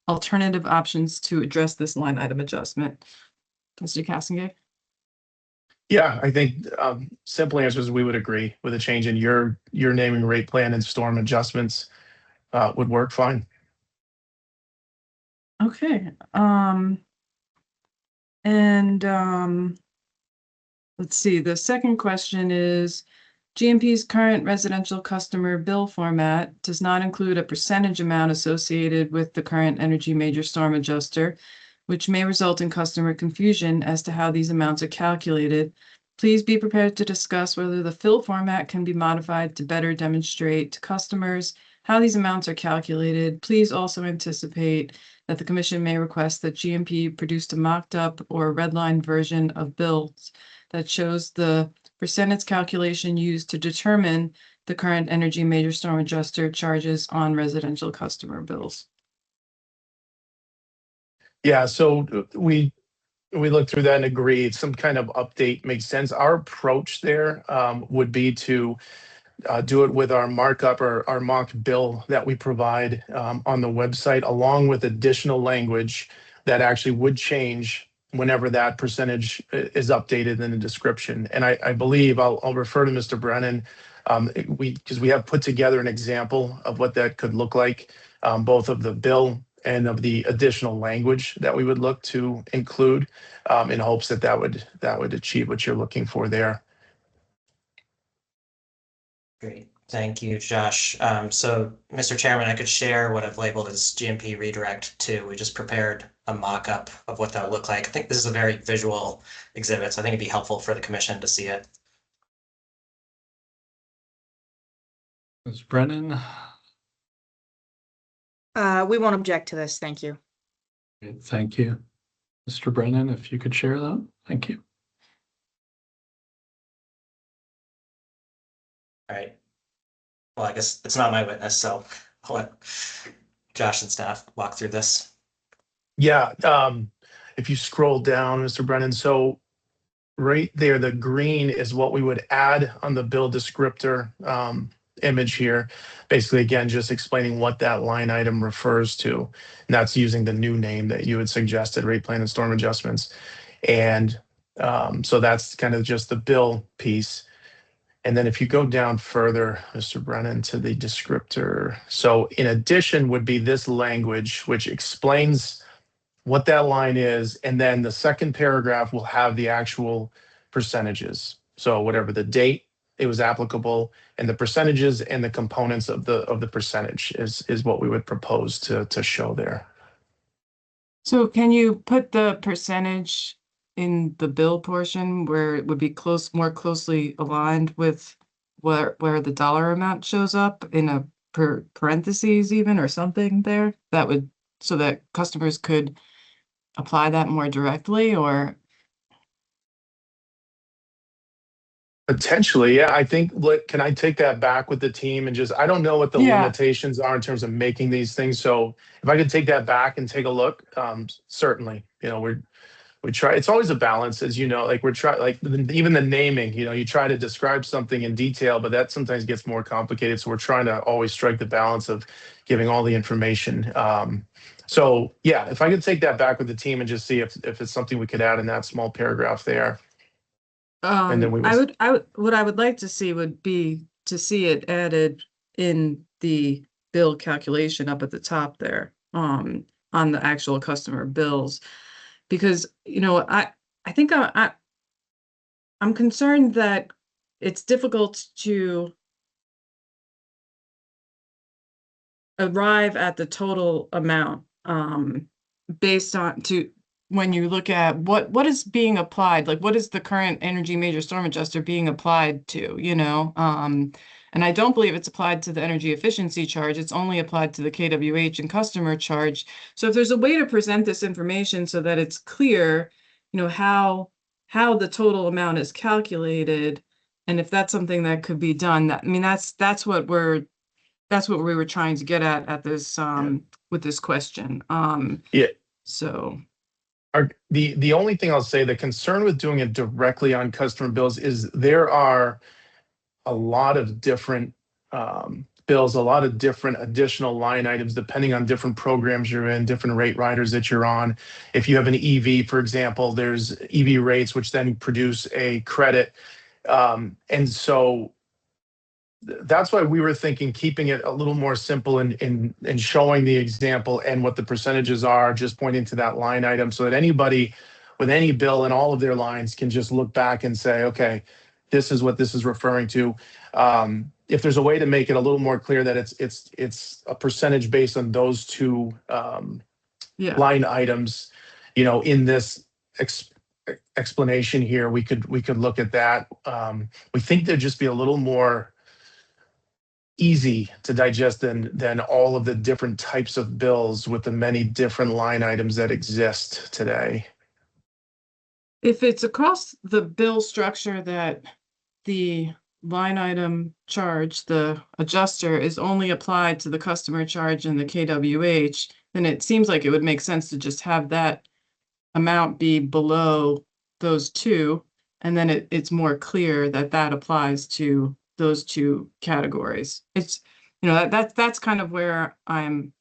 alternative options to address this line item adjustment. Mr. Castengay? Yeah, I think simple answer is we would agree with a change in your naming rate plan and storm adjustments would work fine. Okay. Let's see. The second question is, GMP's current residential customer bill format does not include a percentage amount associated with the current energy major storm adjuster, which may result in customer confusion as to how these amounts are calculated. Please be prepared to discuss whether the fill format can be modified to better demonstrate to customers how these amounts are calculated. Please also anticipate that the Commission may request that GMP produced a mocked up or redlined version of bills that shows the percentage calculation used to determine the current energy major storm adjuster charges on residential customer bills. Yeah, so we looked through that and agreed some kind of update makes sense. Our approach there would be to do it with our markup or our mocked bill that we provide on the website, along with additional language that actually would change whenever that percentage is updated in the description. And I believe I'll refer to Mr. Brennan, because we have put together an example of what that could look like, both of the bill and of the additional language that we would look to include in hopes that that would achieve what you're looking for there. Great. Thank you, Josh. So, Mr. Chairman, I could share what I've labeled as GMP redirect 2. We just prepared a mock-up of what that would look like. I think this is a very visual exhibit, so I think it'd be helpful for the commission to see it. Ms. Brennan? We won't object to this. Thank you. Thank you. Mr. Brennan, if you could share that. Thank you. All right. Well, I guess it's not my witness, so I'll let Josh and staff walk through this. Yeah, if you scroll down, Mr. Brennan, so right there, the green is what we would add on the bill descriptor image here. Basically, again, just explaining what that line item refers to. And that's using the new name that you had suggested, rate plan and storm adjustments. And so that's kind of just the bill piece. And then if you go down further, Mr. Brennan, to the descriptor. So in addition would be this language, which explains what that line is. And then the second paragraph will have the actual percentages. So whatever the date it was applicable and the percentages and the components of the percentage is what we would propose to show there. So can you put the percentage in the bill portion where it would be more closely aligned with where the dollar amount shows up in a parentheses even or something there that would, so that customers could apply that more directly? Or potentially, yeah. I think, can I take that back with the team and just, I don't know what the limitations are in terms of making these things. So if I could take that back and take a look, certainly, you know, we try, it's always a balance, as you know, like even the naming, you know, you try to describe something in detail, but that sometimes gets more complicated. So we're trying to always strike the balance of giving all the information. So yeah, if I could take that back with the team and just see if it's something we could add in that small paragraph there. And then what I would like to see would be to see it added in the bill calculation up at the top there, on the actual customer bills. Because, you know, I think I'm concerned that it's difficult to arrive at the total amount based on when you look at what is being applied, like what is the current energy major storm adjuster being applied to, you know? And I don't believe it's applied to the energy efficiency charge. It's only applied to the KWH and customer charge. So if there's a way to present this information so that it's clear, you know, how the total amount is calculated, and if that's something that could be done, that, I mean, that's what we were trying to get at this with this question. Yeah. So the only thing I'll say, the concern with doing it directly on customer bills is there are a lot of different bills, a lot of different additional line items, depending on different programs you're in, different rate riders that you're on. If you have an EV, for example, there's EV rates, which then produce a credit. And so that's why we were thinking keeping it a little more simple in showing the example and what the percentages are, just pointing to that line item so that anybody with any bill in all of their lines can just look back and say, okay, this is what this is referring to. If there's a way to make it a little more clear that it's a percentage based on those two line items, you know, in this explanation here, we could look at that. We think there'd just be a little more easy to digest than all of the different types of bills with the many different line items that exist today. if it's across the bill structure that the line item charge, the adjuster, is only applied to the customer charge and the KWH, then it seems like it would make sense to just have that amount be below those two, and then it's more clear that that applies to those two categories. It's, you know, that's kind of where I'm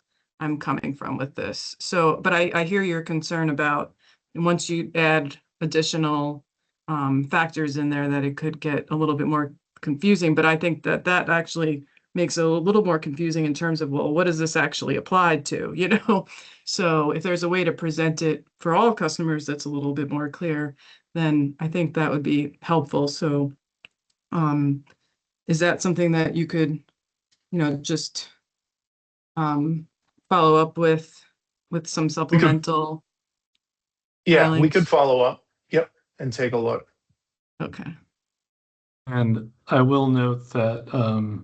coming from with this. So, but I hear your concern about once you add additional factors in there that it could get a little bit more confusing, but I think that actually makes it a little more confusing in terms of, well, what is this actually applied to, you know? So if there's a way to present it for all customers that's a little bit more clear, then I think that would be helpful. So is that something that you could, you know, just follow up with some supplemental? Yeah, we could filings? follow up. Yep, and take a look. Okay. And I will note that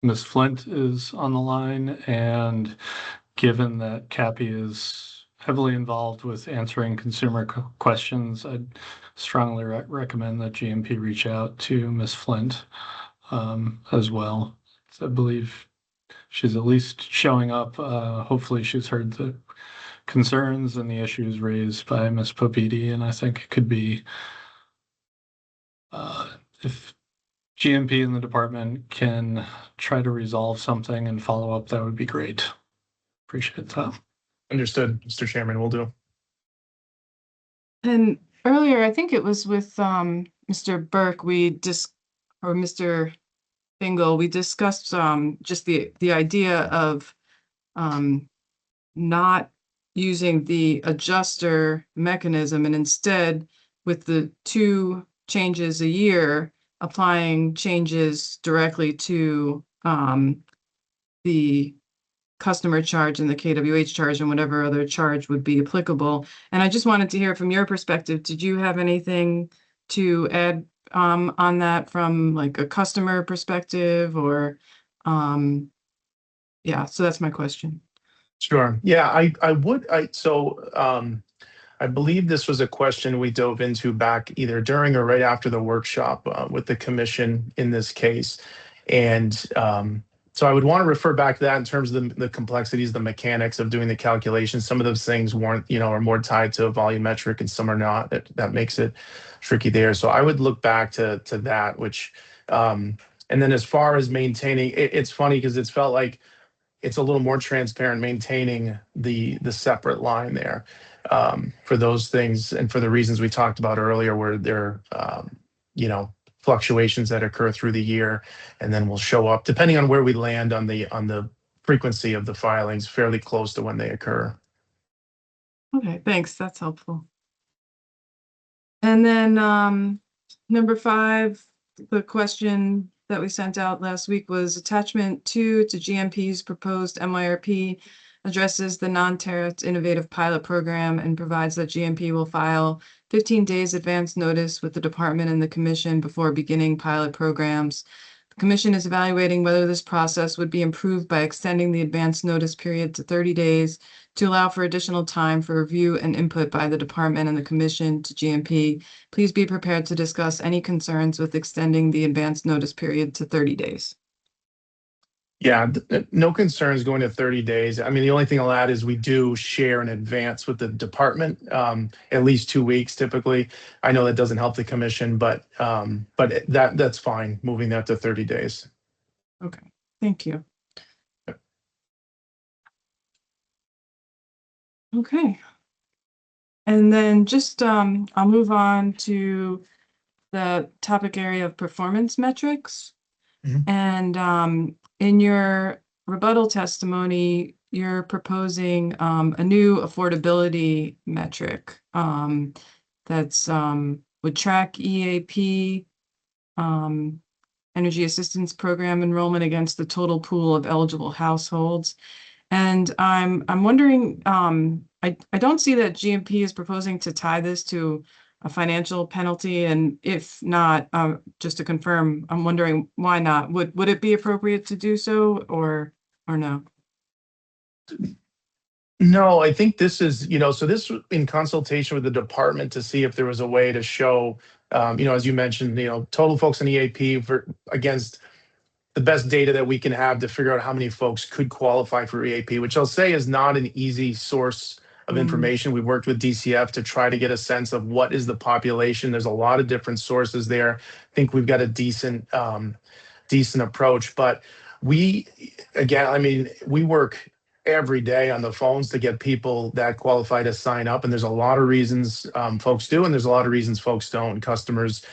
Ms. Flint is on the line, and given that Cappy is heavily involved with answering consumer questions, I'd strongly recommend that GMP reach out to Ms. Flint as well. So I believe she's at least showing up. Hopefully she's heard the concerns and the issues raised by Ms. Popedi, and I think it could be if GMP and the department can try to resolve something and follow up, that would be great. Appreciate that. Understood, Mr. Chairman, will do. And earlier, I think it was with Mr. Burke, or Mr. Bingle, we discussed just the idea of not using the adjuster mechanism, and instead with the 2 changes a year, applying changes directly to the customer charge and the KWH charge and whatever other charge would be applicable. And I just wanted to hear from your perspective, did you have anything to add on that from like a customer perspective, or yeah, so that's my question. Sure. Yeah, I would. I believe this was a question we dove into back either during or right after the workshop with the commission in this case. And so I would want to refer back to that in terms of the complexities, the mechanics of doing the calculations. Some of those things weren't, you know, are more tied to volumetric and some are not. That makes it tricky there. So I would look back to that, which, and then as far as maintaining, it's funny because it's felt like it's a little more transparent maintaining the separate line there for those things and for the reasons we talked about earlier, where there you know, fluctuations that occur through the year and then will show up depending on where we land on the frequency of the filings, fairly close to when they occur. Okay, thanks. That's helpful. And then number 5, the question that we sent out last week was attachment 2 to GMP's proposed MYRP addresses the non-tariff innovative pilot program and provides that GMP will file 15 days advance notice with the department and the commission before beginning pilot programs. The commission is evaluating whether this process would be improved by extending the advance notice period to 30 days to allow for additional time for review and input by the department and the commission to GMP. Please be prepared to discuss any concerns with extending the advance notice period to 30 days. Yeah, no concerns going to 30 days. I mean, the only thing I'll add is we do share in advance with the department, at least 2 weeks typically. I know that doesn't help the commission, but that's fine, moving that to 30 days. Okay, thank you. Okay. And then just I'll move on to the topic area of performance metrics. And in your rebuttal testimony, you're proposing a new affordability metric that's would track EAP energy assistance program enrollment against the total pool of eligible households. And I'm wondering, I don't see that GMP is proposing to tie this to a financial penalty, and if not, just to confirm, I'm wondering why not? Would it be appropriate to do so, or no? No, I think this is, you know, so this in consultation with the department to see if there was a way to show, you know, as you mentioned, you know, total folks in EAP against the best data that we can have to figure out how many folks could qualify for EAP, which I'll say is not an easy source of information. We worked with DCF to try to get a sense of what is the population. There's a lot of different sources there. I think we've got a decent approach, but again, I mean, we work every day on the phones to get people that qualify to sign up. And there's a lot of reasons folks do, and there's a lot of reasons folks don't. Customers,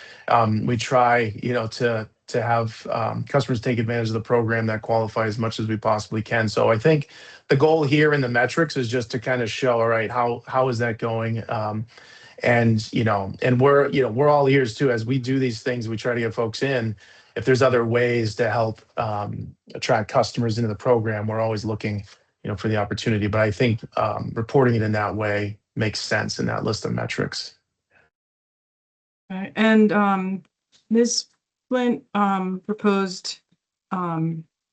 we try, you know, to to have customers take advantage of the program that qualify as much as we possibly can. So I think the goal here in the metrics is just to kind of show, all right, how is that going? And we're all ears too. As we do these things, we try to get folks in. If there's other ways to help attract customers into the program, we're always looking, for the opportunity. But I think reporting it in that way makes sense in that list of metrics. Okay. And Ms. Flint proposed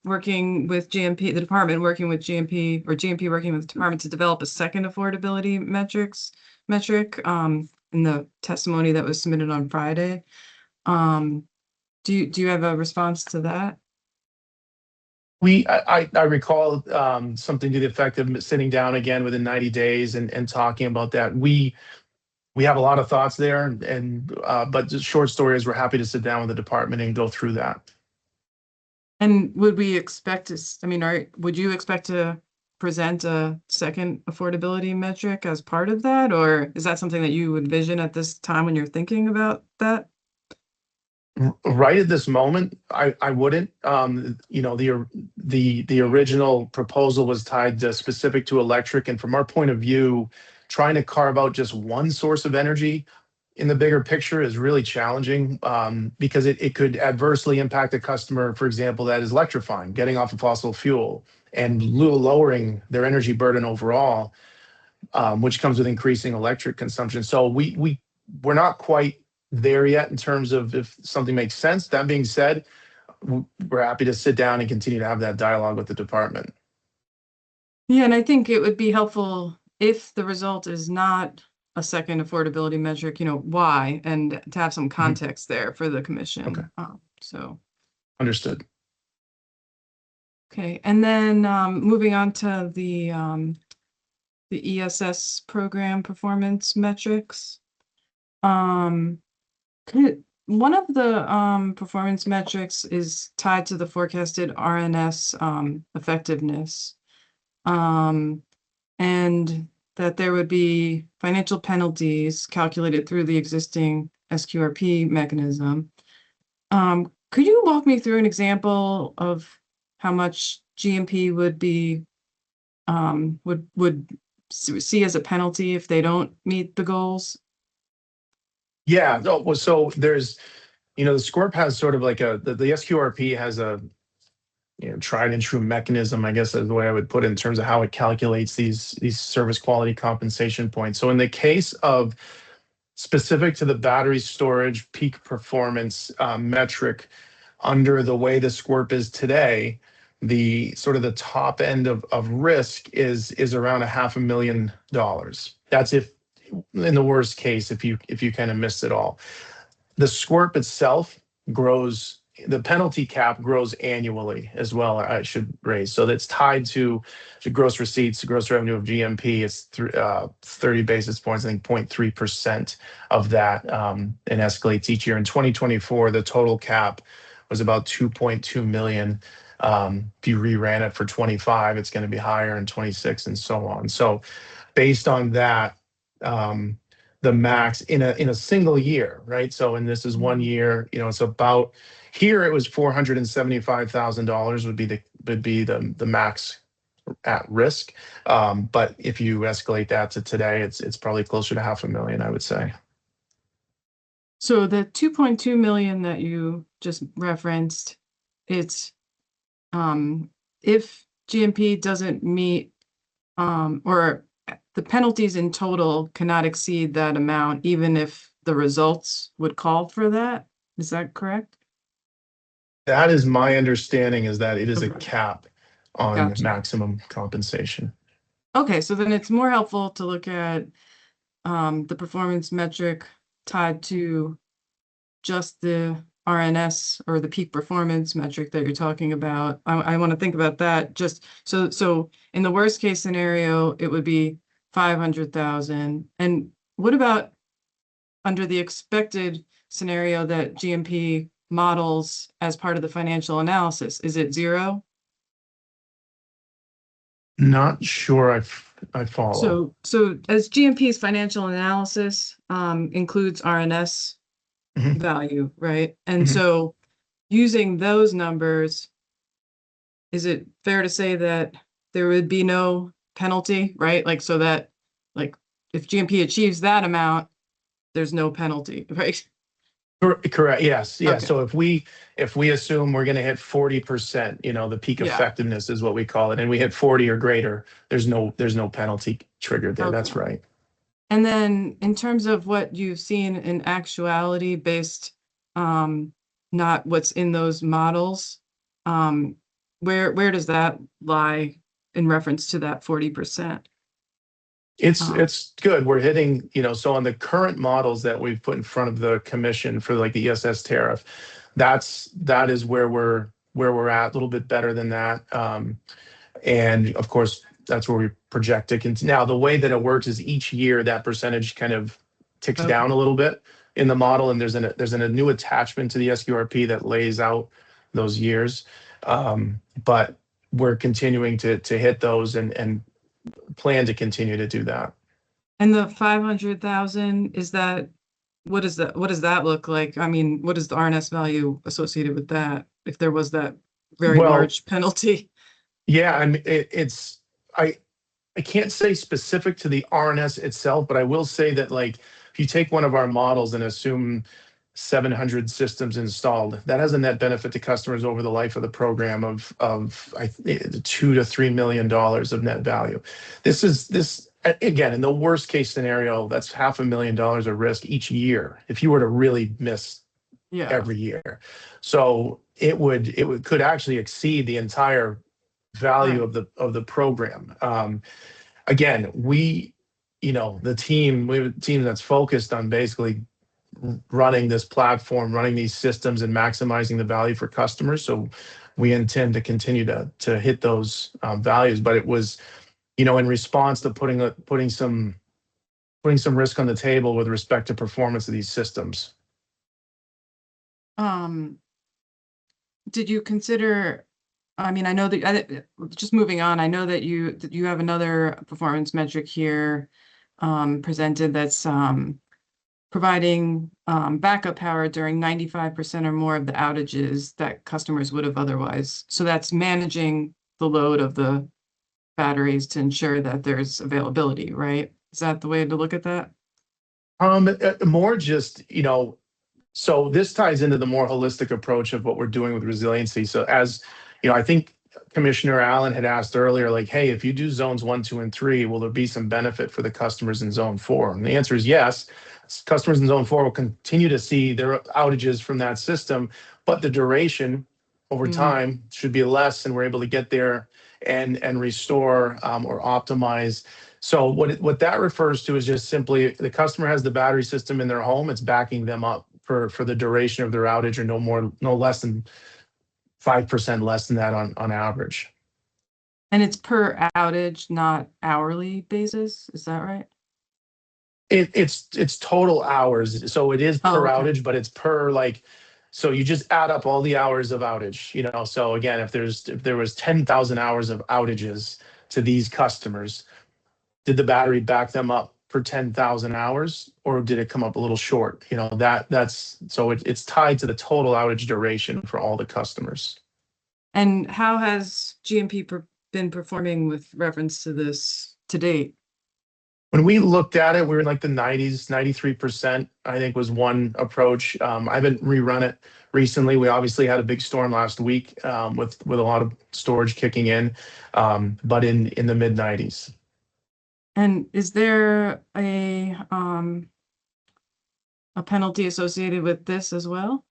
working with GMP, the department working with GMP, or GMP working with the department to develop a second affordability metric in the testimony that was submitted on Friday. Do you have a response to that? I recall something to the effect of sitting down again within 90 days and talking about that. We have a lot of thoughts there, but the short story is we're happy to sit down with the department and go through that. And would we expect to, would you expect to present a second affordability metric as part of that? Or is that something that you would envision at this time when you're thinking about that? Right at this moment, I wouldn't. The original proposal was tied to specific to electric, and from our point of view, trying to carve out just one source of energy in the bigger picture is really challenging because it could adversely impact a customer, for example, that is electrifying, getting off of fossil fuel and lowering their energy burden overall, which comes with increasing electric consumption. So we're not quite there yet in terms of if something makes sense. That being said, we're happy to sit down and continue to have that dialogue with the department. Yeah, and I think it would be helpful if the result is not a second affordability metric, why, and to have some context there for the commission. Okay. So understood. Okay, and then moving on to the ESS program performance metrics. One of the performance metrics is tied to the forecasted RNS effectiveness, and that there would be financial penalties calculated through the existing SQRP mechanism. Could you walk me through an example of how much GMP would be would see as a penalty if they don't meet the goals? Yeah, so there's, the SCORP has sort of like the SQRP has a tried and true mechanism, I guess is the way I would put it, in terms of how it calculates these service quality compensation points. So in the case of specific to the battery storage peak performance metric, under the way the SCORP is today, the sort of the top end of risk is around $500,000. That's if, in the worst case, if you kind of missed it all. The SCORP itself grows, the penalty cap grows annually as well, I should raise. So that's tied to the gross receipts, the gross revenue of GMP. It's 30 basis points, I think 0.3% of that, and escalates each year. In 2024, the total cap was about 2.2 million. If you reran it for 25, it's going to be higher in 26 and so on. So based on that, the max in a single year, right? So, and this is 1 year, it's about, here it was $475,000 would be the max at risk. But if you escalate that to today, it's probably closer to $500,000, I would say. So the 2.2 million that you just referenced, it's if GMP doesn't meet or the penalties in total cannot exceed that amount, even if the results would call for that. Is that correct? That is my understanding, is that it is a cap on maximum compensation. Okay, so then it's more helpful to look at the performance metric tied to just the RNS or the peak performance metric that you're talking about. I want to think about that. Just so in the worst case scenario, it would be 500,000. And what about under the expected scenario that GMP models as part of the financial analysis? Is it 0? Not sure I follow. So as GMP's financial analysis includes RNS value, right? And so using those numbers, is it fair to say that there would be no penalty, right? Like, so that, like, if GMP achieves that amount, there's no penalty, right? Correct, yes, yeah. Okay. So if we assume we're gonna hit 40%, the peak Yeah. effectiveness is what we call it, and we hit 40 or greater, there's no penalty triggered there. That's Okay. right. And then in terms of what you've seen in actuality based, not what's in those models, where does that lie in reference to that 40%? It's good. We're hitting, so on the current models that we've put in front of the commission for like the ESS tariff, that is where we're at, a little bit better than that. And of course, that's where we project it. Now, the way that it works is each year that percentage kind of ticks Okay. down a little bit in the model, and there's a new attachment to the SQRP that lays out those years. But we're continuing to hit those and plan to continue to do that. And the 500,000, what does that look like? I mean, what is the RNS value associated with that, if there was that very large penalty? Yeah, I mean, I can't say specific to the RNS itself, but I will say that, like, if you take one of our models and assume 700 systems installed, that has a net benefit to customers over the life of the program of $2 to $3 million of net value. This again, in the worst case scenario, that's $500,000 of risk each year if you were to really miss every year. So it could actually exceed the entire value of the program. Again, we have a team that's focused on basically running this platform, running these systems, and maximizing the value for customers. So we intend to continue to hit those values. But it was, in response to putting some risk on the table with respect to performance of these systems. Did you consider? I mean, I know that just moving on, I know that you have another performance metric here presented that's providing backup power during 95% or more of the outages that customers would have otherwise. So that's managing the load of the batteries to ensure that there's availability, right? Is that the way to look at that? More just, so this ties into the more holistic approach of what we're doing with resiliency. So as I think Commissioner Allen had asked earlier, like, hey, if you do zones 1, 2, and 3, will there be some benefit for the customers in zone 4? And the answer is yes. Customers in zone 4 will continue to see their outages from that system, but the duration over time should be less, and we're able to get there and restore or optimize. So what that refers to is just simply the customer has the battery system in their home, it's backing them up for the duration of their outage, or no less than 5% less than that on average. And it's per outage, not hourly basis, is that right? It's total hours. So it is per outage, but it's per, so you just add up all the hours of outage, So again, if there was 10,000 hours of outages to these customers, did the battery back them up for 10,000 hours, or did it come up a little short? So it's tied to the total outage duration for all the customers. And how has GMP been performing with reference to this to date? When we looked at it, we were in like the 90s, 93%, I think was one approach. I haven't rerun it recently. We obviously had a big storm last week with a lot of storage kicking in, but in the mid 90s. And is there a penalty associated with this as well?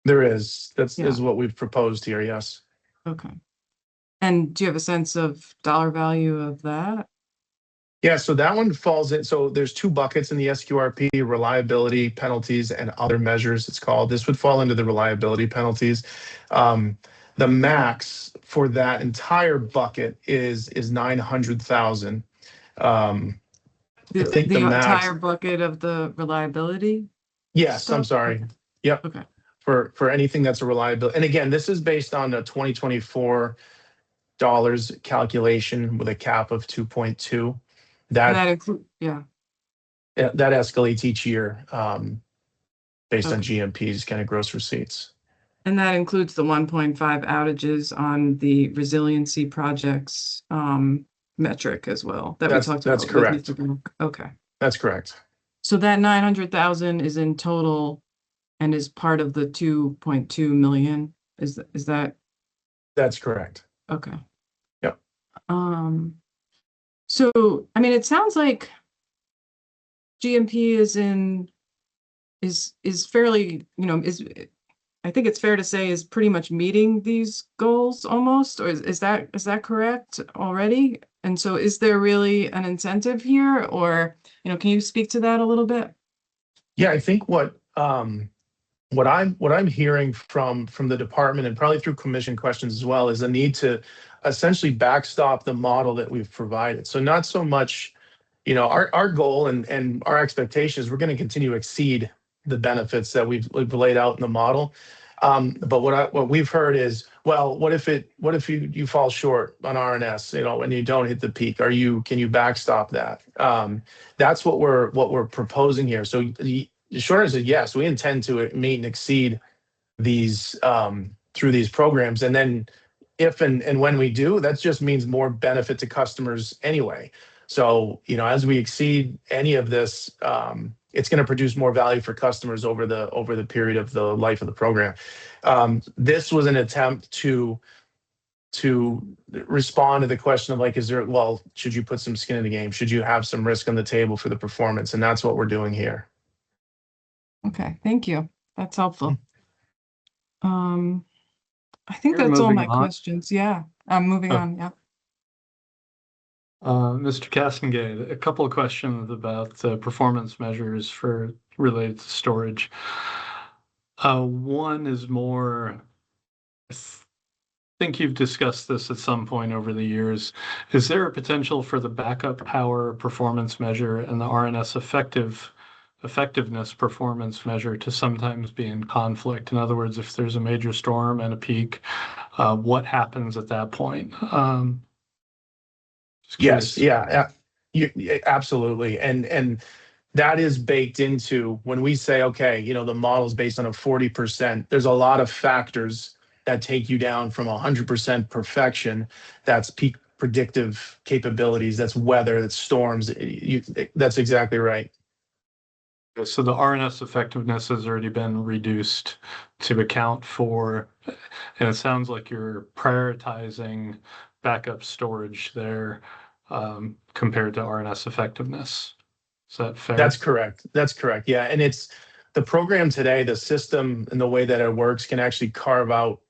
There is. Is what we've proposed here, yes. Okay. And do you have a sense of dollar value of that? Yeah, so that one falls in. So there's two buckets in the SQRP: reliability penalties and other measures, it's called. This would fall into the reliability penalties. The max for that entire bucket is 900,000. I think the max, entire bucket of the reliability? Yes, stuff? I'm sorry. Okay. Yep. Okay. For anything that's a reliability. And again, this is based on a 2024 calculation with a cap of 2.2. That includes, yeah. That escalates each year based on GMP's kind of gross receipts. And that includes the 1.5 outages on the resiliency projects metric as well that we talked about. That's with correct. Mr. Brook. Okay. That's correct. So that 900,000 is in total and is part of the 2.2 million. Is that? That's correct. Okay. Yep. So I mean, it sounds like GMP is fairly, I think it's fair to say is pretty much meeting these goals almost, or is that correct already? And so is there really an incentive here, or, can you speak to that a little bit? Yeah, I think what I'm hearing from the department and probably through commission questions as well is a need to essentially backstop the model that we've provided. So not so much, our goal and our expectation is we're going to continue to exceed the benefits that we've laid out in the model. But what we've heard is, well, what if you fall short on RNS, when you don't hit the peak? Can you backstop that? That's what we're proposing here. So the short answer is yes, we intend to meet and exceed these through these programs. And then if and when we do, that just means more benefit to customers anyway. So, as we exceed any of this, it's going to produce more value for customers over the period of the life of the program. This was an attempt to respond to the question of should you put some skin in the game? Should you have some risk on the table for the performance? And that's what we're doing here. Okay, thank you. That's helpful. I think that's all my questions. Yeah, I'm moving on. Yeah. Mr. Castengate, a couple of questions about the performance measures related to storage. One is more, I think you've discussed this at some point over the years. Is there a potential for the backup power performance measure and the RNS effectiveness performance measure to sometimes be in conflict? In other words, if there's a major storm and a peak, what happens at that point? Yes, yeah, absolutely. And that is baked into when we say, okay, the model's based on a 40%, there's a lot of factors that take you down from 100% perfection. That's peak predictive capabilities, that's weather, that's storms. That's exactly right. So the RNS effectiveness has already been reduced to account for, and it sounds like you're prioritizing backup storage there compared to RNS effectiveness. Is that fair? That's correct. Yeah. And it's the program today, the system and the way that it works can actually carve out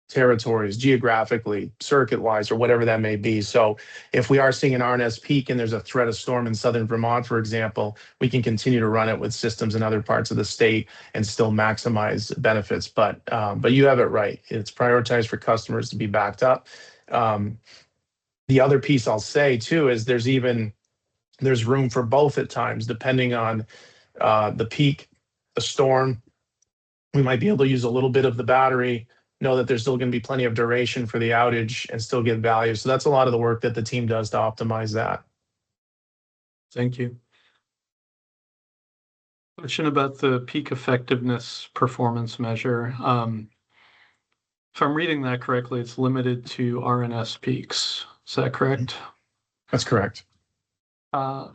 territories geographically, circuit wise, or whatever that may be. So if we are seeing an RNS peak and there's a threat of storm in southern Vermont, for example, we can continue to run it with systems in other parts of the state and still maximize benefits. But you have it right. It's prioritized for customers to be backed up. The other piece I'll say too is there's room for both at times, depending on the peak, the storm. We might be able to use a little bit of the battery, know that there's still going to be plenty of duration for the outage and still get value. So that's a lot of the work that the team does to optimize that. Thank you. Question about the peak effectiveness performance measure. If I'm reading that correctly, it's limited to RNS peaks. Is that correct? That's correct. My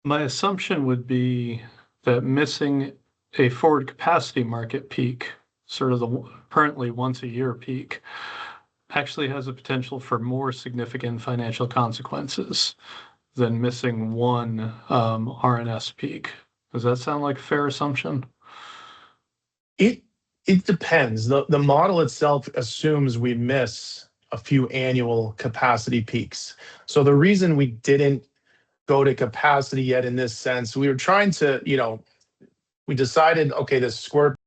assumption would be that missing a forward capacity market peak, sort of the currently once a year peak, actually has a potential for more significant financial consequences than missing one RNS peak. Does that sound like a fair assumption? It depends. The model itself assumes we miss a few annual capacity peaks. So the reason we didn't go to capacity yet in this sense, we were trying to, we decided, okay, this squirt